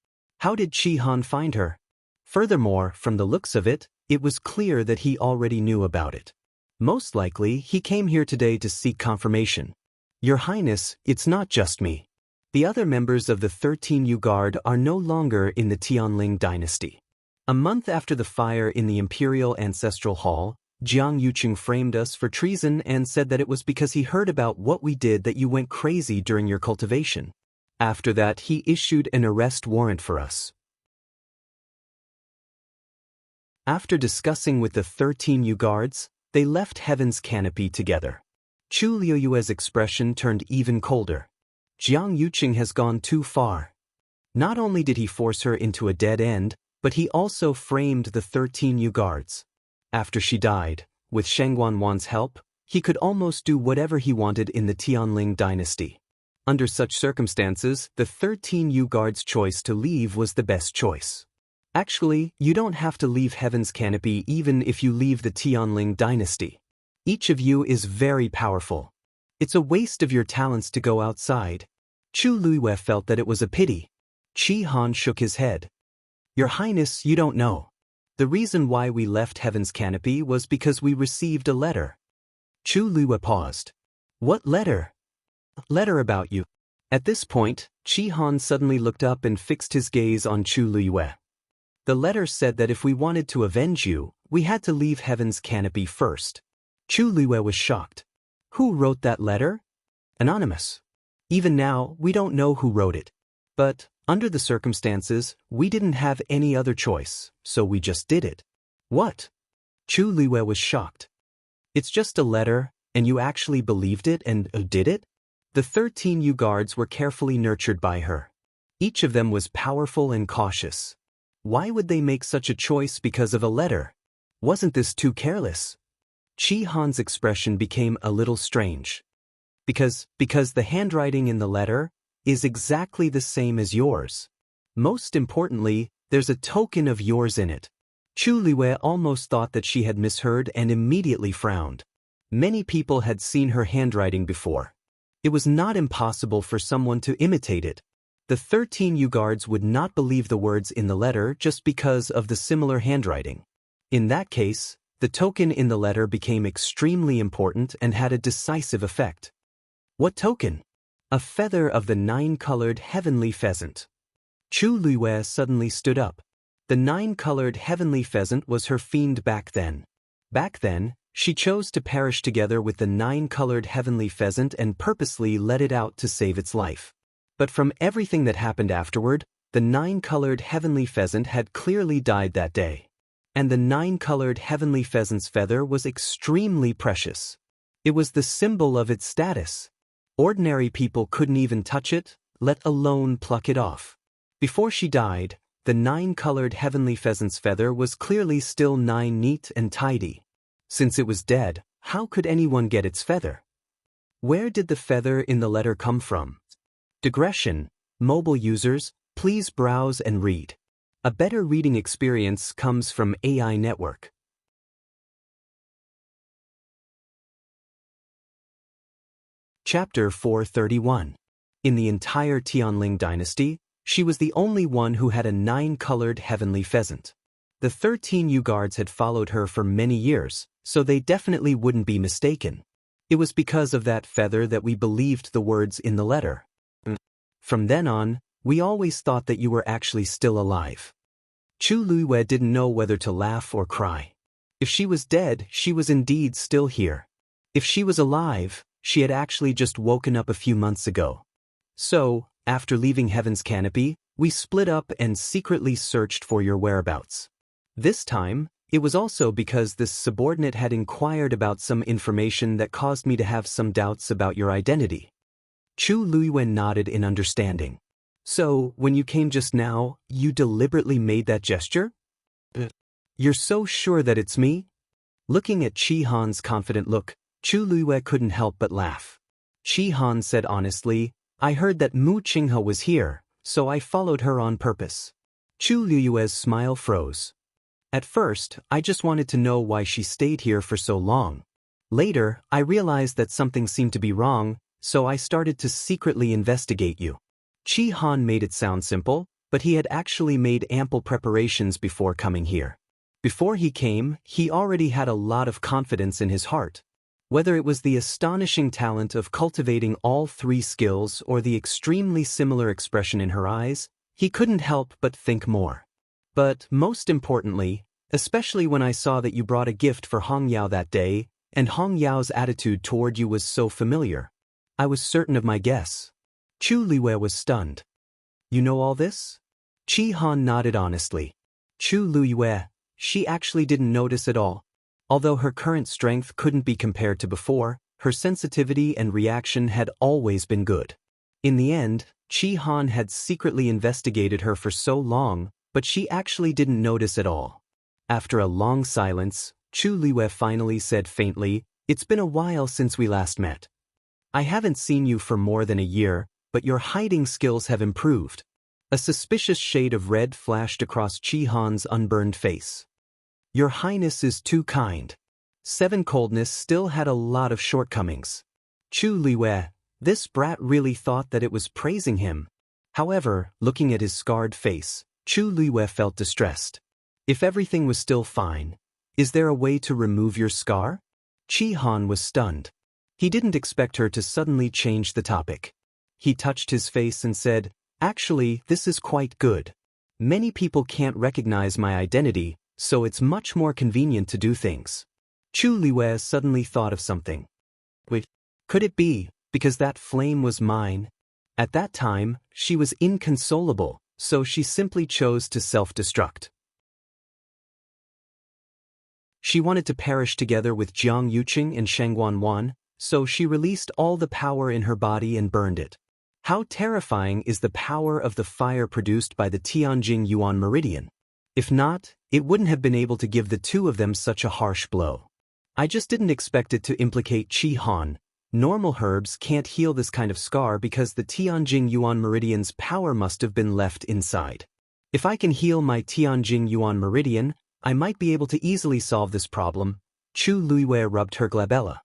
How did Qi Han find her? Furthermore, from the looks of it, it was clear that he already knew about it. Most likely, he came here today to seek confirmation. Your Highness, it's not just me. The other members of the 13th Guard are no longer in the Tianling dynasty. A month after the fire in the Imperial Ancestral Hall, Jiang Yuqing framed us for treason and said that it was because he heard about what we did that you went crazy during your cultivation. After that, he issued an arrest warrant for us. After discussing with the 13th Guards, they left Heaven's Canopy together. Chu Liuyue's expression turned even colder. Jiang Yuqing has gone too far. Not only did he force her into a dead end, but he also framed the 13th Guards. After she died, with Sheng Guanwan's help, he could almost do whatever he wanted in the Tianling dynasty. Under such circumstances, the 13th Guard's choice to leave was the best choice. Actually, you don't have to leave Heaven's Canopy even if you leave the Tianling dynasty. Each of you is very powerful. It's a waste of your talents to go outside. Chu Luiyue felt that it was a pity. Qi Han shook his head. Your Highness, you don't know. The reason why we left Heaven's Canopy was because we received a letter. Chu Luiyue paused. What letter? Letter about you. At this point, Qi Han suddenly looked up and fixed his gaze on Chu Luiyue. The letter said that if we wanted to avenge you, we had to leave Heaven's Canopy first. Chu Luiyue was shocked. Who wrote that letter? Anonymous. Even now, we don't know who wrote it. But, under the circumstances, we didn't have any other choice, so we just did it. What? Chu Luiyue was shocked. It's just a letter, and you actually believed it and did it? The 13th Guards were carefully nurtured by her. Each of them was powerful and cautious. Why would they make such a choice because of a letter? Wasn't this too careless? Qi Han's expression became a little strange. Because the handwriting in the letter is exactly the same as yours. Most importantly, there's a token of yours in it. Chu Liuyue almost thought that she had misheard and immediately frowned. Many people had seen her handwriting before. It was not impossible for someone to imitate it. The 13th Guards would not believe the words in the letter just because of the similar handwriting. In that case, the token in the letter became extremely important and had a decisive effect. What token? A feather of the 9-colored heavenly pheasant. Chu Luiyue suddenly stood up. The 9-colored heavenly pheasant was her fiend back then. Back then, she chose to perish together with the 9-colored heavenly pheasant and purposely let it out to save its life. But from everything that happened afterward, the 9-colored heavenly pheasant had clearly died that day. And the 9-colored heavenly pheasant's feather was extremely precious. It was the symbol of its status. Ordinary people couldn't even touch it, let alone pluck it off. Before she died, the 9-colored heavenly pheasant's feather was clearly still 9 neat and tidy. Since it was dead, how could anyone get its feather? Where did the feather in the letter come from? Digression. Mobile users, please browse and read. A better reading experience comes from AI Network. Chapter 431. In the entire Tianling dynasty, she was the only one who had a 9-colored heavenly pheasant. The 13th Guards had followed her for many years, so they definitely wouldn't be mistaken. It was because of that feather that we believed the words in the letter. From then on, we always thought that you were actually still alive. Chu Luiyue didn't know whether to laugh or cry. If she was dead, she was indeed still here. If she was alive, she had actually just woken up a few months ago. So, after leaving Heaven's Canopy, we split up and secretly searched for your whereabouts. This time, it was also because this subordinate had inquired about some information that caused me to have some doubts about your identity. Chu Luiyue nodded in understanding. So, when you came just now, you deliberately made that gesture? You're so sure that it's me? Looking at Qi Han's confident look, Chu Luiyue couldn't help but laugh. Qi Han said honestly, I heard that Mu Qinghe was here, so I followed her on purpose. Chu Luiyue's smile froze. At first, I just wanted to know why she stayed here for so long. Later, I realized that something seemed to be wrong, so I started to secretly investigate you. Qi Han made it sound simple, but he had actually made ample preparations before coming here. Before he came, he already had a lot of confidence in his heart. Whether it was the astonishing talent of cultivating all three skills or the extremely similar expression in her eyes, he couldn't help but think more. But most importantly, especially when I saw that you brought a gift for Hong Yao that day, and Hong Yao's attitude toward you was so familiar, I was certain of my guess. Chu Liwei was stunned. You know all this? Chi Han nodded honestly. Chu Liwei, she actually didn't notice at all. Although her current strength couldn't be compared to before, her sensitivity and reaction had always been good. In the end, Chi Han had secretly investigated her for so long, but she actually didn't notice at all. After a long silence, Chu Liwei finally said faintly, "It's been a while since we last met. I haven't seen you for more than a year, but your hiding skills have improved." A suspicious shade of red flashed across Chi Han's unburned face. Your Highness is too kind. Seven Coldness still had a lot of shortcomings. Chu Liwei, this brat really thought that it was praising him. However, looking at his scarred face, Chu Liwei felt distressed. If everything was still fine, is there a way to remove your scar? Chi Han was stunned. He didn't expect her to suddenly change the topic. He touched his face and said, "Actually, this is quite good. Many people can't recognize my identity, so it's much more convenient to do things." Chu Liwei suddenly thought of something. Wait, could it be because that flame was mine? At that time, she was inconsolable, so she simply chose to self-destruct. She wanted to perish together with Jiang Yuqing and Shangguan Wan, so she released all the power in her body and burned it. How terrifying is the power of the fire produced by the Tianjing Yuan Meridian? If not, it wouldn't have been able to give the two of them such a harsh blow. I just didn't expect it to implicate Chi Han. Normal herbs can't heal this kind of scar because the Tianjing Yuan Meridian's power must have been left inside. If I can heal my Tianjing Yuan Meridian, I might be able to easily solve this problem. Chu Liwei rubbed her glabella.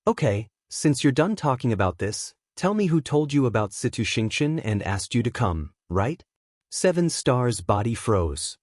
Okay, since you're done talking about this, tell me who told you about Situ Xingqian and asked you to come, right? 7 Stars' body froze.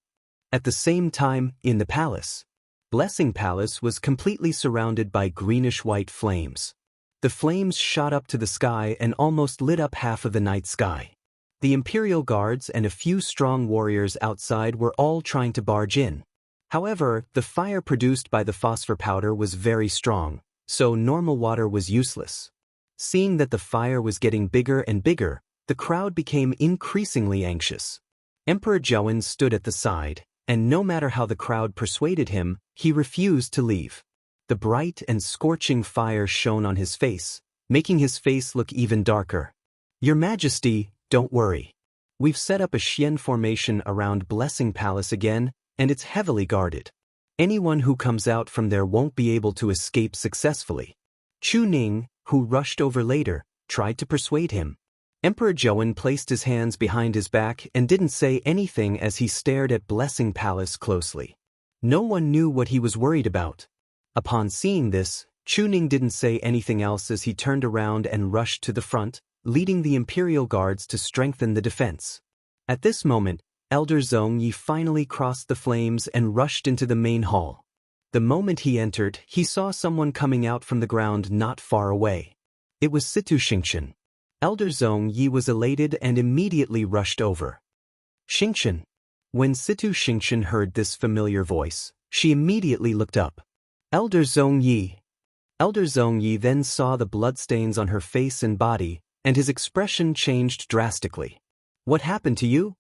At the same time, in the palace, Blessing Palace was completely surrounded by greenish-white flames. The flames shot up to the sky and almost lit up half of the night sky. The Imperial Guards and a few strong warriors outside were all trying to barge in. However, the fire produced by the phosphor powder was very strong, so normal water was useless. Seeing that the fire was getting bigger and bigger, the crowd became increasingly anxious. Emperor Zhouwen stood at the side, and no matter how the crowd persuaded him, he refused to leave. The bright and scorching fire shone on his face, making his face look even darker. Your Majesty, don't worry. We've set up a Xian formation around Blessing Palace again, and it's heavily guarded. Anyone who comes out from there won't be able to escape successfully. Chu Ning, who rushed over later, tried to persuade him. Emperor Zhouwen placed his hands behind his back and didn't say anything as he stared at Blessing Palace closely. No one knew what he was worried about. Upon seeing this, Chu Ning didn't say anything else as he turned around and rushed to the front, leading the Imperial Guards to strengthen the defense. At this moment, Elder Zhong Yi finally crossed the flames and rushed into the main hall. The moment he entered, he saw someone coming out from the ground not far away. It was Situ Xingqian. Elder Zhong Yi was elated and immediately rushed over. Xingqian. When Situ Xingqian heard this familiar voice, she immediately looked up. Elder Zhong Yi. Elder Zhong Yi then saw the bloodstains on her face and body, and his expression changed drastically. What happened to you?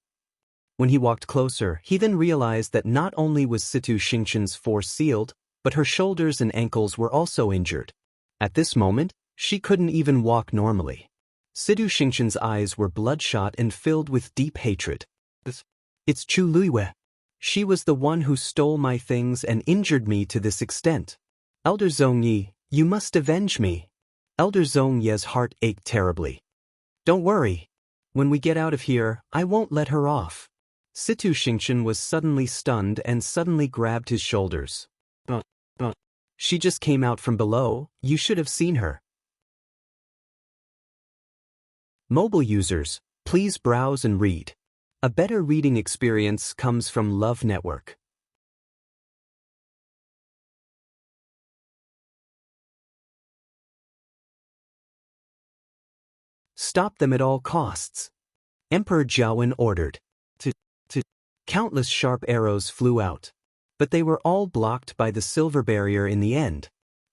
When he walked closer, he then realized that not only was Situ Xingqian's force sealed, but her shoulders and ankles were also injured. At this moment, she couldn't even walk normally. Situ Xingqian's eyes were bloodshot and filled with deep hatred. It's Chu Liwei. She was the one who stole my things and injured me to this extent. Elder Zhong Yi, you must avenge me. Elder Zhong Yi's heart ached terribly. Don't worry. When we get out of here, I won't let her off. Situ Xingqian was suddenly stunned and suddenly grabbed his shoulders. She just came out from below, you should have seen her. Mobile users, please browse and read. A better reading experience comes from Love Network. Stop them at all costs. Emperor Jiawen ordered. To. Countless sharp arrows flew out. But they were all blocked by the silver barrier in the end.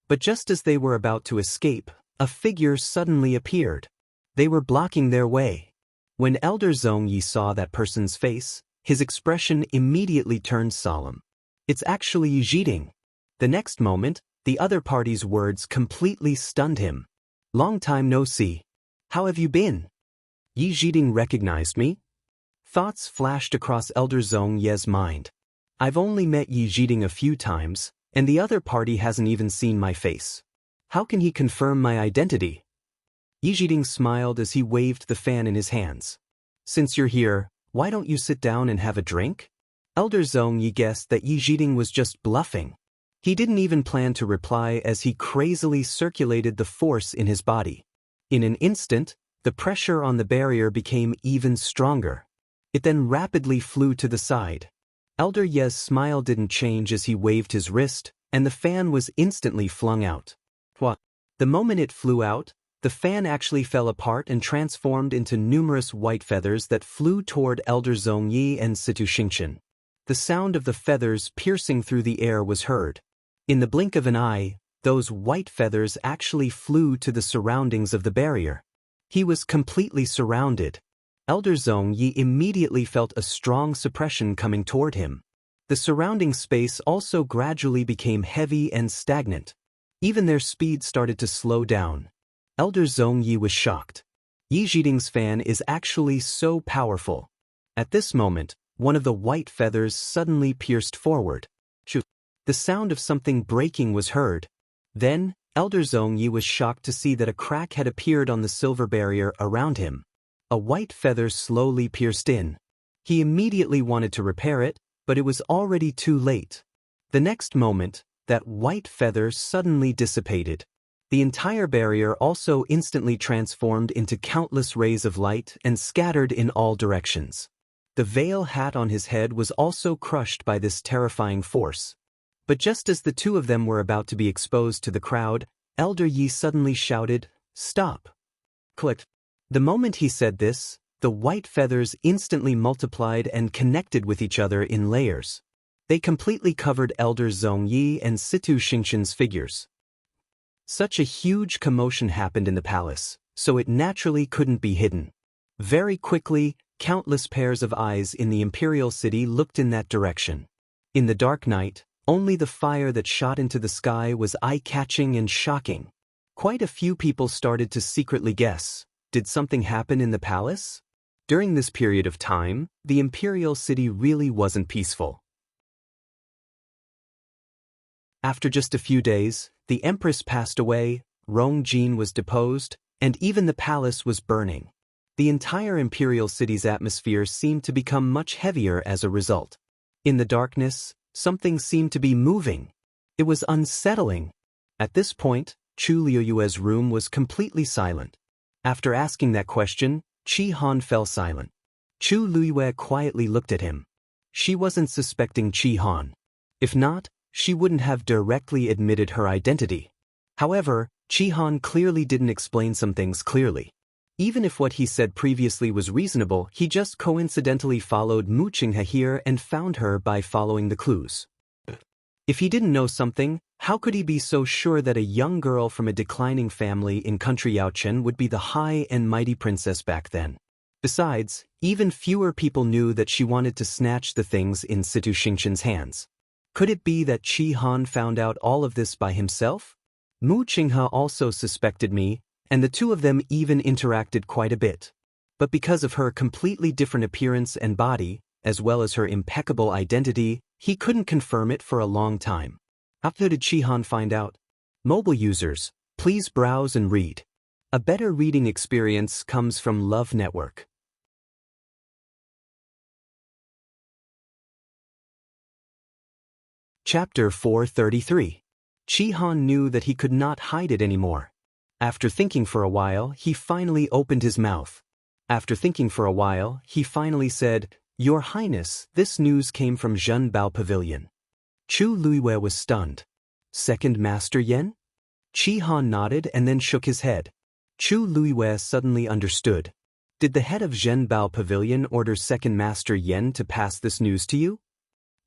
But just as they were about to escape, a figure suddenly appeared. They were blocking their way. When Elder Zhongyi saw that person's face, his expression immediately turned solemn. It's actually Yi Zhiding. The next moment, the other party's words completely stunned him. Long time no see. How have you been? Yi Zhiding recognized me? Thoughts flashed across Elder Zhongye's mind. I've only met Yi Zhiding a few times, and the other party hasn't even seen my face. How can he confirm my identity? Yi Zhiding smiled as he waved the fan in his hands. Since you're here, why don't you sit down and have a drink? Elder Zhongyi guessed that Yi Zhiding was just bluffing. He didn't even plan to reply as he crazily circulated the force in his body. In an instant, the pressure on the barrier became even stronger. It then rapidly flew to the side. Elder Ye's smile didn't change as he waved his wrist, and the fan was instantly flung out. What? The moment it flew out, the fan actually fell apart and transformed into numerous white feathers that flew toward Elder Zhongyi and Situ Xingqian. The sound of the feathers piercing through the air was heard. In the blink of an eye, those white feathers actually flew to the surroundings of the barrier. He was completely surrounded. Elder Zhongyi immediately felt a strong suppression coming toward him. The surrounding space also gradually became heavy and stagnant. Even their speed started to slow down. Elder Zhongyi was shocked. Yi Zhiding's fan is actually so powerful. At this moment, one of the white feathers suddenly pierced forward. The sound of something breaking was heard. Then, Elder Zhongyi was shocked to see that a crack had appeared on the silver barrier around him. A white feather slowly pierced in. He immediately wanted to repair it, but it was already too late. The next moment, that white feather suddenly dissipated. The entire barrier also instantly transformed into countless rays of light and scattered in all directions. The veil hat on his head was also crushed by this terrifying force. But just as the two of them were about to be exposed to the crowd, Elder Yi suddenly shouted, "Stop!" Click. The moment he said this, the white feathers instantly multiplied and connected with each other in layers. They completely covered Elder Zhongyi and Situ Xingqian's figures. Such a huge commotion happened in the palace, so it naturally couldn't be hidden. Very quickly, countless pairs of eyes in the imperial city looked in that direction. In the dark night, only the fire that shot into the sky was eye-catching and shocking. Quite a few people started to secretly guess, did something happen in the palace? During this period of time, the imperial city really wasn't peaceful. After just a few days, the empress passed away, Rongjin was deposed, and even the palace was burning. The entire imperial city's atmosphere seemed to become much heavier as a result. In the darkness, something seemed to be moving. It was unsettling. At this point, Chu Liuyue's room was completely silent. After asking that question, Qi Han fell silent. Chu Liuyue quietly looked at him. She wasn't suspecting Qi Han. If not, she wouldn't have directly admitted her identity. However, Qi Han clearly didn't explain some things clearly. Even if what he said previously was reasonable, he just coincidentally followed Mu Qinghe here and found her by following the clues. If he didn't know something, how could he be so sure that a young girl from a declining family in country Yaochen would be the high and mighty princess back then? Besides, even fewer people knew that she wanted to snatch the things in Situ Xingqian's hands. Could it be that Qi Han found out all of this by himself? Mu Qinghe also suspected me, and the two of them even interacted quite a bit. But because of her completely different appearance and body, as well as her impeccable identity, he couldn't confirm it for a long time. How did Qi Han find out? Mobile users, please browse and read. A better reading experience comes from Love Network. Chapter 433. Qi Han knew that he could not hide it anymore. After thinking for a while, he finally opened his mouth. After thinking for a while, he finally said, "Your Highness, this news came from Zhenbao Pavilion." Chu Luiwei was stunned. "Second Master Yen?" Qi Han nodded and then shook his head. Chu Luiwei suddenly understood. "Did the head of Zhenbao Pavilion order Second Master Yen to pass this news to you?"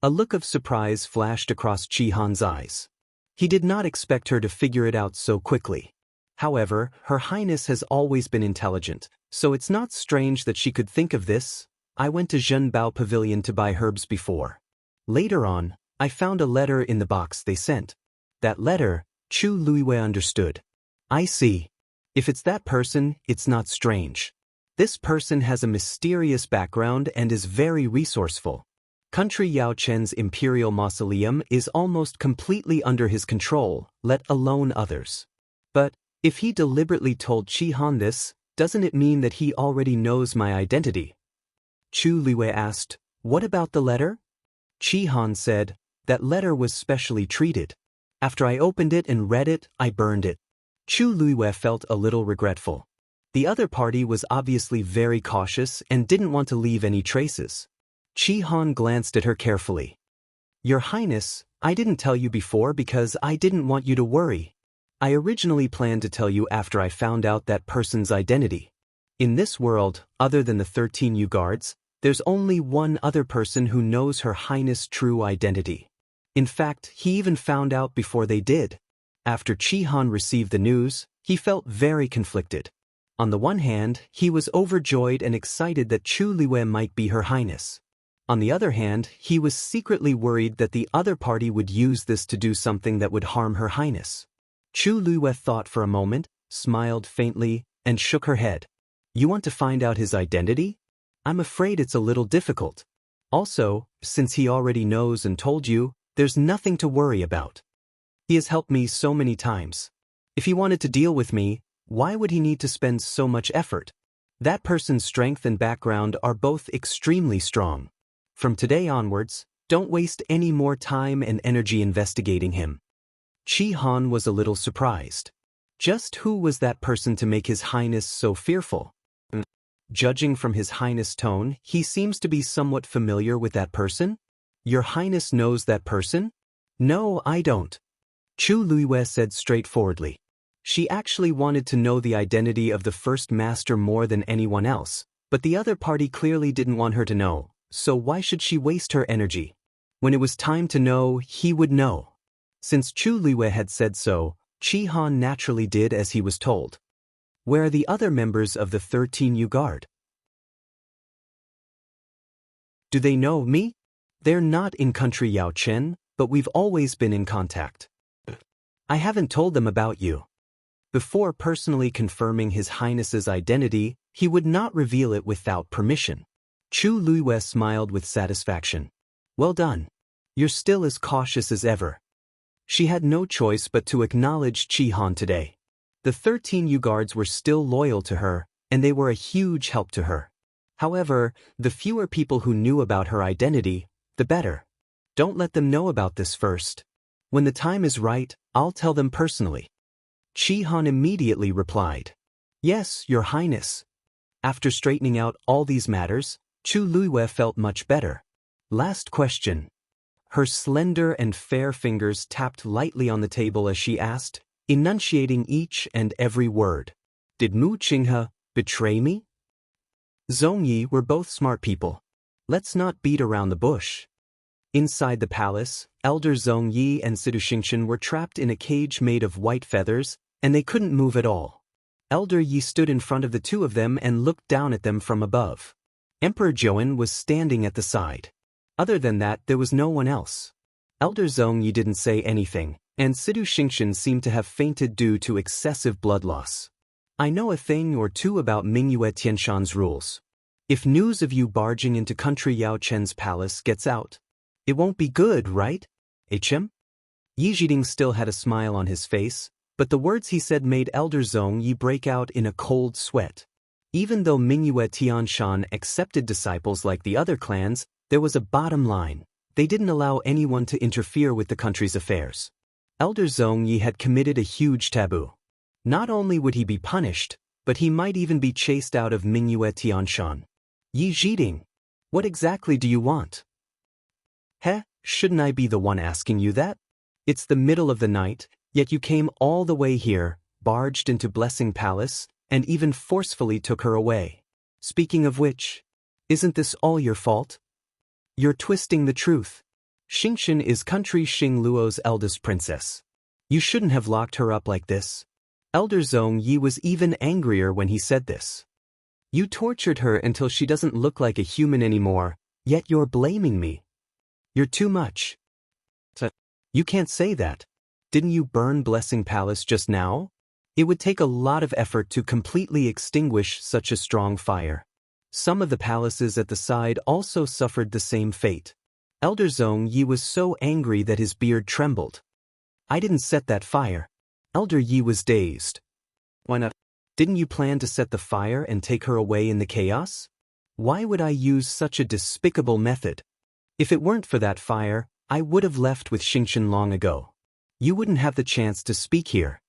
A look of surprise flashed across Qi Han's eyes. He did not expect her to figure it out so quickly. However, Her Highness has always been intelligent, so it's not strange that she could think of this. "I went to Zhenbao Pavilion to buy herbs before. Later on, I found a letter in the box they sent." That letter, Chu Luiwei understood. "I see. If it's that person, it's not strange. This person has a mysterious background and is very resourceful. Country Yao Chen's imperial mausoleum is almost completely under his control, let alone others. But, if he deliberately told Qi Han this, doesn't it mean that he already knows my identity?" Chu Luiwei asked, "What about the letter?" Qi Han said, "That letter was specially treated. After I opened it and read it, I burned it." Chu Luiwei felt a little regretful. The other party was obviously very cautious and didn't want to leave any traces. Qi Han glanced at her carefully. "Your Highness, I didn't tell you before because I didn't want you to worry. I originally planned to tell you after I found out that person's identity. In this world, other than the 13 Yu guards, there's only one other person who knows Her Highness' true identity. In fact, he even found out before they did." After Qi Han received the news, he felt very conflicted. On the one hand, he was overjoyed and excited that Chu Luiwei might be Her Highness. On the other hand, he was secretly worried that the other party would use this to do something that would harm Her Highness. Chu Luiwei thought for a moment, smiled faintly, and shook her head. "You want to find out his identity? I'm afraid it's a little difficult. Also, since he already knows and told you, there's nothing to worry about. He has helped me so many times. If he wanted to deal with me, why would he need to spend so much effort? That person's strength and background are both extremely strong. From today onwards, don't waste any more time and energy investigating him." Qi Han was a little surprised. Just who was that person to make His Highness so fearful? Judging from His Highness' tone, he seems to be somewhat familiar with that person. "Your Highness knows that person?" "No, I don't," Chu Luiwei said straightforwardly. She actually wanted to know the identity of the first master more than anyone else, but the other party clearly didn't want her to know, so why should she waste her energy? When it was time to know, he would know. Since Chu Luiwei had said so, Qi Han naturally did as he was told. "Where are the other members of the 13 Yu Guard? Do they know me?" "They're not in country Yao Chen, but we've always been in contact. I haven't told them about you." Before personally confirming His Highness's identity, he would not reveal it without permission. Chu Luiwei smiled with satisfaction. "Well done. You're still as cautious as ever." She had no choice but to acknowledge Qi Han today. The 13 Yu guards were still loyal to her, and they were a huge help to her. However, the fewer people who knew about her identity, the better. Don't let them know about this first. When the time is right, I'll tell them personally. Qi Han immediately replied, "Yes, Your Highness." After straightening out all these matters, Chu Luiwei felt much better. Last question. Her slender and fair fingers tapped lightly on the table as she asked, enunciating each and every word. "Did Mu Qinghe betray me?" Zhongyi were both smart people. Let's not beat around the bush. Inside the palace, Elder Zhongyi and Xianxia were trapped in a cage made of white feathers, and they couldn't move at all. Elder Yi stood in front of the two of them and looked down at them from above. Emperor Zhouan was standing at the side. Other than that, there was no one else. Elder Zhongyi didn't say anything, and Xianxia seemed to have fainted due to excessive blood loss. "I know a thing or two about Mingyue Tianshan's rules. If news of you barging into country Yao Chen's palace gets out, it won't be good, right? HM?" Yi Zhiding still had a smile on his face, but the words he said made Elder Zhongyi break out in a cold sweat. Even though Mingyue Tianshan accepted disciples like the other clans, there was a bottom line. They didn't allow anyone to interfere with the country's affairs. Elder Zhongyi had committed a huge taboo. Not only would he be punished, but he might even be chased out of Mingyue Tianshan. Yi Zhiding, what exactly do you want? Heh, shouldn't I be the one asking you that? It's the middle of the night, yet you came all the way here, barged into Blessing Palace, and even forcefully took her away. Speaking of which, isn't this all your fault? You're twisting the truth. Xianxia is country Xing Luo's eldest princess. You shouldn't have locked her up like this. Elder Zong Yi was even angrier when he said this. You tortured her until she doesn't look like a human anymore, yet you're blaming me. You're too much. You can't say that. Didn't you burn Blessing Palace just now? It would take a lot of effort to completely extinguish such a strong fire. Some of the palaces at the side also suffered the same fate. Elder Zong Yi was so angry that his beard trembled. I didn't set that fire. Elder Yi was dazed. Why not? Didn't you plan to set the fire and take her away in the chaos? Why would I use such a despicable method? If it weren't for that fire, I would have left with Xianxia long ago. You wouldn't have the chance to speak here.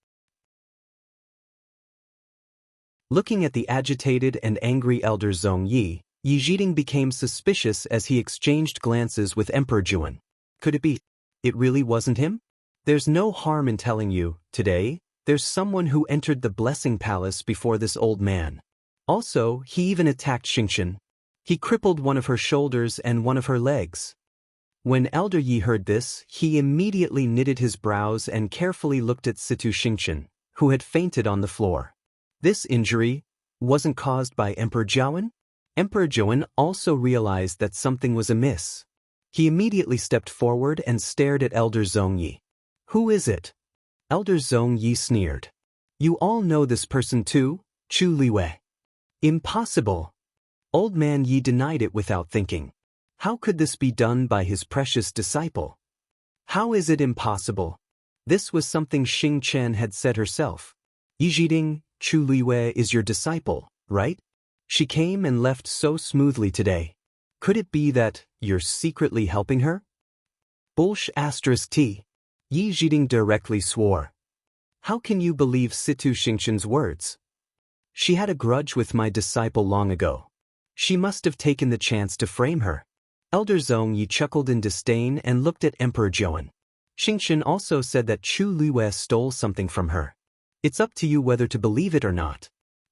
Looking at the agitated and angry Elder Zong Yi, Yi Zhiding became suspicious as he exchanged glances with Emperor Juan. Could it be? It really wasn't him? There's no harm in telling you, today, there's someone who entered the Blessing Palace before this old man. Also, he even attacked Xianxia. He crippled one of her shoulders and one of her legs. When Elder Yi heard this, he immediately knitted his brows and carefully looked at Situ Xianxia, who had fainted on the floor. This injury wasn't caused by Emperor Jiawen? Emperor Jiawen also realized that something was amiss. He immediately stepped forward and stared at Elder Zong Yi. Who is it? Elder Zong Yi sneered. You all know this person too, Chu Liwei. Impossible. Old man Yi denied it without thinking. How could this be done by his precious disciple? How is it impossible? This was something Xing Chen had said herself. Yi Zhiding, Chu Liwei is your disciple, right? She came and left so smoothly today. Could it be that you're secretly helping her? T. Yi Zhiding directly swore. How can you believe Situ Xianxia's words? She had a grudge with my disciple long ago. She must have taken the chance to frame her. Elder Zong Yi chuckled in disdain and looked at Emperor Jiawen. Xianxia also said that Chu Liwei stole something from her. It's up to you whether to believe it or not.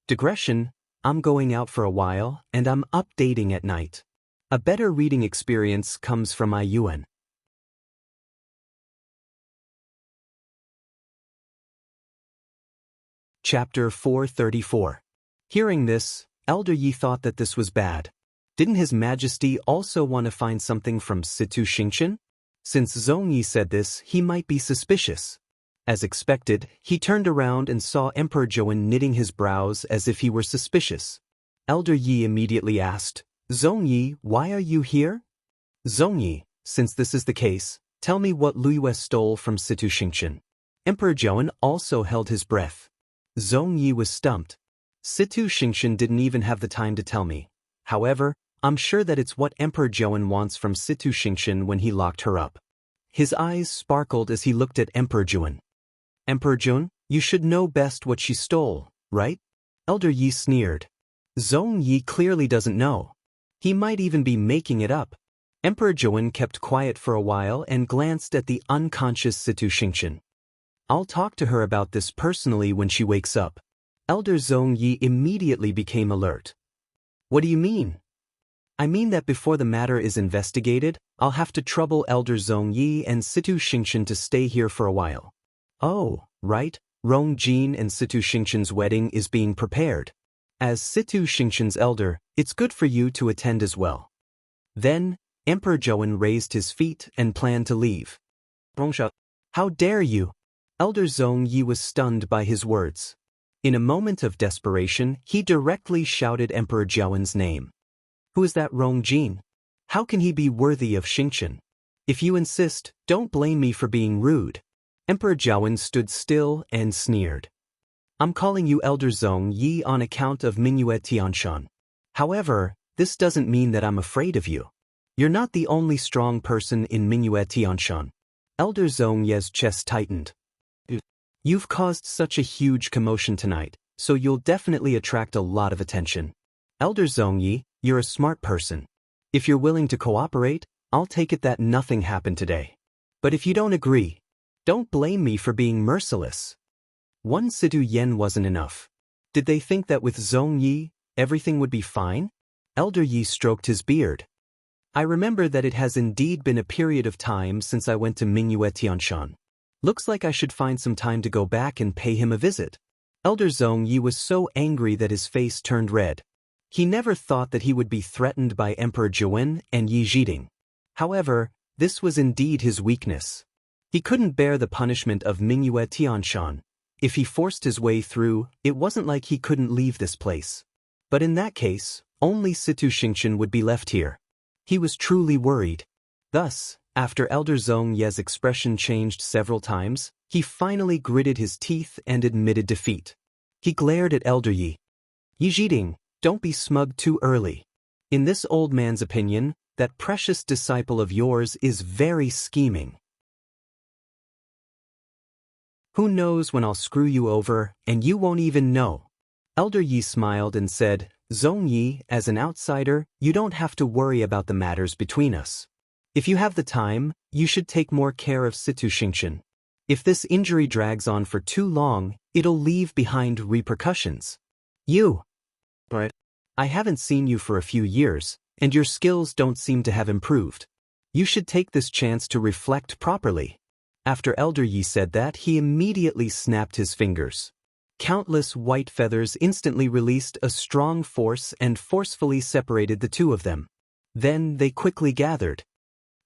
Digression, I'm going out for a while and I'm updating at night. A better reading experience comes from my Yuan. Chapter 434. Hearing this, Elder Yi thought that this was bad. Didn't His Majesty also want to find something from Situ Xianxia? Since Zong Yi said this, he might be suspicious. As expected, he turned around and saw Emperor Jiawen knitting his brows as if he were suspicious. Elder Yi immediately asked, Zong Yi, why are you here? Zong Yi, since this is the case, tell me what Liwei stole from Situ Xianxia. Emperor Jiawen also held his breath. Zong Yi was stumped. Situ Xianxia didn't even have the time to tell me. However, I'm sure that it's what Emperor Jiawen wants from Situ Xianxia when he locked her up. His eyes sparkled as he looked at Emperor Jiawen. Emperor Jiawen, you should know best what she stole, right? Elder Yi sneered. Zong Yi clearly doesn't know. He might even be making it up. Emperor Jiawen kept quiet for a while and glanced at the unconscious Situ Xianxia. I'll talk to her about this personally when she wakes up. Elder Zong Yi immediately became alert. What do you mean? I mean that before the matter is investigated, I'll have to trouble Elder Zong Yi and Situ Xianxia to stay here for a while. Oh, right, Rong Jin and Situ Xianxia's wedding is being prepared. As Situ Xianxia's elder, it's good for you to attend as well. Then, Emperor Jiawen raised his feet and planned to leave. How dare you? Elder Zong Yi was stunned by his words. In a moment of desperation, he directly shouted Emperor Jiawen's name. Who is that Rong Jin? How can he be worthy of Xianxia? If you insist, don't blame me for being rude. Emperor Jiawen stood still and sneered. I'm calling you Elder Zong Yi on account of Mingyue Tianshan. However, this doesn't mean that I'm afraid of you. You're not the only strong person in Mingyue Tianshan. Elder Zong Yi's chest tightened. You've caused such a huge commotion tonight. so you'll definitely attract a lot of attention. Elder Zhongyi, you're a smart person. If you're willing to cooperate, I'll take it that nothing happened today. But if you don't agree, don't blame me for being merciless. One Situ Yen wasn't enough. Did they think that with Zhongyi, everything would be fine? Elder Yi stroked his beard. I remember that it has indeed been a period of time since I went to Mingyue Tianshan. Looks like I should find some time to go back and pay him a visit. Elder Zhongyi was so angry that his face turned red. He never thought that he would be threatened by Emperor Zhuan and Yi Zhiding. However, this was indeed his weakness. He couldn't bear the punishment of Mingyue Tianshan. If he forced his way through, it wasn't like he couldn't leave this place. But in that case, only Situ Xingqian would be left here. He was truly worried. Thus, after Elder Zhongye's expression changed several times, he finally gritted his teeth and admitted defeat. He glared at Elder Yi. Yi Zhiding, don't be smug too early. In this old man's opinion, that precious disciple of yours is very scheming. Who knows when I'll screw you over, and you won't even know. Elder Yi smiled and said, Zhongyi, as an outsider, you don't have to worry about the matters between us. If you have the time, you should take more care of Situ Xingqian. If this injury drags on for too long, it'll leave behind repercussions. You. But I haven't seen you for a few years, and your skills don't seem to have improved. You should take this chance to reflect properly. After Elder Yi said that, he immediately snapped his fingers. Countless white feathers instantly released a strong force and forcefully separated the two of them. Then they quickly gathered.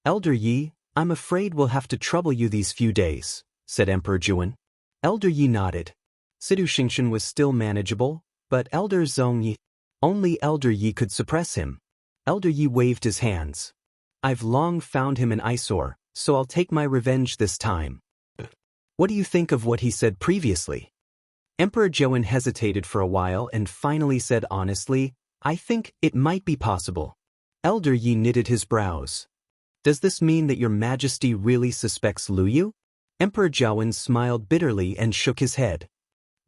Elder Yi, I'm afraid we'll have to trouble you these few days, said Emperor Zhuan. Elder Yi nodded. Situ Xingqian was still manageable, but Elder Zhongyi, only Elder Yi could suppress him. Elder Yi waved his hands. I've long found him an eyesore, so I'll take my revenge this time. What do you think of what he said previously? Emperor Zhuan hesitated for a while and finally said honestly, I think it might be possible. Elder Yi knitted his brows. Does this mean that your majesty really suspects Lu Yu? Emperor Zhuan smiled bitterly and shook his head.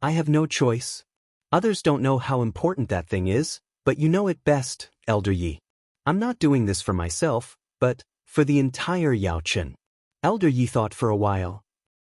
I have no choice. Others don't know how important that thing is, but you know it best, Elder Yi. I'm not doing this for myself, but for the entire Yaochen. Elder Yi thought for a while.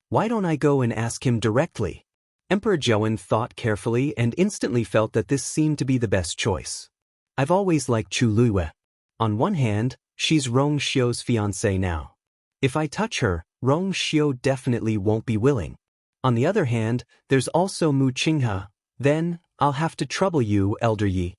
Why don't I go and ask him directly? Emperor Zhuan thought carefully and instantly felt that this seemed to be the best choice. I've always liked Chu Luiyue. On one hand, she's Rong Xiu's fiancée now. If I touch her, Rong Xiu definitely won't be willing. On the other hand, there's also Mu Qinghe. Then, I'll have to trouble you, Elder Yi.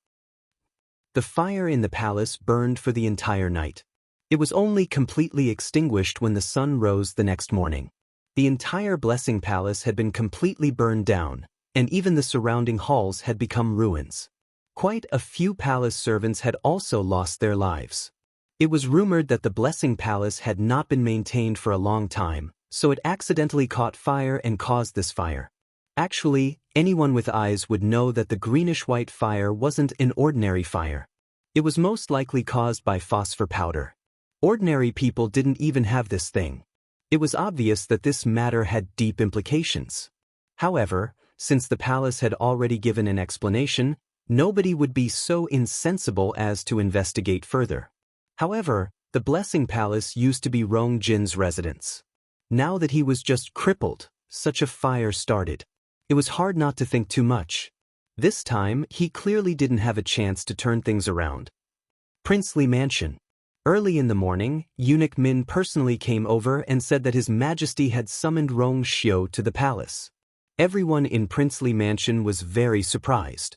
The fire in the palace burned for the entire night. It was only completely extinguished when the sun rose the next morning. The entire Blessing Palace had been completely burned down, and even the surrounding halls had become ruins. Quite a few palace servants had also lost their lives. It was rumored that the Blessing Palace had not been maintained for a long time, so it accidentally caught fire and caused this fire. Actually, anyone with eyes would know that the greenish-white fire wasn't an ordinary fire. It was most likely caused by phosphor powder. Ordinary people didn't even have this thing. It was obvious that this matter had deep implications. However, since the palace had already given an explanation, nobody would be so insensible as to investigate further. However, the Blessing Palace used to be Rong Jin's residence. Now that he was just crippled, such a fire started. It was hard not to think too much. This time, he clearly didn't have a chance to turn things around. Princely Mansion. Early in the morning, Eunuch Min personally came over and said that His Majesty had summoned Rong Xiu to the palace. Everyone in Princely Mansion was very surprised.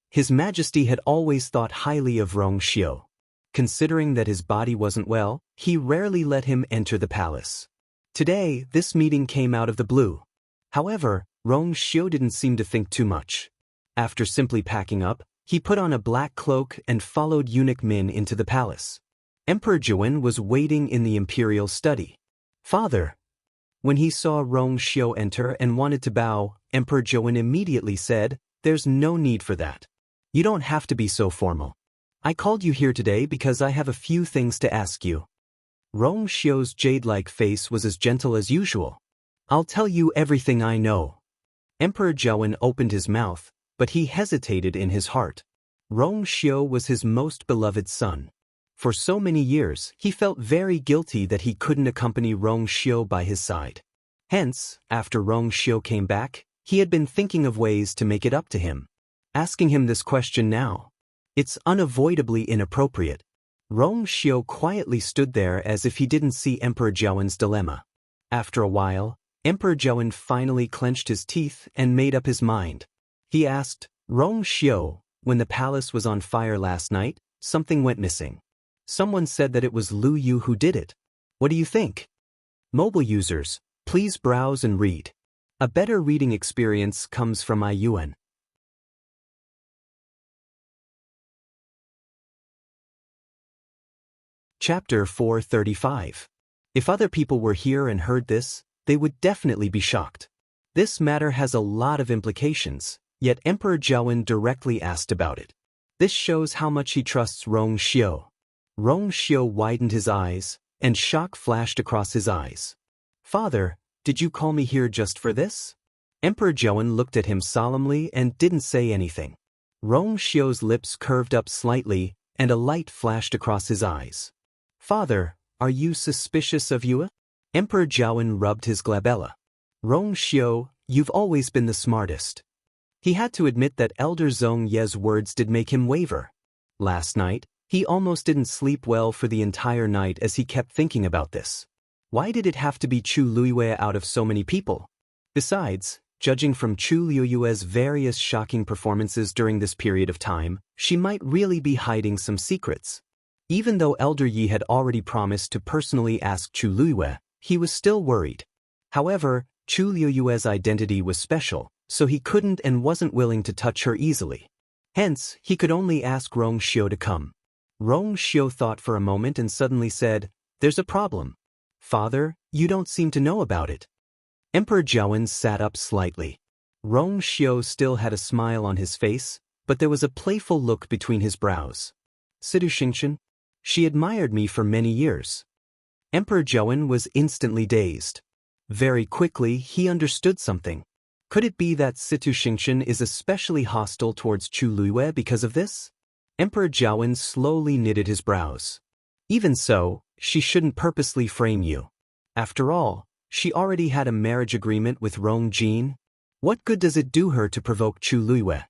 His Majesty had always thought highly of Rong Xiu. Considering that his body wasn't well, he rarely let him enter the palace. Today, this meeting came out of the blue. However, Rong Xiu didn't seem to think too much. After simply packing up, he put on a black cloak and followed Eunuch Min into the palace. Emperor Zhuan was waiting in the imperial study. Father. When he saw Rong Xiu enter and wanted to bow, Emperor Zhuan immediately said, There's no need for that. You don't have to be so formal. I called you here today because I have a few things to ask you. Rong Xiu's jade-like face was as gentle as usual. I'll tell you everything I know. Emperor Zhaowen opened his mouth, but he hesitated in his heart. Rong Xiu was his most beloved son. For so many years, he felt very guilty that he couldn't accompany Rong Xiu by his side. Hence, after Rong Xiu came back, he had been thinking of ways to make it up to him. Asking him this question now, it's unavoidably inappropriate. Rong Xiu quietly stood there as if he didn't see Emperor Zhaowen's dilemma. After a while, Emperor Zhaowen finally clenched his teeth and made up his mind. He asked, Rong Xiu, when the palace was on fire last night, something went missing. Someone said that it was Lu Yu who did it. What do you think? Mobile users, please browse and read. A better reading experience comes from iYuan. Chapter 435. If other people were here and heard this, they would definitely be shocked. This matter has a lot of implications, yet Emperor Zhaowen directly asked about it. This shows how much he trusts Rong Xiu. Rong Xiu widened his eyes, and shock flashed across his eyes. Father, did you call me here just for this? Emperor Zhaowen looked at him solemnly and didn't say anything. Rong Xiu's lips curved up slightly, and a light flashed across his eyes. Father, are you suspicious of Yue? Emperor Zhaowen rubbed his glabella. Rong Xiu, you've always been the smartest. He had to admit that Elder Zhong Ye's words did make him waver. Last night, he almost didn't sleep well for the entire night as he kept thinking about this. Why did it have to be Chu Luiyue out of so many people? Besides, judging from Chu Luiyue's various shocking performances during this period of time, she might really be hiding some secrets. Even though Elder Yi had already promised to personally ask Chu Luiyue, he was still worried. However, Chu Luiyue's identity was special, so he couldn't and wasn't willing to touch her easily. Hence, he could only ask Rong Xiu to come. Rong Xiu thought for a moment and suddenly said, There's a problem. Father, you don't seem to know about it. Emperor Zhaowen sat up slightly. Rong Xiu still had a smile on his face, but there was a playful look between his brows. Sidu Xingqian? She admired me for many years. Emperor Zhaowen was instantly dazed. Very quickly, he understood something. Could it be that Situ Xingqian is especially hostile towards Chu Luiyue because of this? Emperor Zhaowen slowly knitted his brows. Even so, she shouldn't purposely frame you. After all, she already had a marriage agreement with Rong Jin. What good does it do her to provoke Chu Luiyue?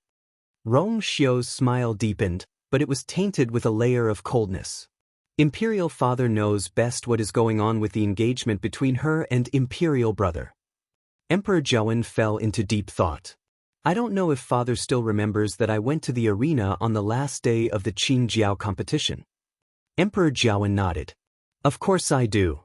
Rong Xiu's smile deepened, but it was tainted with a layer of coldness. Imperial father knows best what is going on with the engagement between her and Imperial brother. Emperor Zhaowen fell into deep thought. I don't know if father still remembers that I went to the arena on the last day of the Qingjiao competition. Emperor Zhaowen nodded. Of course I do.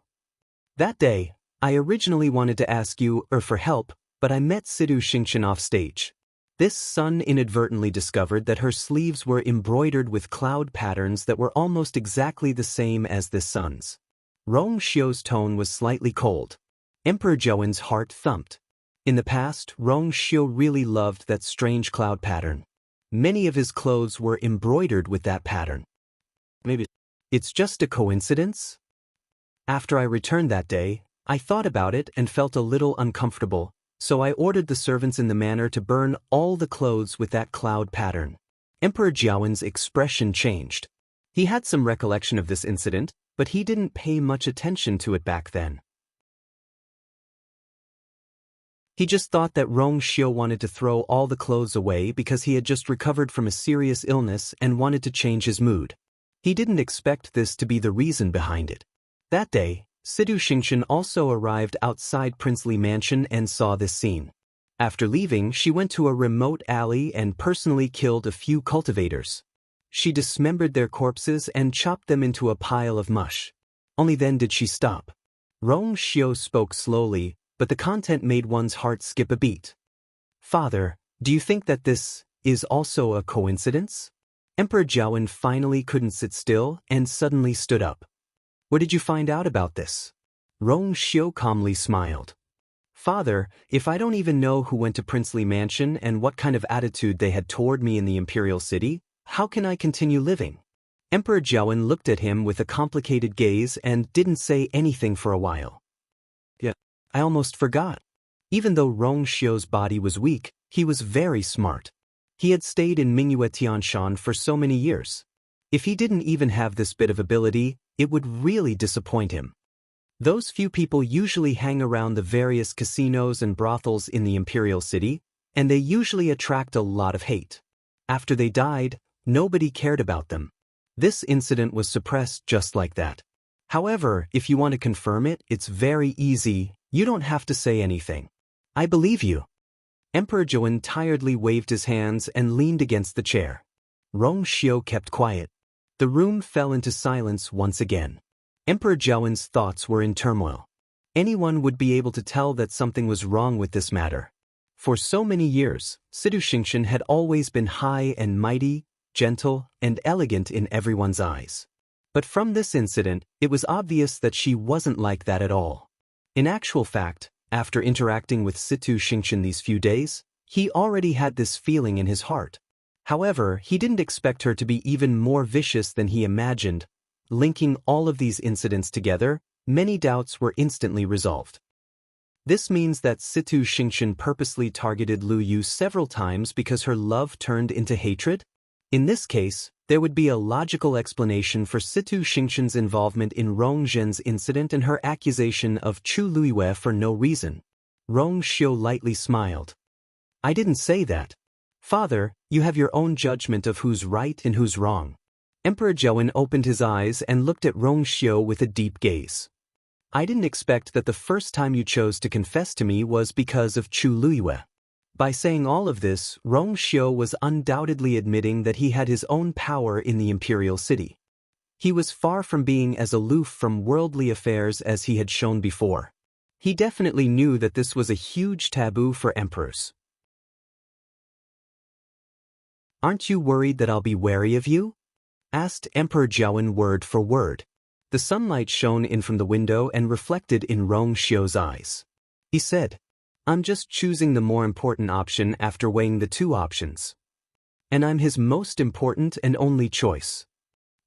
That day, I originally wanted to ask you for help, but I met Sidu Xingqian off stage. This son inadvertently discovered that her sleeves were embroidered with cloud patterns that were almost exactly the same as this son's. Rong Xiu's tone was slightly cold. Emperor Zhaowen's heart thumped. In the past, Rong Xiu really loved that strange cloud pattern. Many of his clothes were embroidered with that pattern. Maybe it's just a coincidence? After I returned that day, I thought about it and felt a little uncomfortable, so I ordered the servants in the manor to burn all the clothes with that cloud pattern. Emperor Zhaowen's expression changed. He had some recollection of this incident, but he didn't pay much attention to it back then. He just thought that Rong Xiu wanted to throw all the clothes away because he had just recovered from a serious illness and wanted to change his mood. He didn't expect this to be the reason behind it. That day, Sidu Xingqian also arrived outside Princely Mansion and saw this scene. After leaving, she went to a remote alley and personally killed a few cultivators. She dismembered their corpses and chopped them into a pile of mush. Only then did she stop. Rong Xiu spoke slowly, but the content made one's heart skip a beat. Father, do you think that this is also a coincidence? Emperor Zhaowen finally couldn't sit still and suddenly stood up. What did you find out about this? Rong Xiu calmly smiled. Father, if I don't even know who went to Princely Mansion and what kind of attitude they had toward me in the Imperial City, how can I continue living? Emperor Zhaowen looked at him with a complicated gaze and didn't say anything for a while. Yeah, I almost forgot. Even though Rong Xiu's body was weak, he was very smart. He had stayed in Mingyue Tianshan for so many years. If he didn't even have this bit of ability, it would really disappoint him. Those few people usually hang around the various casinos and brothels in the Imperial City, and they usually attract a lot of hate. After they died, nobody cared about them. This incident was suppressed just like that. However, if you want to confirm it, it's very easy. You don't have to say anything. I believe you. Emperor Zhouwen tiredly waved his hands and leaned against the chair. Rong Xiu kept quiet. The room fell into silence once again. Emperor Zhouwen's thoughts were in turmoil. Anyone would be able to tell that something was wrong with this matter. For so many years, Situ Xingshan had always been high and mighty, gentle, and elegant in everyone's eyes. But from this incident, it was obvious that she wasn't like that at all. In actual fact, after interacting with Situ Xingshan these few days, he already had this feeling in his heart. However, he didn't expect her to be even more vicious than he imagined. Linking all of these incidents together, many doubts were instantly resolved. This means that Situ Xingshan purposely targeted Lu Yu several times because her love turned into hatred? In this case, there would be a logical explanation for Situ Xingshan's involvement in Rong Zhen's incident and her accusation of Chu Luiyue for no reason. Rong Xiu lightly smiled. I didn't say that. Father, you have your own judgment of who's right and who's wrong. Emperor Zhouwen opened his eyes and looked at Rong Xiu with a deep gaze. I didn't expect that the first time you chose to confess to me was because of Chu Luiyue. By saying all of this, Rong Xiu was undoubtedly admitting that he had his own power in the Imperial City. He was far from being as aloof from worldly affairs as he had shown before. He definitely knew that this was a huge taboo for emperors. Aren't you worried that I'll be wary of you? Asked Emperor Zhouwen word for word. The sunlight shone in from the window and reflected in Rong Xiu's eyes. He said, I'm just choosing the more important option after weighing the two options. And I'm his most important and only choice.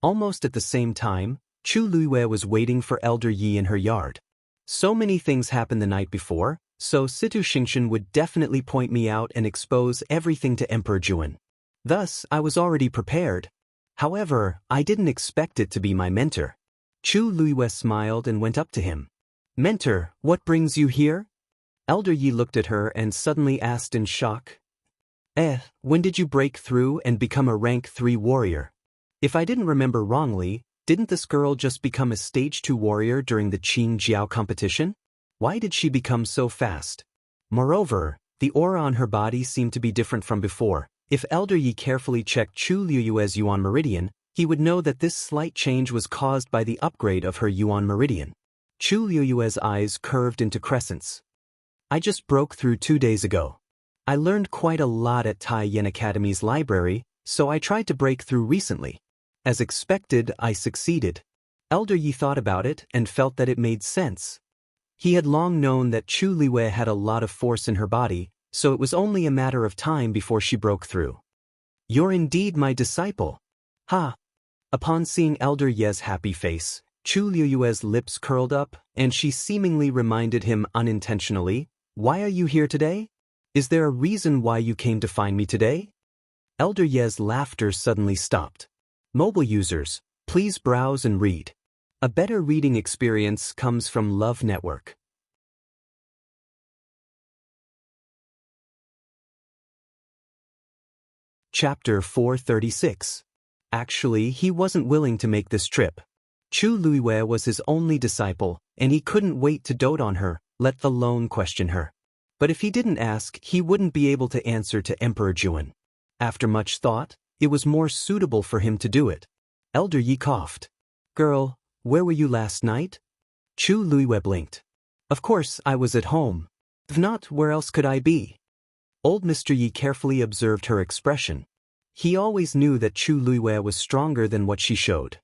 Almost at the same time, Chu Luiyue was waiting for Elder Yi in her yard. So many things happened the night before, so Situ Xingshan would definitely point me out and expose everything to Emperor Zhouwen. Thus, I was already prepared. However, I didn't expect it to be my mentor. Chu Luiyue smiled and went up to him. Mentor, what brings you here? Elder Yi looked at her and suddenly asked in shock. When did you break through and become a rank 3 warrior? If I didn't remember wrongly, didn't this girl just become a stage 2 warrior during the Qin Jiao competition? Why did she become so fast? Moreover, the aura on her body seemed to be different from before. If Elder Yi carefully checked Chu Luiyue's Yuan Meridian, he would know that this slight change was caused by the upgrade of her Yuan Meridian. Chu Luiyue's eyes curved into crescents. I just broke through 2 days ago. I learned quite a lot at Tai Yen Academy's library, so I tried to break through recently. As expected, I succeeded. Elder Yi thought about it and felt that it made sense. He had long known that Chu Luiyue had a lot of force in her body, so it was only a matter of time before she broke through. You're indeed my disciple. Ha! Upon seeing Elder Ye's happy face, Chu Luiyue's lips curled up, and she seemingly reminded him unintentionally, Why are you here today? Is there a reason why you came to find me today? Elder Ye's laughter suddenly stopped. Mobile users, please browse and read. A better reading experience comes from Love Network. Chapter 436. Actually, he wasn't willing to make this trip. Chu Luiyue was his only disciple, and he couldn't wait to dote on her, let alone question her. But if he didn't ask, he wouldn't be able to answer to Emperor Zhouwen. After much thought, it was more suitable for him to do it. Elder Yi coughed. Girl, where were you last night? Chu Luiyue blinked. Of course, I was at home. If not, where else could I be? Old Mr. Yi carefully observed her expression. He always knew that Chu Luiyue was stronger than what she showed.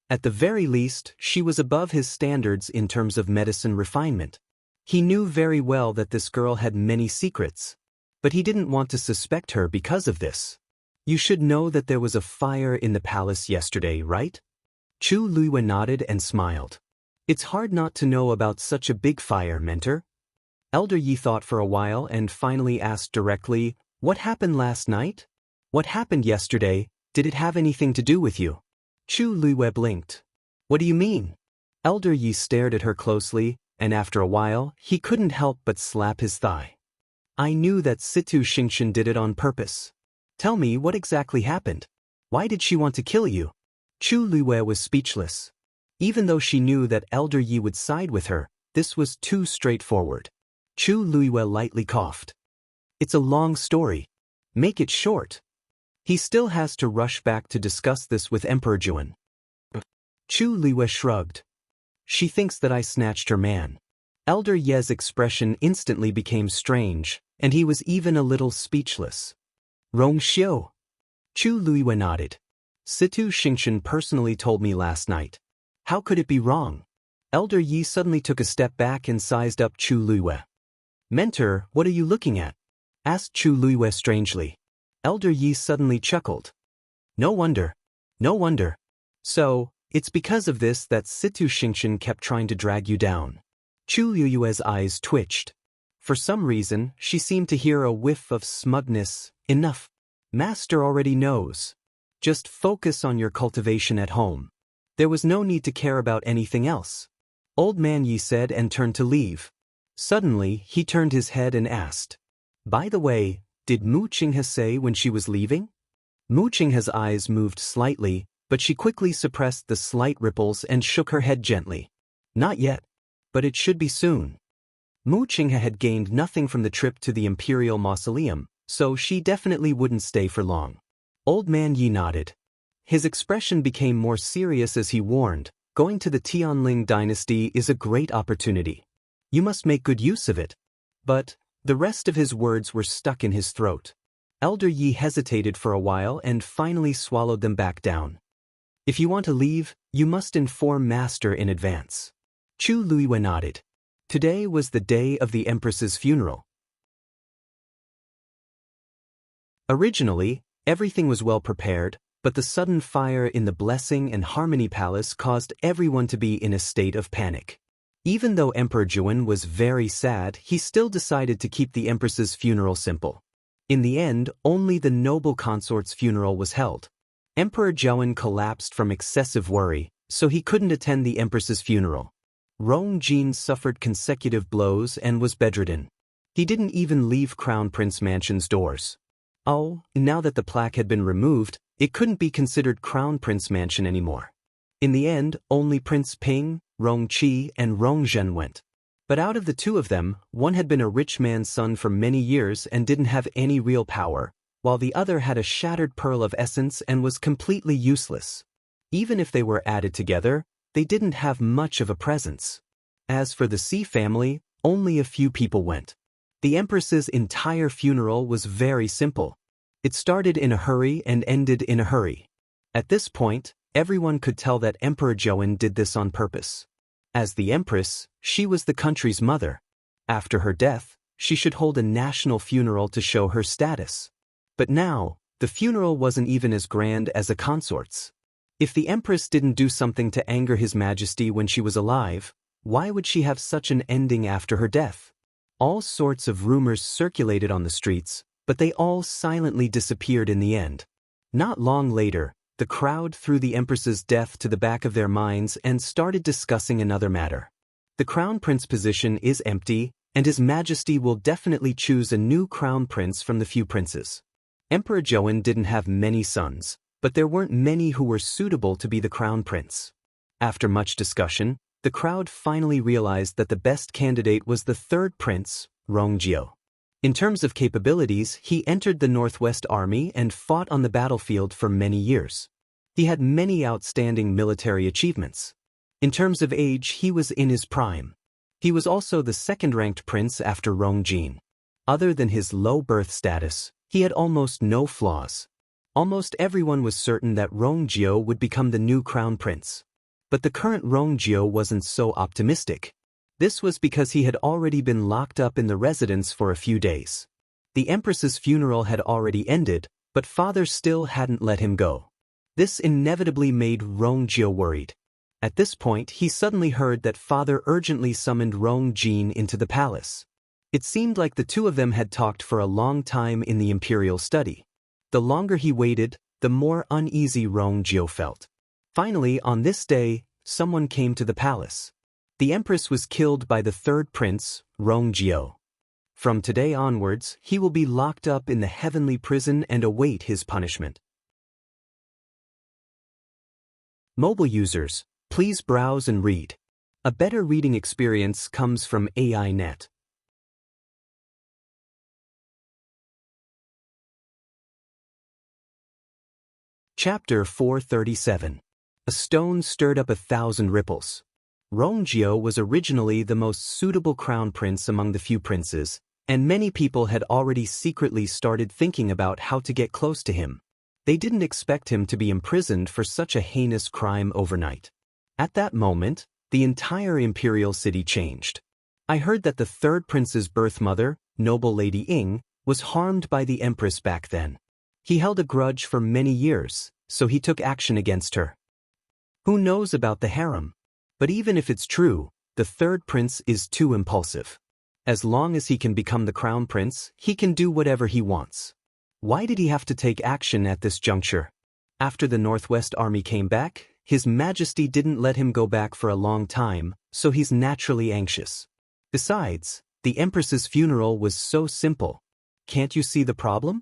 At the very least, she was above his standards in terms of medicine refinement. He knew very well that this girl had many secrets. But he didn't want to suspect her because of this. You should know that there was a fire in the palace yesterday, right? Chu Luiyue nodded and smiled. It's hard not to know about such a big fire, mentor. Elder Yi thought for a while and finally asked directly, "What happened last night? What happened yesterday? Did it have anything to do with you?" Chu Luiwei blinked. "What do you mean?" Elder Yi stared at her closely, and after a while, he couldn't help but slap his thigh. "I knew that Situ Xingxian did it on purpose. Tell me what exactly happened. Why did she want to kill you?" Chu Luiwei was speechless. Even though she knew that Elder Yi would side with her, this was too straightforward. Chu Luiwei lightly coughed. "It's a long story. Make it short." He still has to rush back to discuss this with Emperor Juan. Chu Luiwei shrugged. "She thinks that I snatched her man." Elder Ye's expression instantly became strange, and he was even a little speechless. "Rong Xiu." Chu Luiwei nodded. "Situ Xingxian personally told me last night. How could it be wrong?" Elder Yi suddenly took a step back and sized up Chu Luiwei. "Mentor, what are you looking at?" asked Chu Luiwei strangely. Elder Yi suddenly chuckled. No wonder. No wonder. So, it's because of this that Situ Xingxian kept trying to drag you down." Chu Luiwei's eyes twitched. For some reason, she seemed to hear a whiff of smugness. "Enough. Master already knows. Just focus on your cultivation at home. There was no need to care about anything else." Old Man Yi said and turned to leave. Suddenly, he turned his head and asked, "By the way, did Mu Qinghe say when she was leaving?" Mu Qinghe's eyes moved slightly, but she quickly suppressed the slight ripples and shook her head gently. "Not yet. But it should be soon." Mu Qinghe had gained nothing from the trip to the Imperial Mausoleum, so she definitely wouldn't stay for long. Old Man Yi nodded. His expression became more serious as he warned, "Going to the Tianling dynasty is a great opportunity. You must make good use of it." But the rest of his words were stuck in his throat. Elder Yi hesitated for a while and finally swallowed them back down. "If you want to leave, you must inform Master in advance." Chu Luiwei nodded. Today was the day of the Empress's funeral. Originally, everything was well prepared, but the sudden fire in the Blessing and Harmony Palace caused everyone to be in a state of panic. Even though Emperor Juan was very sad, he still decided to keep the Empress's funeral simple. In the end, only the noble consort's funeral was held. Emperor Juan collapsed from excessive worry, so he couldn't attend the Empress's funeral. Rong Jin suffered consecutive blows and was bedridden. He didn't even leave Crown Prince Mansion's doors. Oh, now that the plaque had been removed, it couldn't be considered Crown Prince Mansion anymore. In the end, only Prince Ping, Rong Qi, and Rong Zhen went. But out of the two of them, one had been a rich man's son for many years and didn't have any real power, while the other had a shattered pearl of essence and was completely useless. Even if they were added together, they didn't have much of a presence. As for the Xi family, only a few people went. The Empress's entire funeral was very simple. It started in a hurry and ended in a hurry. At this point, everyone could tell that Emperor Juan did this on purpose. As the Empress, she was the country's mother. After her death, she should hold a national funeral to show her status. But now, the funeral wasn't even as grand as a consort's. If the Empress didn't do something to anger His Majesty when she was alive, why would she have such an ending after her death? All sorts of rumors circulated on the streets, but they all silently disappeared in the end. Not long later, the crowd threw the Empress's death to the back of their minds and started discussing another matter. The Crown Prince position is empty, and His Majesty will definitely choose a new Crown Prince from the few princes. Emperor Juan didn't have many sons, but there weren't many who were suitable to be the Crown Prince. After much discussion, the crowd finally realized that the best candidate was the third prince, Rong Jiu. In terms of capabilities, he entered the Northwest Army and fought on the battlefield for many years. He had many outstanding military achievements. In terms of age, he was in his prime. He was also the second-ranked prince after Rong Jin. Other than his low birth status, he had almost no flaws. Almost everyone was certain that Rong Jiu would become the new crown prince. But the current Rong Jiu wasn't so optimistic. This was because he had already been locked up in the residence for a few days. The Empress's funeral had already ended, but father still hadn't let him go. This inevitably made Rong Jiu worried. At this point, he suddenly heard that father urgently summoned Rong Jin into the palace. It seemed like the two of them had talked for a long time in the imperial study. The longer he waited, the more uneasy Rongjio felt. Finally, on this day, someone came to the palace. The empress was killed by the third prince, Rongjio. From today onwards, he will be locked up in the heavenly prison and await his punishment. Mobile users, please browse and read. A better reading experience comes from AI Net. Chapter 437. A stone stirred up 1,000 ripples. Rongjio was originally the most suitable crown prince among the few princes, and many people had already secretly started thinking about how to get close to him. They didn't expect him to be imprisoned for such a heinous crime overnight. At that moment, the entire imperial city changed. I heard that the third prince's birth mother, noble Lady Ying, was harmed by the empress back then. He held a grudge for many years, so he took action against her. Who knows about the harem? But even if it's true, the third prince is too impulsive. As long as he can become the crown prince, he can do whatever he wants. Why did he have to take action at this juncture? After the Northwest Army came back, His Majesty didn't let him go back for a long time, so he's naturally anxious. Besides, the Empress's funeral was so simple. Can't you see the problem?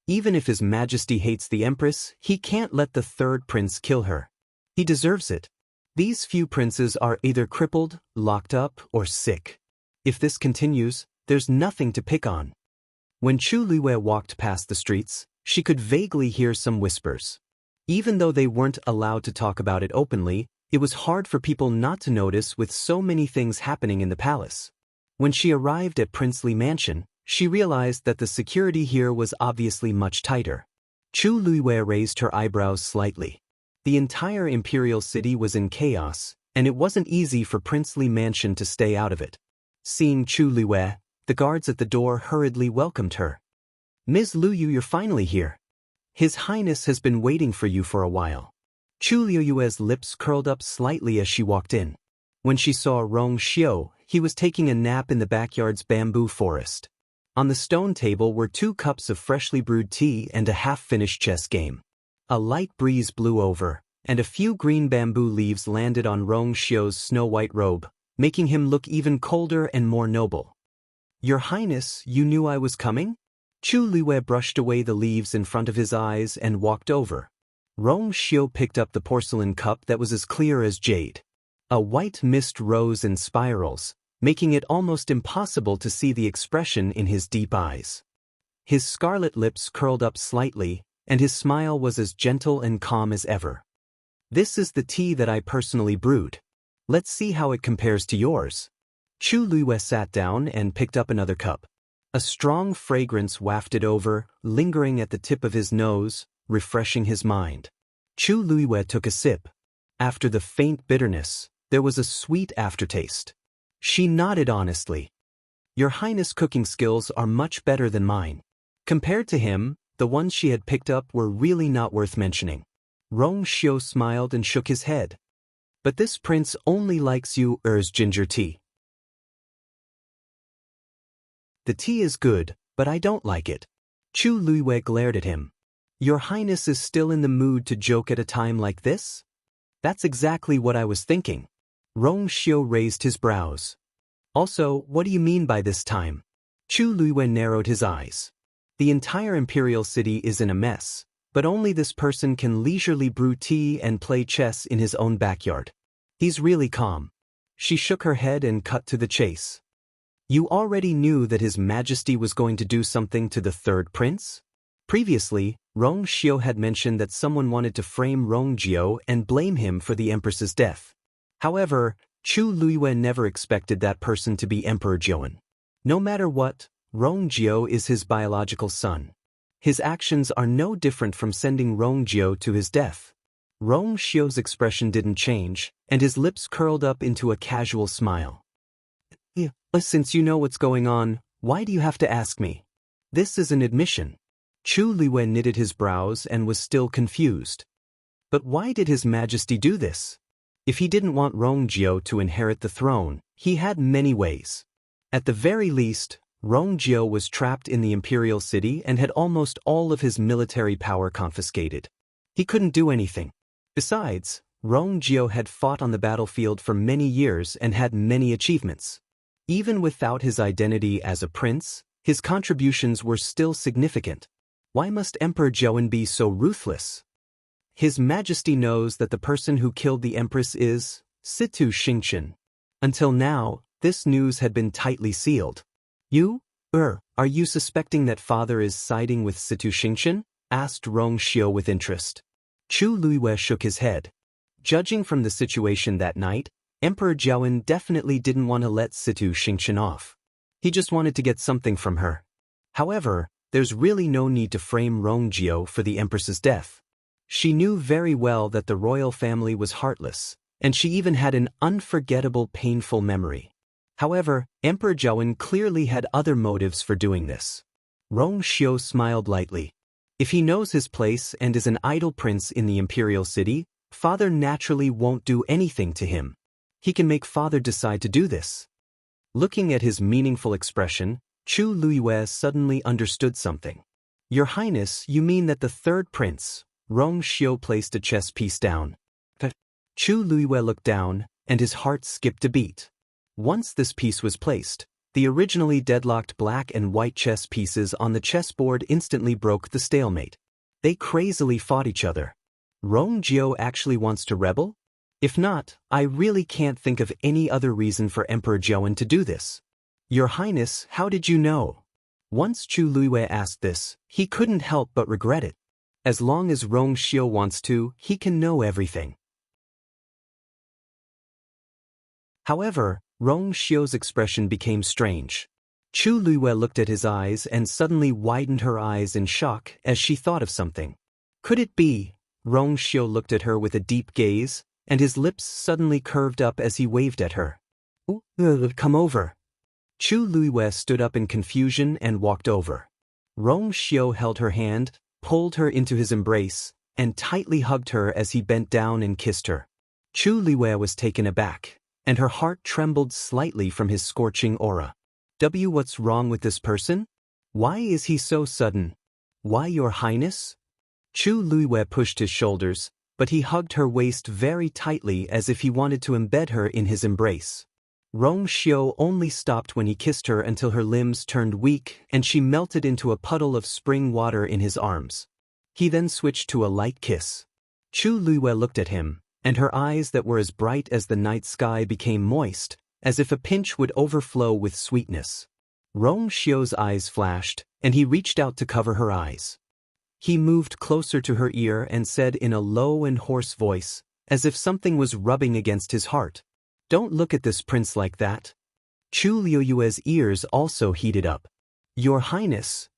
Even if His Majesty hates the Empress, he can't let the third prince kill her. He deserves it. These few princes are either crippled, locked up, or sick. If this continues, there's nothing to pick on. When Chu Liwei walked past the streets, she could vaguely hear some whispers. Even though they weren't allowed to talk about it openly, it was hard for people not to notice with so many things happening in the palace. When she arrived at Princely Mansion, she realized that the security here was obviously much tighter. Chu Liwei raised her eyebrows slightly. The entire imperial city was in chaos, and it wasn't easy for Princely Mansion to stay out of it. Seeing Chu Liwei, the guards at the door hurriedly welcomed her. "Ms. Liu, you're finally here. His Highness has been waiting for you for a while." Chu Liu's lips curled up slightly as she walked in. When she saw Rongjio, he was taking a nap in the backyard's bamboo forest. On the stone table were 2 cups of freshly brewed tea and a half-finished chess game. A light breeze blew over, and a few green bamboo leaves landed on Rongjio's snow-white robe, making him look even colder and more noble. "Your Highness, you knew I was coming?" Chu Liwei brushed away the leaves in front of his eyes and walked over. Rongjio picked up the porcelain cup that was as clear as jade. A white mist rose in spirals, making it almost impossible to see the expression in his deep eyes. His scarlet lips curled up slightly, and his smile was as gentle and calm as ever. "This is the tea that I personally brewed. Let's see how it compares to yours." Chu Liwei sat down and picked up another cup. A strong fragrance wafted over, lingering at the tip of his nose, refreshing his mind. Chu Liwei took a sip. After the faint bitterness, there was a sweet aftertaste. She nodded honestly. "Your Highness' cooking skills are much better than mine." Compared to him, the ones she had picked up were really not worth mentioning. Rongjio smiled and shook his head. "But this prince only likes yours ginger tea." "The tea is good, but I don't like it." Chu Liwei glared at him. "Your Highness is still in the mood to joke at a time like this?" "That's exactly what I was thinking." Rongjio raised his brows. "Also, what do you mean by this time?" Chu Liwei narrowed his eyes. "The entire imperial city is in a mess, but only this person can leisurely brew tea and play chess in his own backyard. He's really calm." She shook her head and cut to the chase. "You already knew that His Majesty was going to do something to the third prince?" Previously, Rongjio had mentioned that someone wanted to frame Rongjio and blame him for the Empress's death. However, Chu Liwei never expected that person to be Emperor Jiuan. No matter what, Rongjio is his biological son. His actions are no different from sending Rongjio to his death. Rongjio's expression didn't change, and his lips curled up into a casual smile. "Since you know what's going on, why do you have to ask me? This is an admission." Chu Liwei knitted his brows and was still confused. But why did His Majesty do this? If he didn't want Rongjio to inherit the throne, he had many ways. At the very least, Rongjio was trapped in the imperial city and had almost all of his military power confiscated. He couldn't do anything. Besides, Rongjio had fought on the battlefield for many years and had many achievements. Even without his identity as a prince, his contributions were still significant. Why must Emperor Zhouan be so ruthless? His Majesty knows that the person who killed the Empress is Situ Xingqian. Until now, this news had been tightly sealed. Are you suspecting that father is siding with Situ Xingqian? Asked Rongjio with interest. Chu Luiwei shook his head. Judging from the situation that night, Emperor Zhouan definitely didn't want to let Situ Xingqian off. He just wanted to get something from her. However, there's really no need to frame Rongjio for the Empress's death. She knew very well that the royal family was heartless, and she even had an unforgettable, painful memory. However, Emperor Zhouan clearly had other motives for doing this. Rongjio smiled lightly. If he knows his place and is an idle prince in the imperial city, father naturally won't do anything to him. He can make father decide to do this. Looking at his meaningful expression, Chu Luiwei suddenly understood something. Your Highness, you mean that the third prince, Rongjio, placed a chess piece down. Chu Luiwei looked down, and his heart skipped a beat. Once this piece was placed, the originally deadlocked black and white chess pieces on the chessboard instantly broke the stalemate. They crazily fought each other. Rongjio actually wants to rebel? If not, I really can't think of any other reason for Emperor Zhouan to do this. Your Highness, how did you know? Once Chu Luiwei asked this, he couldn't help but regret it. As long as Rongjio wants to, he can know everything. However, Rongjio's expression became strange. Chu Luiwei looked at his eyes and suddenly widened her eyes in shock as she thought of something. Could it be? Rongjio looked at her with a deep gaze, and his lips suddenly curved up as he waved at her. Come over. Chu Luiwei stood up in confusion and walked over. Rongjio held her hand, pulled her into his embrace, and tightly hugged her as he bent down and kissed her. Chu Luiwei was taken aback, and her heart trembled slightly from his scorching aura. What's wrong with this person? Why is he so sudden? Why, Your Highness? Chu Luiwei pushed his shoulders, but he hugged her waist very tightly as if he wanted to embed her in his embrace. Rongjio only stopped when he kissed her until her limbs turned weak and she melted into a puddle of spring water in his arms. He then switched to a light kiss. Chu Luiwei looked at him, and her eyes that were as bright as the night sky became moist, as if a pinch would overflow with sweetness. Rongjio's eyes flashed, and he reached out to cover her eyes. He moved closer to her ear and said in a low and hoarse voice, as if something was rubbing against his heart, "Don't look at this prince like that." Chu Luiwei's ears also heated up. Your Highness,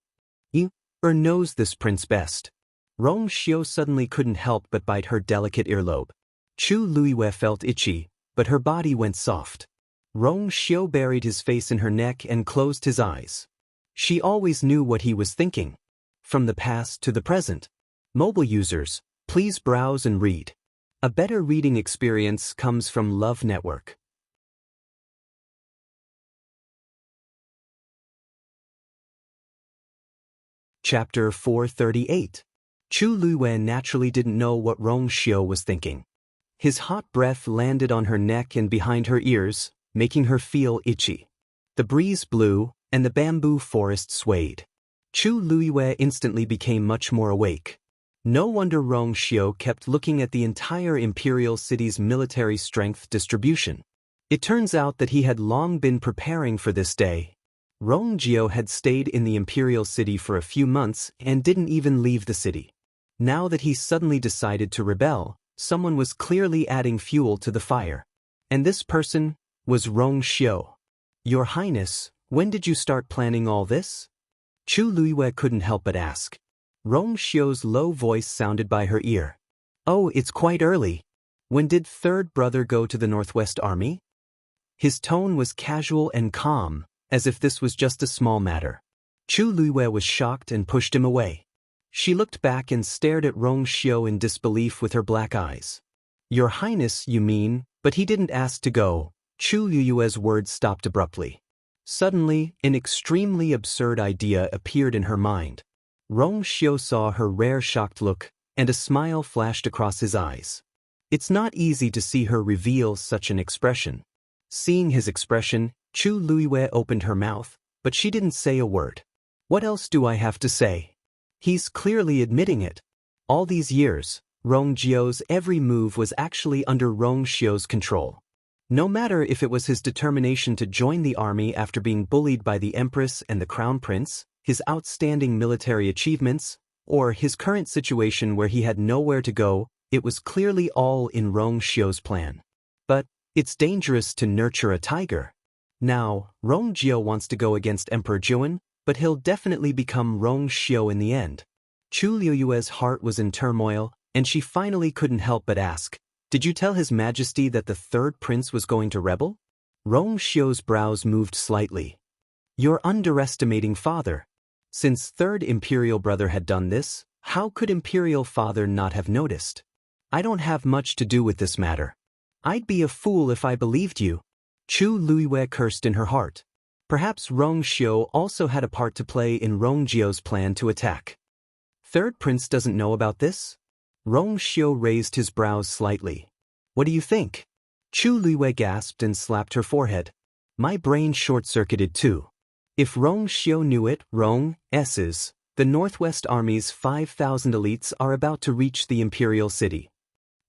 knows this prince best. Rongjio suddenly couldn't help but bite her delicate earlobe. Chu Luiwei felt itchy, but her body went soft. Rongjio buried his face in her neck and closed his eyes. She always knew what he was thinking. From the past to the present. Mobile users, please browse and read. A better reading experience comes from Love Network. Chapter 438. Chu Luiwei naturally didn't know what Rongjio was thinking. His hot breath landed on her neck and behind her ears, making her feel itchy. The breeze blew, and the bamboo forest swayed. Chu Luiwei instantly became much more awake. No wonder Rongjio kept looking at the entire imperial city's military strength distribution. It turns out that he had long been preparing for this day. Rongjio had stayed in the imperial city for a few months and didn't even leave the city. Now that he suddenly decided to rebel, someone was clearly adding fuel to the fire. And this person was Rongjio. Your Highness, when did you start planning all this? Chu Luiwei couldn't help but ask. Rongjio's low voice sounded by her ear. Oh, it's quite early. When did third brother go to the Northwest Army? His tone was casual and calm, as if this was just a small matter. Chu Luiwei was shocked and pushed him away. She looked back and stared at Rongjio in disbelief with her black eyes. Your Highness, you mean, but he didn't ask to go. Chu Luiwei's words stopped abruptly. Suddenly, an extremely absurd idea appeared in her mind. Rong Xiu saw her rare shocked look, and a smile flashed across his eyes. It's not easy to see her reveal such an expression. Seeing his expression, Chu Luiwei opened her mouth, but she didn't say a word. What else do I have to say? He's clearly admitting it. All these years, Rong Jiu's every move was actually under Rong Xiu's control. No matter if it was his determination to join the army after being bullied by the Empress and the Crown Prince, his outstanding military achievements, or his current situation where he had nowhere to go, it was clearly all in Rong Xiu's plan. But it's dangerous to nurture a tiger. Now, Rong Jiu wants to go against Emperor Juan, but he'll definitely become Rong Xiu in the end. Chu Liuyue's heart was in turmoil, and she finally couldn't help but ask, "Did you tell His Majesty that the third prince was going to rebel?" Rong Xiu's brows moved slightly. "You're underestimating father. Since third imperial brother had done this, how could imperial father not have noticed? I don't have much to do with this matter. I'd be a fool if I believed you." Chu Luiyue cursed in her heart. Perhaps Rong Xiu also had a part to play in Rong Jiu's plan to attack. Third prince doesn't know about this? Rong Xiu raised his brows slightly. "What do you think?" Chu Luiyue gasped and slapped her forehead. My brain short-circuited too. If Rong Xiu knew it, the Northwest Army's 5,000 elites are about to reach the imperial city.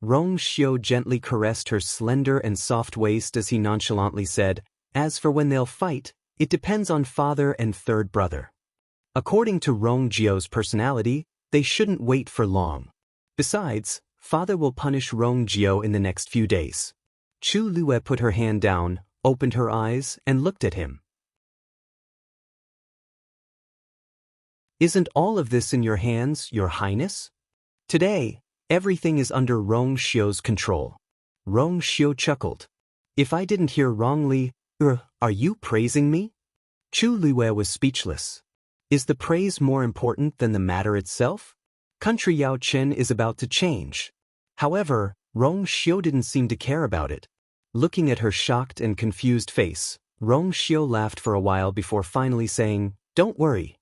Rong Xiu gently caressed her slender and soft waist as he nonchalantly said, "As for when they'll fight, it depends on father and third brother. According to Rong Jiu's personality, they shouldn't wait for long. Besides, father will punish Rong Jiu in the next few days." Chu Luiyue put her hand down, opened her eyes, and looked at him. "Isn't all of this in your hands, Your Highness? Today, everything is under Rong Xiu's control." Rong Xiu chuckled. "If I didn't hear wrongly, are you praising me?" Chu Luiyue was speechless. Is the praise more important than the matter itself? Country Yao Chen is about to change. However, Rong Xiu didn't seem to care about it. Looking at her shocked and confused face, Rong Xiu laughed for a while before finally saying, "Don't worry.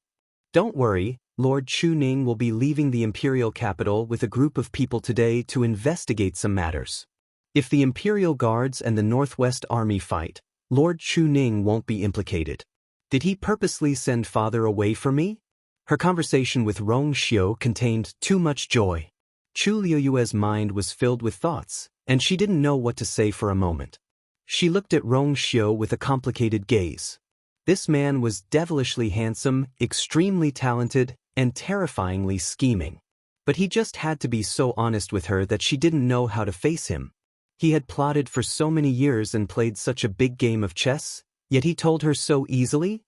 Don't worry, Lord Chuning will be leaving the imperial capital with a group of people today to investigate some matters. If the imperial guards and the Northwest Army fight, Lord Chuning won't be implicated. Did he purposely send father away from me?" Her conversation with Rong Xiu contained too much joy. Chu Liuyue's mind was filled with thoughts, and she didn't know what to say for a moment. She looked at Rong Xiu with a complicated gaze. This man was devilishly handsome, extremely talented, and terrifyingly scheming. But he just had to be so honest with her that she didn't know how to face him. He had plotted for so many years and played such a big game of chess, yet he told her so easily.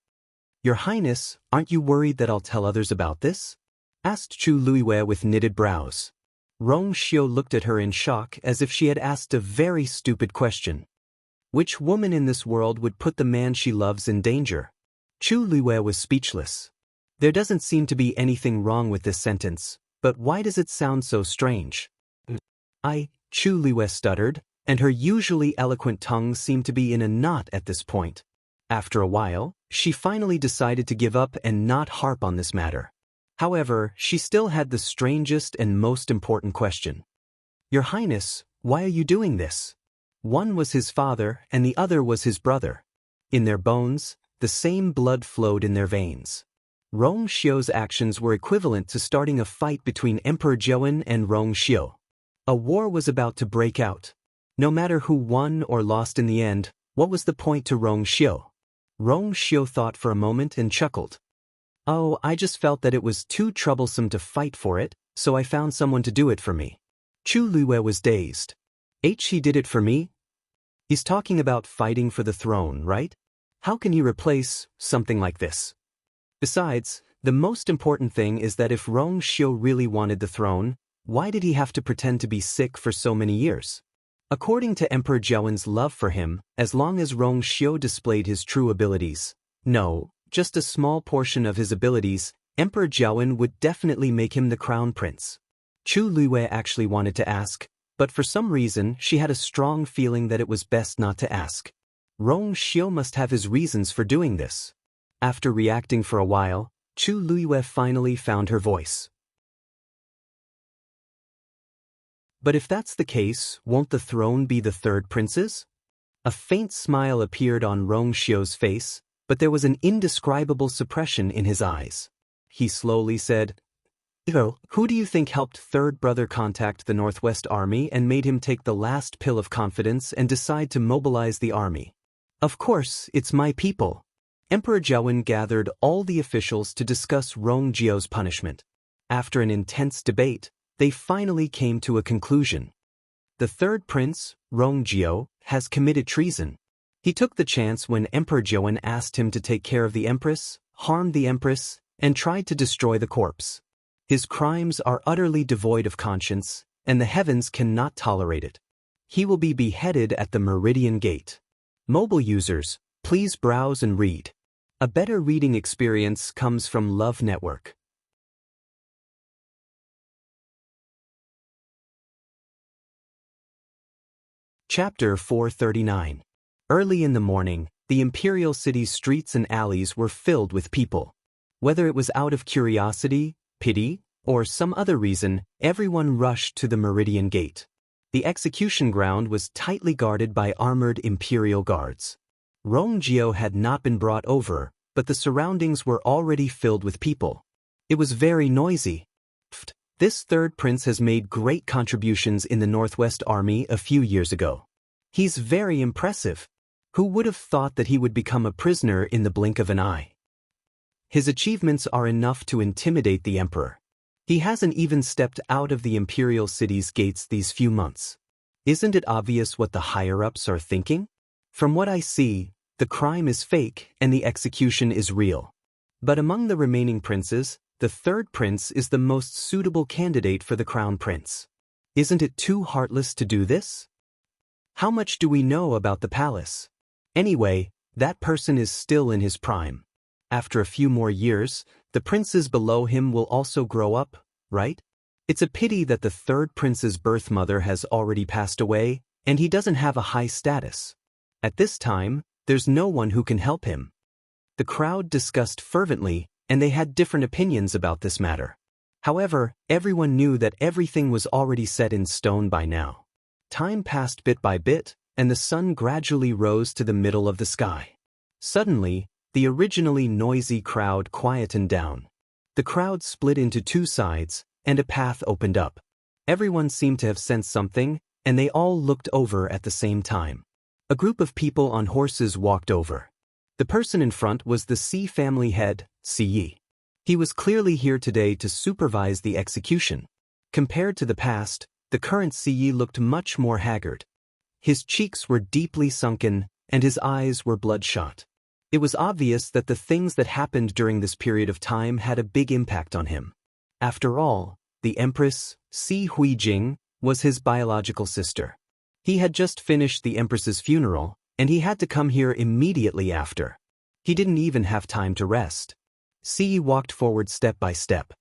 "Your Highness, aren't you worried that I'll tell others about this?" asked Chu Luiyue with knitted brows. Rong Xiu looked at her in shock as if she had asked a very stupid question. Which woman in this world would put the man she loves in danger? Chu Luiyue was speechless. There doesn't seem to be anything wrong with this sentence, but why does it sound so strange? Chu Luiyue stuttered, and her usually eloquent tongue seemed to be in a knot at this point. After a while, she finally decided to give up and not harp on this matter. However, she still had the strangest and most important question. "Your Highness, why are you doing this?" One was his father and the other was his brother. In their bones, the same blood flowed in their veins. Rong Xiu's actions were equivalent to starting a fight between Emperor Juan and Rong Xiu. A war was about to break out. No matter who won or lost in the end, what was the point to Rong Xiu? Rong Xiu thought for a moment and chuckled. "Oh, I just felt that it was too troublesome to fight for it, so I found someone to do it for me." Chu Luiyue was dazed. He did it for me? He's talking about fighting for the throne, right? How can he replace something like this? Besides, the most important thing is that if Rong Xiu really wanted the throne, why did he have to pretend to be sick for so many years? According to Emperor Jiawen's love for him, as long as Rong Xiu displayed his true abilities, just a small portion of his abilities, Emperor Jiawen would definitely make him the crown prince. Chu Luiyue actually wanted to ask, but for some reason she had a strong feeling that it was best not to ask. Rong Xiu must have his reasons for doing this. After reacting for a while, Chu Luiyue finally found her voice. But if that's the case, won't the throne be the third prince's? A faint smile appeared on Rong Xiu's face, but there was an indescribable suppression in his eyes. He slowly said, "Who do you think helped third brother contact the Northwest Army and made him take the last pill of confidence and decide to mobilize the army? Of course, it's my people." Emperor Jiawen gathered all the officials to discuss Rong Jiu's punishment. After an intense debate, they finally came to a conclusion. The third prince, Rong Jiu, has committed treason. He took the chance when Emperor Jiawen asked him to take care of the empress, harmed the empress, and tried to destroy the corpse. His crimes are utterly devoid of conscience, and the heavens cannot tolerate it. He will be beheaded at the Meridian Gate. Mobile users, please browse and read. A better reading experience comes from Love Network. Chapter 439. Early in the morning, the imperial city's streets and alleys were filled with people. Whether it was out of curiosity, pity, or some other reason, everyone rushed to the Meridian Gate. The execution ground was tightly guarded by armored imperial guards. Rong Jiu had not been brought over, but the surroundings were already filled with people. It was very noisy. This third prince has made great contributions in the Northwest Army a few years ago. He's very impressive. Who would have thought that he would become a prisoner in the blink of an eye? His achievements are enough to intimidate the emperor. He hasn't even stepped out of the imperial city's gates these few months. Isn't it obvious what the higher-ups are thinking? From what I see, the crime is fake and the execution is real. But among the remaining princes, the third prince is the most suitable candidate for the crown prince. Isn't it too heartless to do this? How much do we know about the palace? Anyway, that person is still in his prime. After a few more years, the princes below him will also grow up, right? It's a pity that the third prince's birth mother has already passed away, and he doesn't have a high status. At this time, there's no one who can help him. The crowd discussed fervently, and they had different opinions about this matter. However, everyone knew that everything was already set in stone by now. Time passed bit by bit, and the sun gradually rose to the middle of the sky. Suddenly, the originally noisy crowd quietened down. The crowd split into two sides, and a path opened up. Everyone seemed to have sensed something, and they all looked over at the same time. A group of people on horses walked over. The person in front was the Xi family head, Xi Yi. He was clearly here today to supervise the execution. Compared to the past, the current Xi Yi looked much more haggard. His cheeks were deeply sunken, and his eyes were bloodshot. It was obvious that the things that happened during this period of time had a big impact on him. After all, the Empress, Xi Huijing, was his biological sister. He had just finished the Empress's funeral, and he had to come here immediately after. He didn't even have time to rest. Xi walked forward step by step.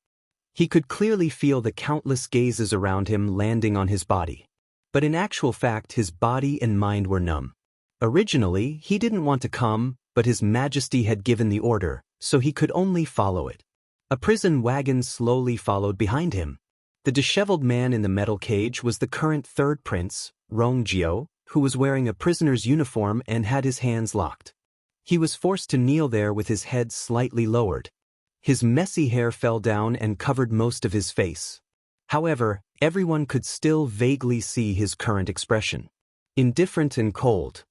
He could clearly feel the countless gazes around him landing on his body. But in actual fact, his body and mind were numb. Originally, he didn't want to come, but His Majesty had given the order, so he could only follow it. A prison wagon slowly followed behind him. The disheveled man in the metal cage was the current third prince, Rong Jiu, who was wearing a prisoner's uniform and had his hands locked. He was forced to kneel there with his head slightly lowered. His messy hair fell down and covered most of his face. However, everyone could still vaguely see his current expression. Indifferent and cold.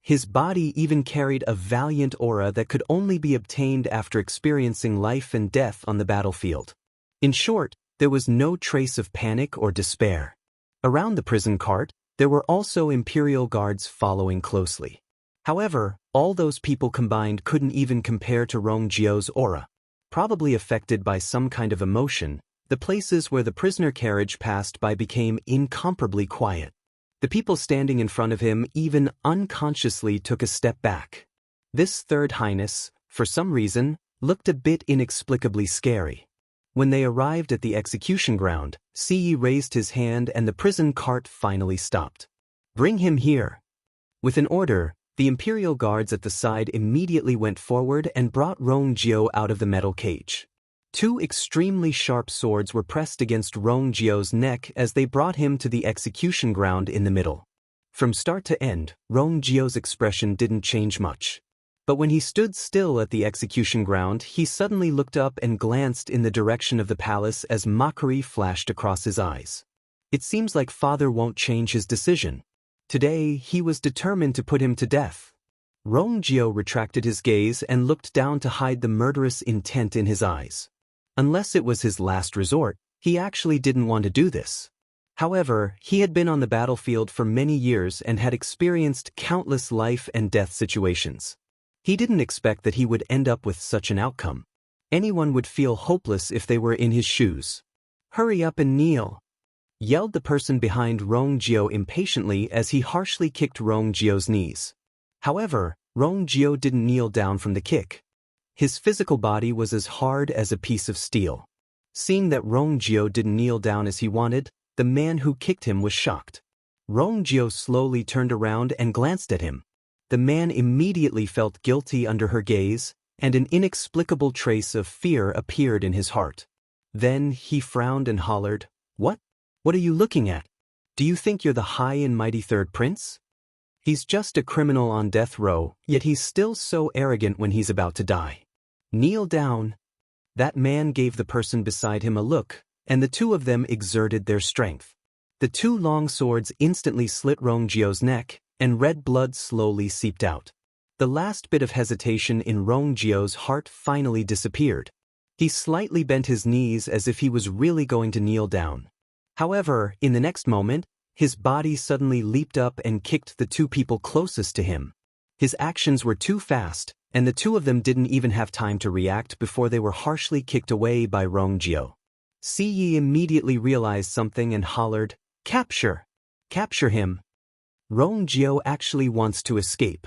His body even carried a valiant aura that could only be obtained after experiencing life and death on the battlefield. In short, there was no trace of panic or despair. Around the prison cart, there were also imperial guards following closely. However, all those people combined couldn't even compare to Rong Jiu's aura. Probably affected by some kind of emotion, the places where the prisoner carriage passed by became incomparably quiet. The people standing in front of him even unconsciously took a step back. This Third Highness, for some reason, looked a bit inexplicably scary. When they arrived at the execution ground, Xi Yi raised his hand and the prison cart finally stopped. Bring him here. With an order, the Imperial guards at the side immediately went forward and brought Rongjio out of the metal cage. Two extremely sharp swords were pressed against Rongjio's neck as they brought him to the execution ground in the middle. From start to end, Rongjio's expression didn't change much. But when he stood still at the execution ground, he suddenly looked up and glanced in the direction of the palace as mockery flashed across his eyes. It seems like father won't change his decision. Today, he was determined to put him to death. Rongjio retracted his gaze and looked down to hide the murderous intent in his eyes. Unless it was his last resort, he actually didn't want to do this. However, he had been on the battlefield for many years and had experienced countless life and death situations. He didn't expect that he would end up with such an outcome. Anyone would feel hopeless if they were in his shoes. "Hurry up and kneel," yelled the person behind Rongjio impatiently as he harshly kicked Rongjio's knees. However, Rongjio didn't kneel down from the kick. His physical body was as hard as a piece of steel. Seeing that Rongjio didn't kneel down as he wanted, the man who kicked him was shocked. Rongjio slowly turned around and glanced at him. The man immediately felt guilty under her gaze, and an inexplicable trace of fear appeared in his heart. Then he frowned and hollered, "What? What are you looking at? Do you think you're the high and mighty third prince? He's just a criminal on death row, yet he's still so arrogant when he's about to die. Kneel down." That man gave the person beside him a look, and the two of them exerted their strength. The two long swords instantly slit Rongjio's neck, and red blood slowly seeped out. The last bit of hesitation in Rongjio's heart finally disappeared. He slightly bent his knees as if he was really going to kneel down. However, in the next moment, his body suddenly leaped up and kicked the two people closest to him. His actions were too fast, and the two of them didn't even have time to react before they were harshly kicked away by Rongjio. Siyi immediately realized something and hollered, "Capture! Capture him! Rongjio actually wants to escape."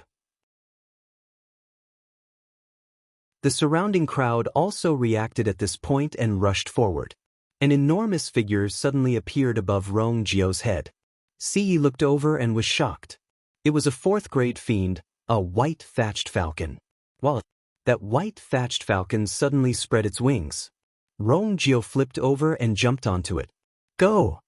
The surrounding crowd also reacted at this point and rushed forward. An enormous figure suddenly appeared above Rongjio's head. Siyi looked over and was shocked. It was a fourth-grade fiend, a white thatched falcon. While that white thatched falcon suddenly spread its wings. Rongjio flipped over and jumped onto it. "Go!"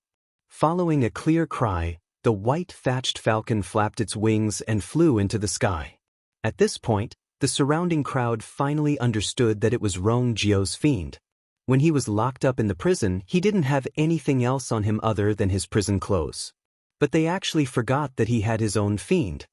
Following a clear cry, the white thatched falcon flapped its wings and flew into the sky. At this point, the surrounding crowd finally understood that it was Rongjio's fiend. When he was locked up in the prison, he didn't have anything else on him other than his prison clothes. But they actually forgot that he had his own fiend.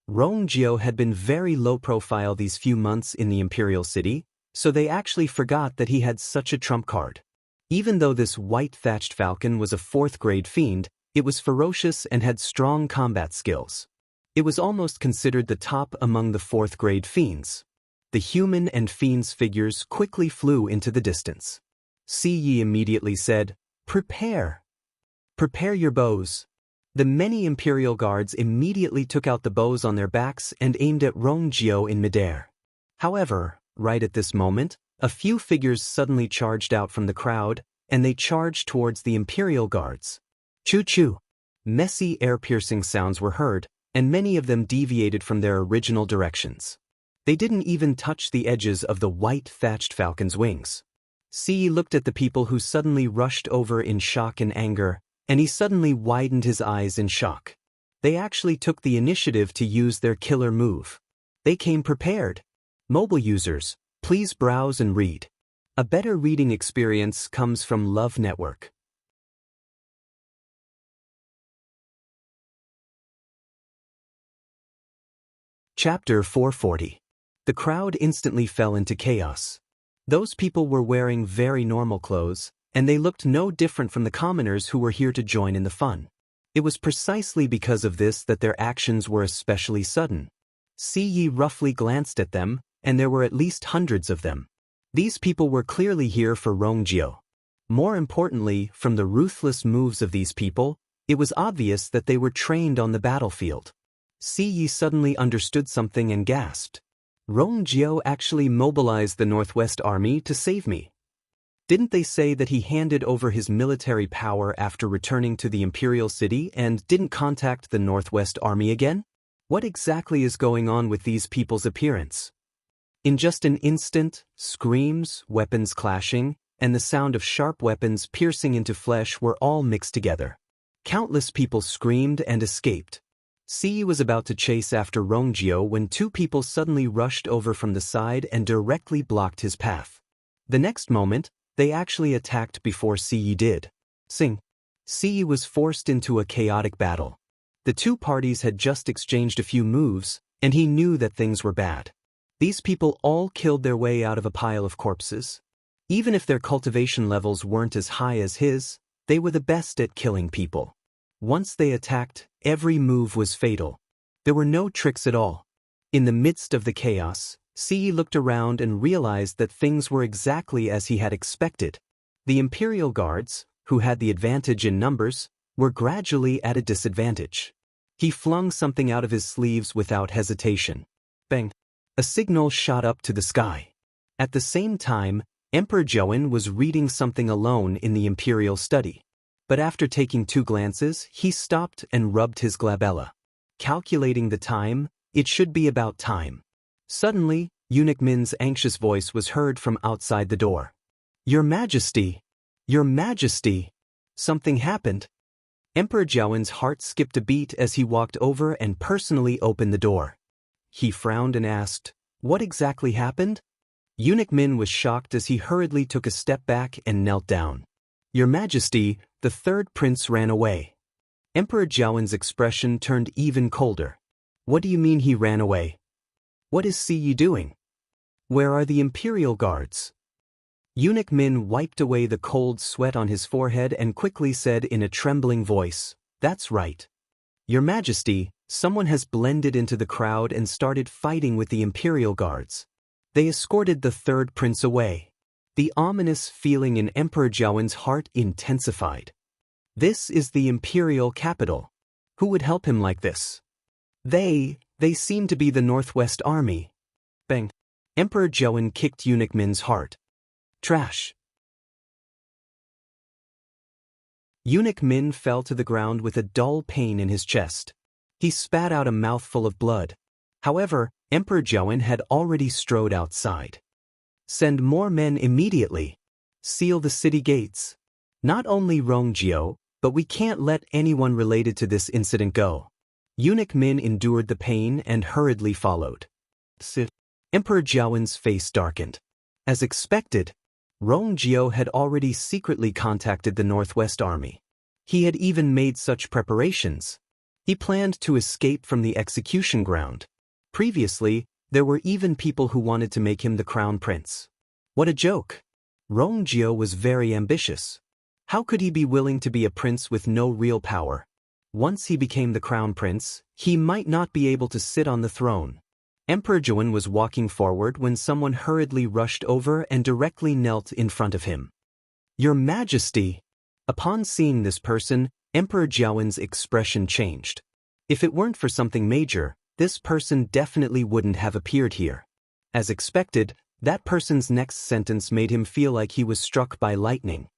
Rongjio had been very low profile these few months in the Imperial City, so they actually forgot that he had such a trump card. Even though this white thatched falcon was a fourth-grade fiend, it was ferocious and had strong combat skills. It was almost considered the top among the fourth-grade fiends. The human and fiends figures quickly flew into the distance. Siyi immediately said, "Prepare! Prepare your bows." The many Imperial guards immediately took out the bows on their backs and aimed at Rongjio in midair. However, right at this moment, a few figures suddenly charged out from the crowd, and they charged towards the Imperial guards. Choo-choo! Messy air-piercing sounds were heard, and many of them deviated from their original directions. They didn't even touch the edges of the white thatched falcon's wings. Siyi looked at the people who suddenly rushed over in shock and anger, and he suddenly widened his eyes in shock. They actually took the initiative to use their killer move. They came prepared. Mobile users, please browse and read. A better reading experience comes from Love Network. Chapter 440. The crowd instantly fell into chaos. Those people were wearing very normal clothes, and they looked no different from the commoners who were here to join in the fun. It was precisely because of this that their actions were especially sudden. Siyi roughly glanced at them, and there were at least hundreds of them. These people were clearly here for Rongjio. More importantly, from the ruthless moves of these people, it was obvious that they were trained on the battlefield. Siyi suddenly understood something and gasped. Rongjio actually mobilized the Northwest Army to save me. Didn't they say that he handed over his military power after returning to the imperial city and didn't contact the Northwest Army again? What exactly is going on with these people's appearance? In just an instant, screams, weapons clashing, and the sound of sharp weapons piercing into flesh were all mixed together. Countless people screamed and escaped. Siyi was about to chase after Rongjio when two people suddenly rushed over from the side and directly blocked his path. The next moment, they actually attacked before Siyi did. Siyi was forced into a chaotic battle. The two parties had just exchanged a few moves, and he knew that things were bad. These people all killed their way out of a pile of corpses. Even if their cultivation levels weren't as high as his, they were the best at killing people. Once they attacked, every move was fatal. There were no tricks at all. In the midst of the chaos, Siyi looked around and realized that things were exactly as he had expected. The Imperial Guards, who had the advantage in numbers, were gradually at a disadvantage. He flung something out of his sleeves without hesitation. Bang! A signal shot up to the sky. At the same time, Emperor Zhouwen was reading something alone in the Imperial study. But after taking 2 glances, he stopped and rubbed his glabella. Calculating the time, it should be about time. Suddenly, Eunuch Min's anxious voice was heard from outside the door. "Your Majesty! Your Majesty!" Something happened. Emperor Zhouwen's heart skipped a beat as he walked over and personally opened the door. He frowned and asked, "What exactly happened?" Eunuch Min was shocked as he hurriedly took a step back and knelt down. "Your Majesty, the third prince ran away." Emperor Zhouwen's expression turned even colder. "What do you mean he ran away? What is Siyi doing? Where are the Imperial Guards?" Eunuch Min wiped away the cold sweat on his forehead and quickly said in a trembling voice, "That's right. Your Majesty, someone has blended into the crowd and started fighting with the Imperial Guards. They escorted the third prince away." The ominous feeling in Emperor Zhouwen's heart intensified. This is the Imperial capital. Who would help him like this? They seem to be the Northwest Army. Bang! Emperor Zhouwen kicked Eunuch Min's heart. Trash! Eunuch Min fell to the ground with a dull pain in his chest. He spat out a mouthful of blood. However, Emperor Zhouwen had already strode outside. "Send more men immediately. Seal the city gates. Not only Rongjio, but we can't let anyone related to this incident go." Eunuch Min endured the pain and hurriedly followed. Emperor Zhouwen's face darkened. As expected, Rongjio had already secretly contacted the Northwest Army. He had even made such preparations. He planned to escape from the execution ground. Previously, there were even people who wanted to make him the crown prince. What a joke! Rongjio was very ambitious. How could he be willing to be a prince with no real power? Once he became the crown prince, he might not be able to sit on the throne. Emperor Zhouwen was walking forward when someone hurriedly rushed over and directly knelt in front of him. "Your Majesty!" Upon seeing this person, Emperor Zhouwen's expression changed. If it weren't for something major, this person definitely wouldn't have appeared here. As expected, that person's next sentence made him feel like he was struck by lightning.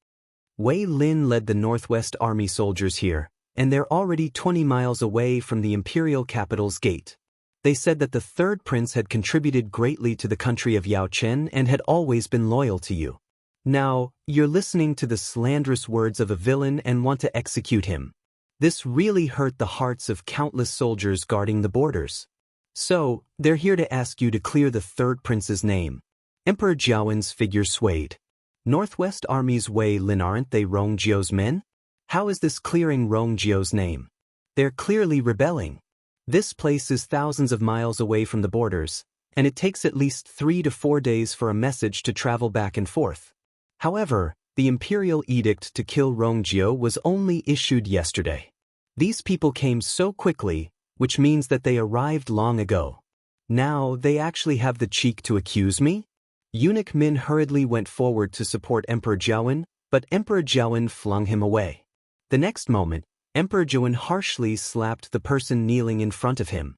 Wang Lin led the Northwest Army soldiers here, and they're already 20 miles away from the imperial capital's gate. They said that the third prince had contributed greatly to the country of Yao Chen and had always been loyal to you. Now, you're listening to the slanderous words of a villain and want to execute him. This really hurt the hearts of countless soldiers guarding the borders. So, they're here to ask you to clear the third prince's name. Emperor Zhouwen's figure swayed. Northwest Army's Wang Lin, aren't they Rongjio's men? How is this clearing Rongjio's name? They're clearly rebelling. This place is thousands of miles away from the borders, and it takes at least 3 to 4 days for a message to travel back and forth. However, the imperial edict to kill Rongjio was only issued yesterday. These people came so quickly, which means that they arrived long ago. Now they actually have the cheek to accuse me? Eunuch Min hurriedly went forward to support Emperor Zhouwen, but Emperor Zhouwen flung him away. The next moment, Emperor Zhouwen harshly slapped the person kneeling in front of him.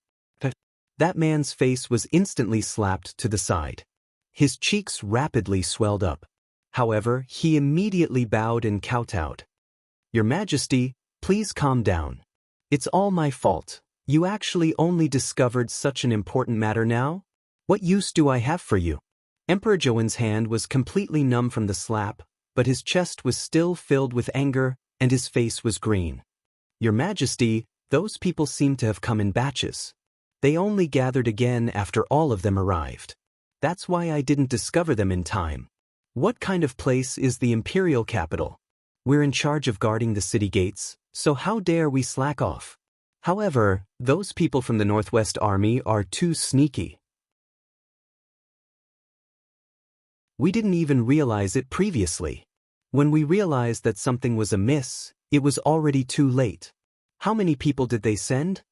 That man's face was instantly slapped to the side. His cheeks rapidly swelled up. However, he immediately bowed and kowtowed. "Your Majesty, please calm down. It's all my fault. You actually only discovered such an important matter now? What use do I have for you?" Emperor Joan's hand was completely numb from the slap, but his chest was still filled with anger, and his face was green. "Your Majesty, those people seem to have come in batches. They only gathered again after all of them arrived. That's why I didn't discover them in time. What kind of place is the imperial capital? We're in charge of guarding the city gates, so how dare we slack off? However, those people from the Northwest Army are too sneaky. We didn't even realize it previously. When we realized that something was amiss, it was already too late. How many people did they send?"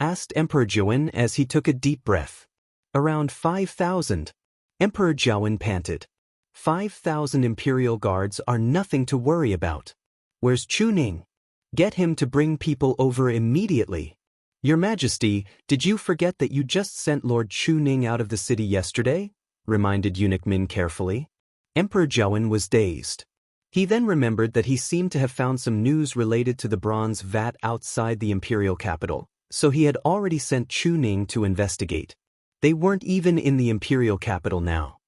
asked Emperor Joan as he took a deep breath. "Around 5,000. Emperor Joan panted. 5,000 imperial guards are nothing to worry about. Where's Chu Ning? Get him to bring people over immediately. Your Majesty, did you forget that you just sent Lord Chu Ning out of the city yesterday?" reminded Eunuch Min carefully. Emperor Joan was dazed. He then remembered that he seemed to have found some news related to the bronze vat outside the imperial capital, so he had already sent Chu Ning to investigate. They weren't even in the imperial capital now.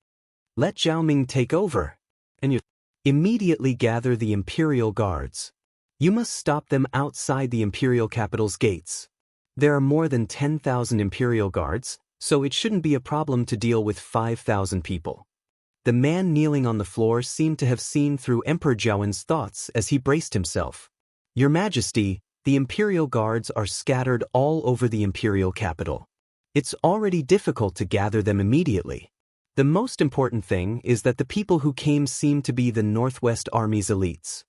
"Let Zhao Ming take over, and you immediately gather the imperial guards. You must stop them outside the imperial capital's gates. There are more than 10,000 imperial guards, so it shouldn't be a problem to deal with 5,000 people." The man kneeling on the floor seemed to have seen through Emperor Zhaowen's thoughts as he braced himself. "Your Majesty, the imperial guards are scattered all over the imperial capital. It's already difficult to gather them immediately. The most important thing is that the people who came seem to be the Northwest Army's elites.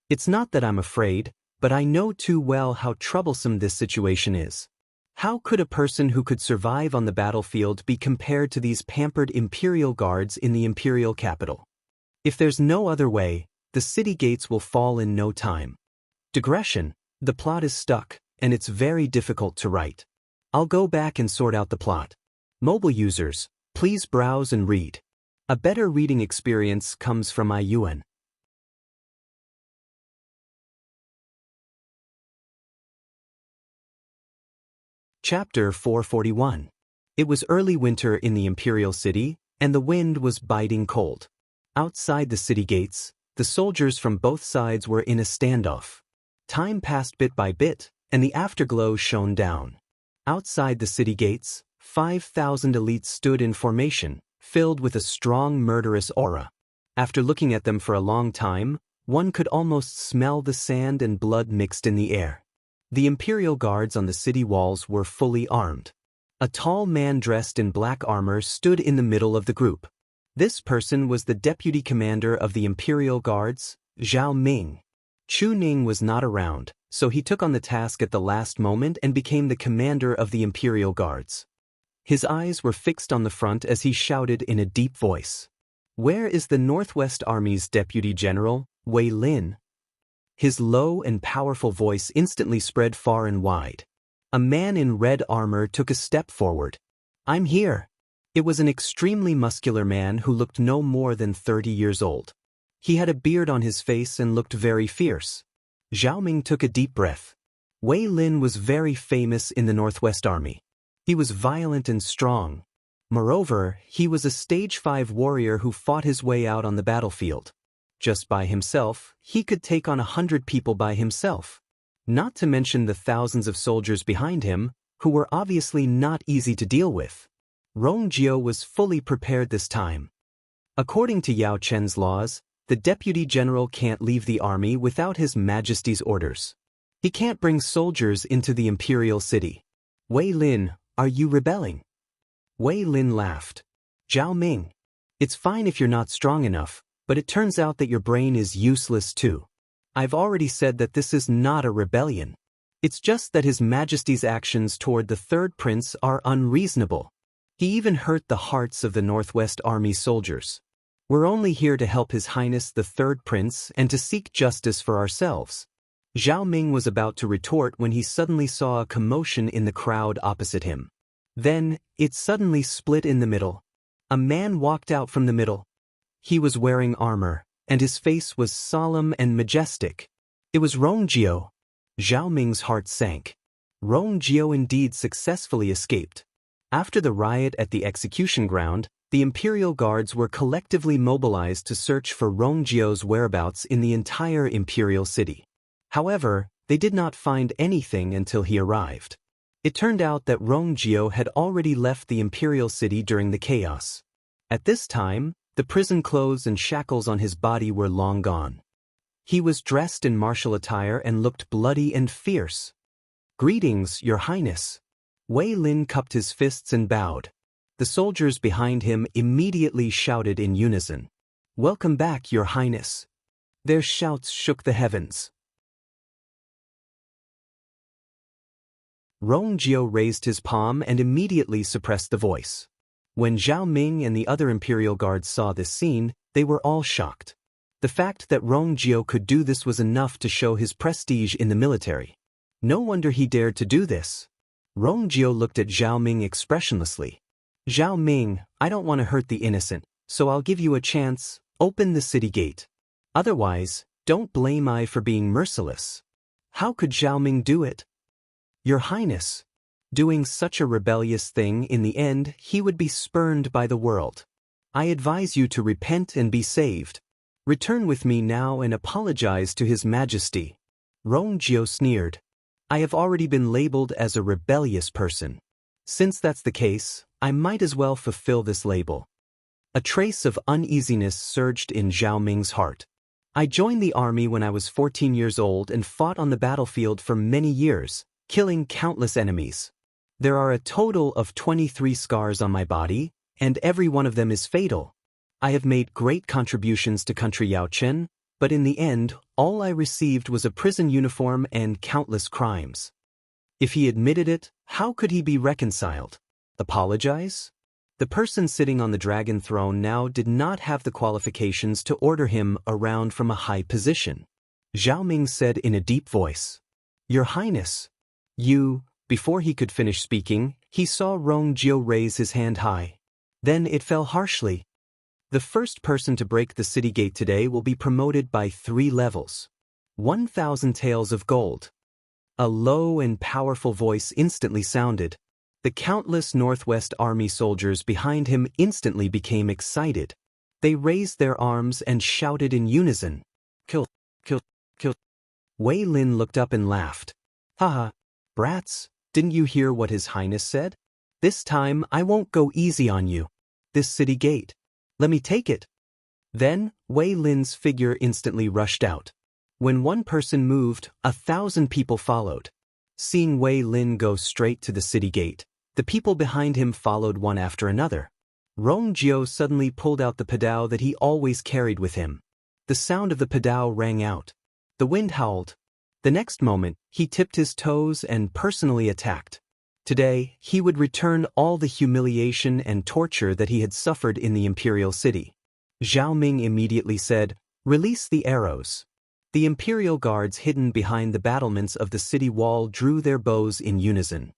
It's not that I'm afraid, but I know too well how troublesome this situation is. How could a person who could survive on the battlefield be compared to these pampered imperial guards in the imperial capital? If there's no other way, the city gates will fall in no time. Digression, the plot is stuck, and it's very difficult to write. I'll go back and sort out the plot. Mobile users, please browse and read. A better reading experience comes from iYuan. Chapter 441. It was early winter in the imperial city, and the wind was biting cold. Outside the city gates, the soldiers from both sides were in a standoff. Time passed bit by bit, and the afterglow shone down. Outside the city gates, 5,000 elites stood in formation, filled with a strong murderous aura. After looking at them for a long time, one could almost smell the sand and blood mixed in the air. The imperial guards on the city walls were fully armed. A tall man dressed in black armor stood in the middle of the group. This person was the deputy commander of the imperial guards, Zhao Ming. Chu Ning was not around, so he took on the task at the last moment and became the commander of the imperial guards. His eyes were fixed on the front as he shouted in a deep voice. "Where is the Northwest Army's deputy general, Wang Lin?" His low and powerful voice instantly spread far and wide. A man in red armor took a step forward. "I'm here." It was an extremely muscular man who looked no more than 30 years old. He had a beard on his face and looked very fierce. Zhao Ming took a deep breath. Wang Lin was very famous in the Northwest Army. He was violent and strong. Moreover, he was a stage 5 warrior who fought his way out on the battlefield. Just by himself, he could take on 100 people by himself. Not to mention the thousands of soldiers behind him, who were obviously not easy to deal with. Rongjio was fully prepared this time. According to Yao Chen's laws, the deputy general can't leave the army without His Majesty's orders. He can't bring soldiers into the imperial city. "Wang Lin, are you rebelling?" Wang Lin laughed. "Zhao Ming, it's fine if you're not strong enough, but it turns out that your brain is useless too. I've already said that this is not a rebellion. It's just that His Majesty's actions toward the third prince are unreasonable. He even hurt the hearts of the Northwest Army soldiers. We're only here to help His Highness the third prince and to seek justice for ourselves." Zhao Ming was about to retort when he suddenly saw a commotion in the crowd opposite him. Then, it suddenly split in the middle. A man walked out from the middle. He was wearing armor, and his face was solemn and majestic. It was Rongjio. Zhao Ming's heart sank. Rongjio indeed successfully escaped. After the riot at the execution ground, the Imperial Guards were collectively mobilized to search for Rongjio's whereabouts in the entire Imperial City. However, they did not find anything until he arrived. It turned out that Rongjio had already left the Imperial City during the chaos. At this time, the prison clothes and shackles on his body were long gone. He was dressed in martial attire and looked bloody and fierce. "Greetings, Your Highness." Wang Lin cupped his fists and bowed. The soldiers behind him immediately shouted in unison, "Welcome back, Your Highness." Their shouts shook the heavens. Rongjio raised his palm and immediately suppressed the voice. When Zhao Ming and the other Imperial Guards saw this scene, they were all shocked. The fact that Rongjio could do this was enough to show his prestige in the military. No wonder he dared to do this. Rongjio looked at Zhao Ming expressionlessly. "Zhao Ming, I don't want to hurt the innocent, so I'll give you a chance. Open the city gate. Otherwise, don't blame I for being merciless." How could Zhao Ming do it? "Your Highness." Doing such a rebellious thing, in the end, he would be spurned by the world. "I advise you to repent and be saved. Return with me now and apologize to His Majesty." Rongjio sneered. "I have already been labeled as a rebellious person. Since that's the case, I might as well fulfill this label." A trace of uneasiness surged in Zhao Ming's heart. "I joined the army when I was 14 years old and fought on the battlefield for many years, killing countless enemies. There are a total of 23 scars on my body, and every one of them is fatal. I have made great contributions to country Yaochen, but in the end, all I received was a prison uniform and countless crimes." If he admitted it, how could he be reconciled? Apologize? The person sitting on the dragon throne now did not have the qualifications to order him around from a high position. Zhao Ming said in a deep voice, "Your Highness." Before he could finish speaking, he saw Rongjio raise his hand high. Then it fell harshly. "The first person to break the city gate today will be promoted by 3 levels. 1,000 taels of gold." A low and powerful voice instantly sounded. The countless Northwest Army soldiers behind him instantly became excited. They raised their arms and shouted in unison, "Kill, kill, kill." Wang Lin looked up and laughed. "Haha, brats, didn't you hear what His Highness said? This time I won't go easy on you. This city gate. Let me take it." Then, Wang Lin's figure instantly rushed out. When one person moved, 1,000 people followed. Seeing Wang Lin go straight to the city gate, the people behind him followed one after another. Rongjio suddenly pulled out the padao that he always carried with him. The sound of the padao rang out. The wind howled. The next moment, he tipped his toes and personally attacked. Today, he would return all the humiliation and torture that he had suffered in the Imperial City. Zhao Ming immediately said, "Release the arrows." The Imperial Guards hidden behind the battlements of the city wall drew their bows in unison.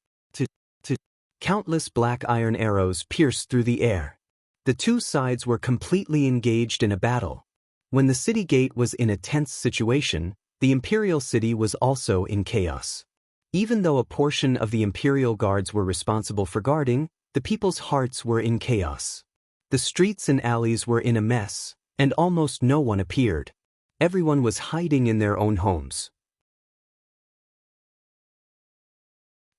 Countless black iron arrows pierced through the air. The two sides were completely engaged in a battle. When the city gate was in a tense situation, the Imperial City was also in chaos. Even though a portion of the Imperial Guards were responsible for guarding, the people's hearts were in chaos. The streets and alleys were in a mess, and almost no one appeared. Everyone was hiding in their own homes.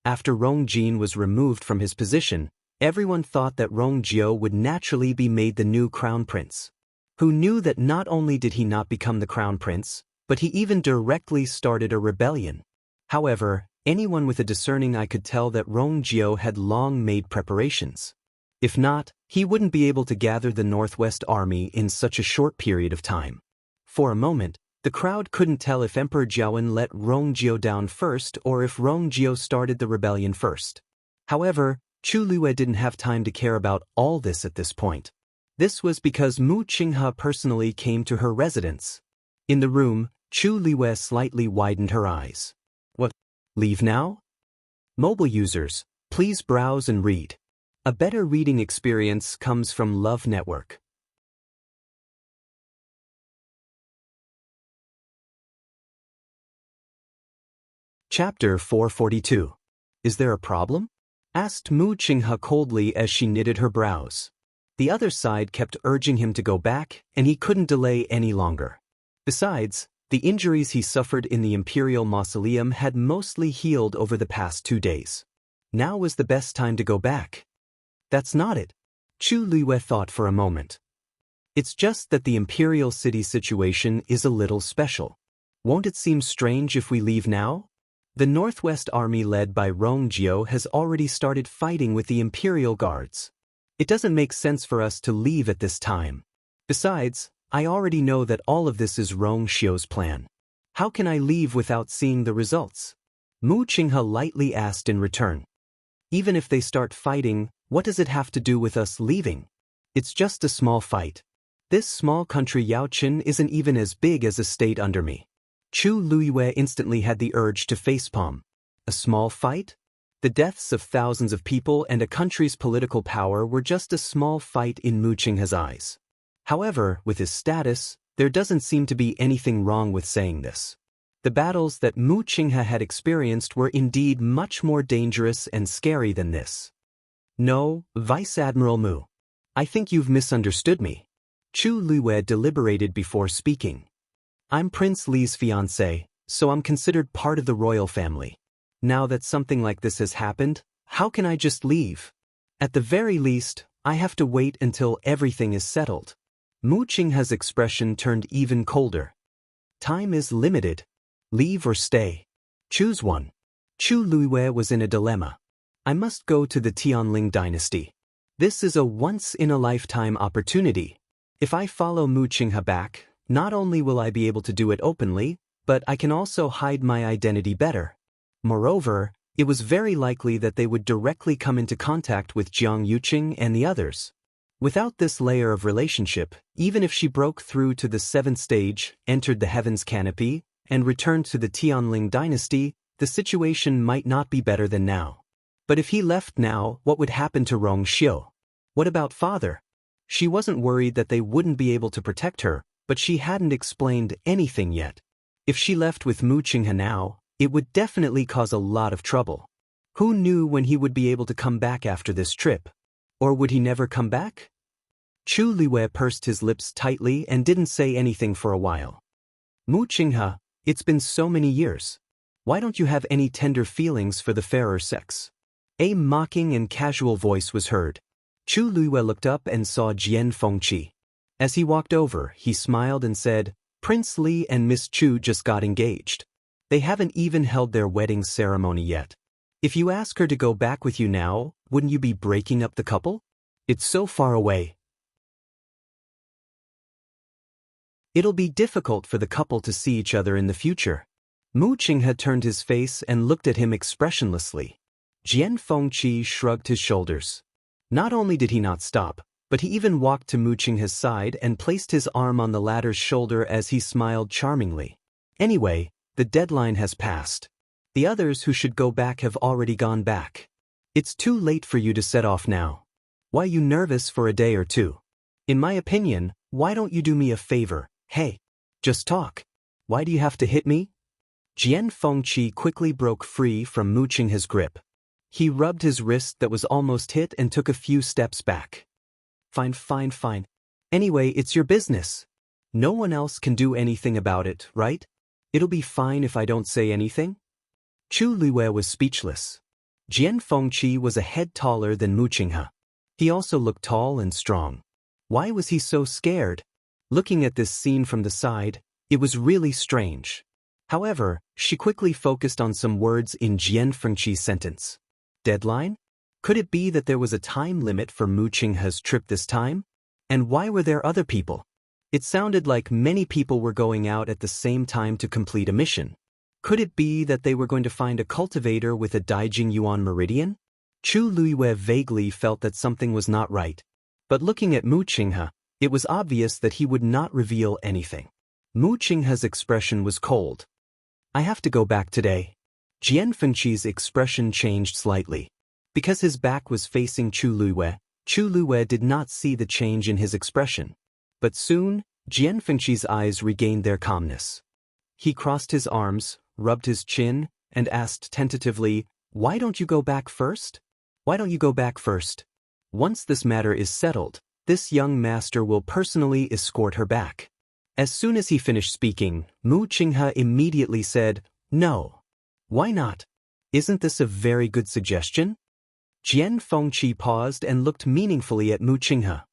After Rongjin was removed from his position, everyone thought that Rongjio would naturally be made the new crown prince. Who knew that not only did he not become the crown prince, but he even directly started a rebellion. However, anyone with a discerning eye could tell that Rongjio had long made preparations. If not, he wouldn't be able to gather the Northwest Army in such a short period of time. For a moment, the crowd couldn't tell if Emperor Jiawen let Rongjio down first or if Rongjio started the rebellion first. However, Chu Liwei didn't have time to care about all this at this point. This was because Mu Qinghe personally came to her residence. In the room, Chu Liwei slightly widened her eyes. "What? Leave now?" Mobile users, please browse and read. A better reading experience comes from Love Network. Chapter 442. Is there a problem? Asked Mu Qinghe coldly as she knitted her brows. The other side kept urging him to go back, and he couldn't delay any longer. Besides, the injuries he suffered in the imperial mausoleum had mostly healed over the past 2 days. Now was the best time to go back. That's not it. Chu Liwei thought for a moment. It's just that the imperial city situation is a little special. Won't it seem strange if we leave now? The Northwest Army led by Rongjio has already started fighting with the Imperial Guards. It doesn't make sense for us to leave at this time. Besides, I already know that all of this is Rongjio's plan. How can I leave without seeing the results? Mu Qinghe lightly asked in return. Even if they start fighting, what does it have to do with us leaving? It's just a small fight. This small country Yaoqin isn't even as big as a state under me. Chu Liwei instantly had the urge to facepalm. A small fight? The deaths of thousands of people and a country's political power were just a small fight in Mu Qinghe's eyes. However, with his status, there doesn't seem to be anything wrong with saying this. The battles that Mu Qinghe had experienced were indeed much more dangerous and scary than this. No, Vice Admiral Mu. I think you've misunderstood me. Chu Liwei deliberated before speaking. I'm Prince Li's fiancé, so I'm considered part of the royal family. Now that something like this has happened, how can I just leave? At the very least, I have to wait until everything is settled. Mu Qinghe's expression turned even colder. Time is limited. Leave or stay. Choose one. Chu Liwei was in a dilemma. I must go to the Tianling dynasty. This is a once-in-a-lifetime opportunity. If I follow Mu Qinghe back, not only will I be able to do it openly, but I can also hide my identity better. Moreover, it was very likely that they would directly come into contact with Jiang Yuqing and the others. Without this layer of relationship, even if she broke through to the 7th stage, entered the Heaven's Canopy, and returned to the Tianling dynasty, the situation might not be better than now. But if he left now, what would happen to Rongjio? What about father? She wasn't worried that they wouldn't be able to protect her, but she hadn't explained anything yet. If she left with Mu Qinghe now, it would definitely cause a lot of trouble. Who knew when he would be able to come back after this trip? Or would he never come back? Chu Liwei pursed his lips tightly and didn't say anything for a while. Mu Qinghe, it's been so many years. Why don't you have any tender feelings for the fairer sex? A mocking and casual voice was heard. Chu Liwei looked up and saw Jian Fengqi. As he walked over, he smiled and said, Prince Li and Miss Chu just got engaged. They haven't even held their wedding ceremony yet. If you ask her to go back with you now, wouldn't you be breaking up the couple? It's so far away. It'll be difficult for the couple to see each other in the future. Mu Qinghe turned his face and looked at him expressionlessly. Jian Fengqi shrugged his shoulders. Not only did he not stop, but he even walked to Mu Qinghe's side and placed his arm on the latter's shoulder as he smiled charmingly. Anyway, the deadline has passed. The others who should go back have already gone back. It's too late for you to set off now. Why are you nervous for a day or two? In my opinion, why don't you do me a favor? Hey, just talk. Why do you have to hit me? Jian Fengqi quickly broke free from Mu Qinghe's grip. He rubbed his wrist that was almost hit and took a few steps back. Fine. Anyway, it's your business. No one else can do anything about it, right? It'll be fine if I don't say anything? Chu Liwei was speechless. Jian Fengqi was a head taller than Mu Qinghe. He also looked tall and strong. Why was he so scared? Looking at this scene from the side, it was really strange. However, she quickly focused on some words in Jian Fengqi's sentence. Deadline? Could it be that there was a time limit for Mu Qinghe's trip this time? And why were there other people? It sounded like many people were going out at the same time to complete a mission. Could it be that they were going to find a cultivator with a Daijing Yuan meridian? Chu Liwei vaguely felt that something was not right. But looking at Mu Qinghe, it was obvious that he would not reveal anything. Mu Qinghe's expression was cold. I have to go back today. Jian Fengqi's expression changed slightly. Because his back was facing Chu Liwei did not see the change in his expression. But soon, Jian Fengqi's eyes regained their calmness. He crossed his arms, rubbed his chin, and asked tentatively, "Why don't you go back first? Why don't you go back first? Once this matter is settled, this young master will personally escort her back." As soon as he finished speaking, Mu Qinghe immediately said, "No. Why not? Isn't this a very good suggestion?" Jian Fengqi paused and looked meaningfully at Mu Qinghe.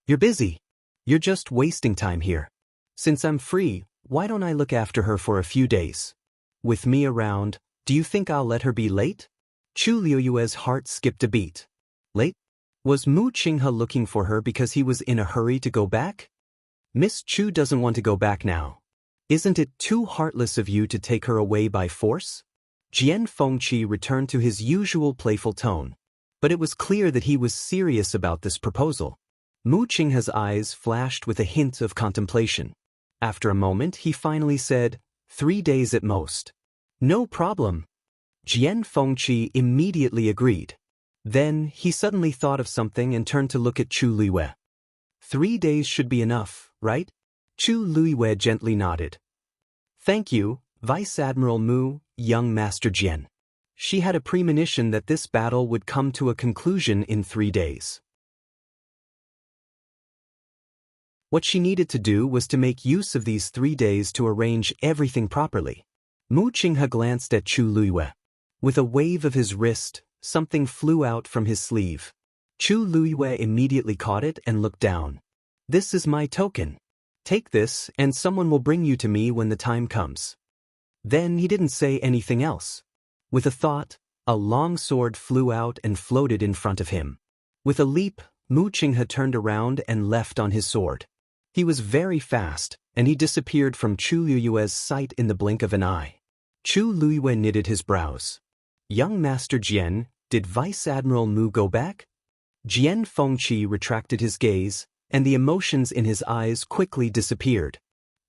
"You're busy. You're just wasting time here. Since I'm free, why don't I look after her for a few days? With me around, do you think I'll let her be late?" Chu Liuyue's heart skipped a beat. Late? Was Mu Qinghe looking for her because he was in a hurry to go back? Miss Chu doesn't want to go back now. Isn't it too heartless of you to take her away by force? Jian Fengqi returned to his usual playful tone, but it was clear that he was serious about this proposal. Mu Qinghe's eyes flashed with a hint of contemplation. After a moment, he finally said, 3 days at most. "No problem." Jian Fengqi immediately agreed. Then, he suddenly thought of something and turned to look at Chu Liuyue. 3 days should be enough, right? Chu Liuyue gently nodded. "Thank you, Vice Admiral Mu, young Master Jian." She had a premonition that this battle would come to a conclusion in 3 days. What she needed to do was to make use of these 3 days to arrange everything properly. Mu Qinghe glanced at Chu Liuyue. With a wave of his wrist, something flew out from his sleeve. Chu Liuyue immediately caught it and looked down. "This is my token. Take this and someone will bring you to me when the time comes." Then he didn't say anything else. With a thought, a long sword flew out and floated in front of him. With a leap, Mu Qinghe turned around and left on his sword. He was very fast, and he disappeared from Chu Liuyue's sight in the blink of an eye. Chu Liuyue knitted his brows. "Young Master Jian, did Vice Admiral Mu go back?" Jian Fengqi retracted his gaze, and the emotions in his eyes quickly disappeared.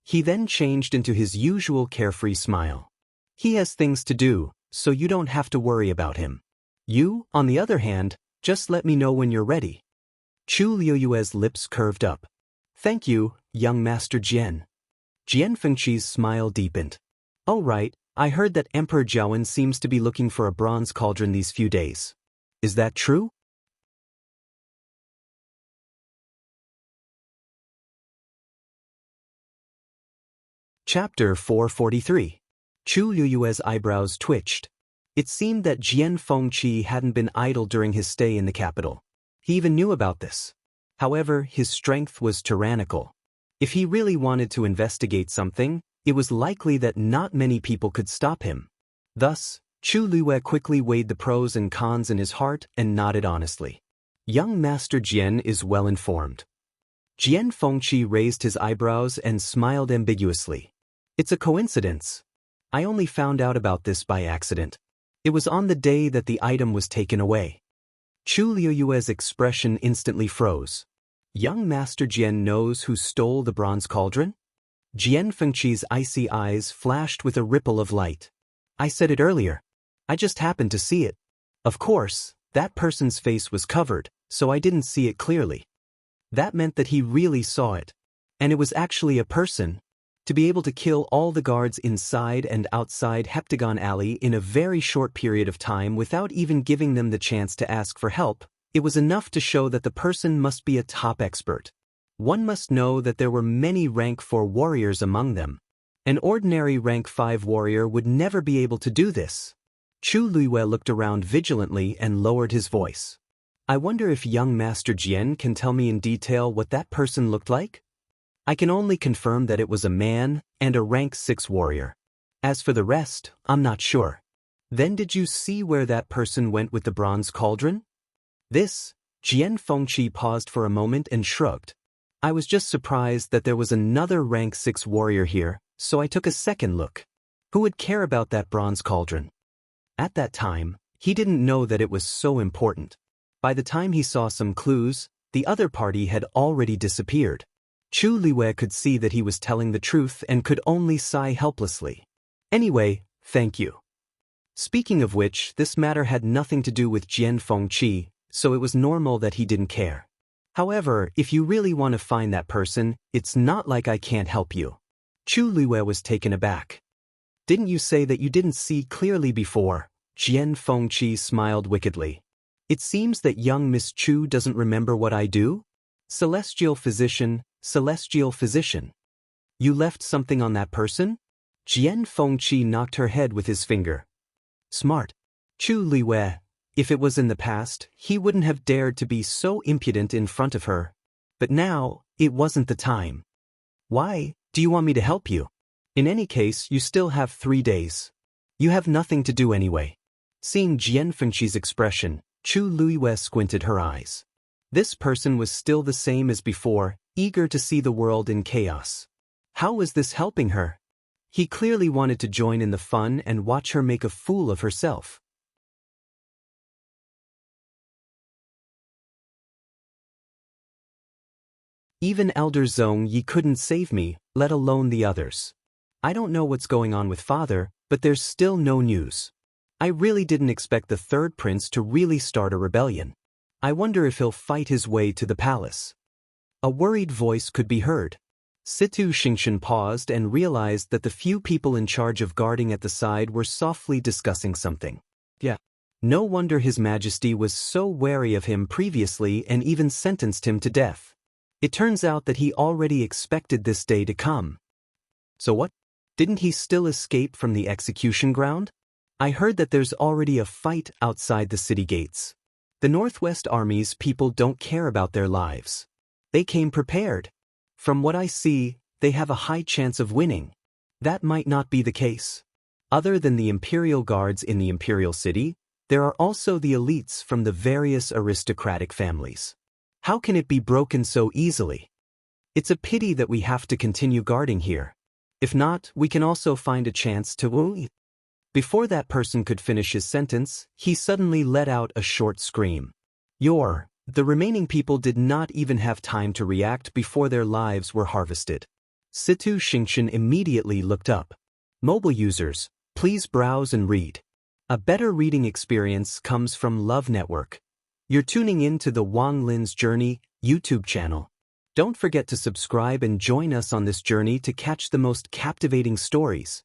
He then changed into his usual carefree smile. "He has things to do, so you don't have to worry about him. You, on the other hand, just let me know when you're ready." Chu Liuyue's lips curved up. "Thank you, young Master Jian." Jian Fengqi's smile deepened. "Oh right, I heard that Emperor Jiawen seems to be looking for a bronze cauldron these few days. Is that true?" Chapter 443. Chu Liuyue's eyebrows twitched. It seemed that Jian Fengqi hadn't been idle during his stay in the capital. He even knew about this. However, his strength was tyrannical. If he really wanted to investigate something, it was likely that not many people could stop him. Thus, Chu Liuyue quickly weighed the pros and cons in his heart and nodded honestly. Young Master Jian is well informed. Jian Fengqi raised his eyebrows and smiled ambiguously. "It's a coincidence. I only found out about this by accident. It was on the day that the item was taken away." Chu Liuyue's expression instantly froze. Young Master Jian knows who stole the bronze cauldron? Jian Fengqi's icy eyes flashed with a ripple of light. "I said it earlier. I just happened to see it. Of course, that person's face was covered, so I didn't see it clearly." That meant that he really saw it. And it was actually a person. To be able to kill all the guards inside and outside Heptagon Alley in a very short period of time without even giving them the chance to ask for help, it was enough to show that the person must be a top expert. One must know that there were many rank 4 warriors among them. An ordinary rank 5 warrior would never be able to do this. Chu Liuyue looked around vigilantly and lowered his voice. "I wonder if young Master Jian can tell me in detail what that person looked like? I can only confirm that it was a man and a rank 6 warrior. As for the rest, I'm not sure." "Then did you see where that person went with the bronze cauldron?" Jian Fengqi paused for a moment and shrugged. "I was just surprised that there was another rank 6 warrior here, so I took a second look. Who would care about that bronze cauldron?" At that time, he didn't know that it was so important. By the time he saw some clues, the other party had already disappeared. Chu Liuyue could see that he was telling the truth and could only sigh helplessly. "Anyway, thank you." Speaking of which, this matter had nothing to do with Jian Fengqi, so it was normal that he didn't care. "However, if you really want to find that person, it's not like I can't help you." Chu Liuyue was taken aback. Didn't you say that you didn't see clearly before? Jian Fengqi smiled wickedly. It seems that young Miss Chu doesn't remember what I do? Celestial physician, celestial physician. You left something on that person? Jian Fengqi knocked her head with his finger. Smart. Chu Liwei. If it was in the past, he wouldn't have dared to be so impudent in front of her. But now, it wasn't the time. Why, do you want me to help you? In any case, you still have 3 days. You have nothing to do anyway. Seeing Jian Fengqi's expression, Chu Liwei squinted her eyes. This person was still the same as before, eager to see the world in chaos. How was this helping her? He clearly wanted to join in the fun and watch her make a fool of herself. Even Elder Zhong Yi couldn't save me, let alone the others. I don't know what's going on with father, but there's still no news. I really didn't expect the third prince to really start a rebellion. I wonder if he'll fight his way to the palace. A worried voice could be heard. Situ Xingxian paused and realized that the few people in charge of guarding at the side were softly discussing something. Yeah. No wonder His Majesty was so wary of him previously and even sentenced him to death. It turns out that he already expected this day to come. So what? Didn't he still escape from the execution ground? I heard that there's already a fight outside the city gates. The Northwest Army's people don't care about their lives. They came prepared. From what I see, they have a high chance of winning. That might not be the case. Other than the Imperial Guards in the Imperial City, there are also the elites from the various aristocratic families. How can it be broken so easily? It's a pity that we have to continue guarding here. If not, we can also find a chance to... Before that person could finish his sentence, he suddenly let out a short scream. The remaining people did not even have time to react before their lives were harvested. Situ Xingxian immediately looked up. Mobile users, please browse and read. A better reading experience comes from Love Network. You're tuning in to the Wang Lin's Journey YouTube channel. Don't forget to subscribe and join us on this journey to catch the most captivating stories.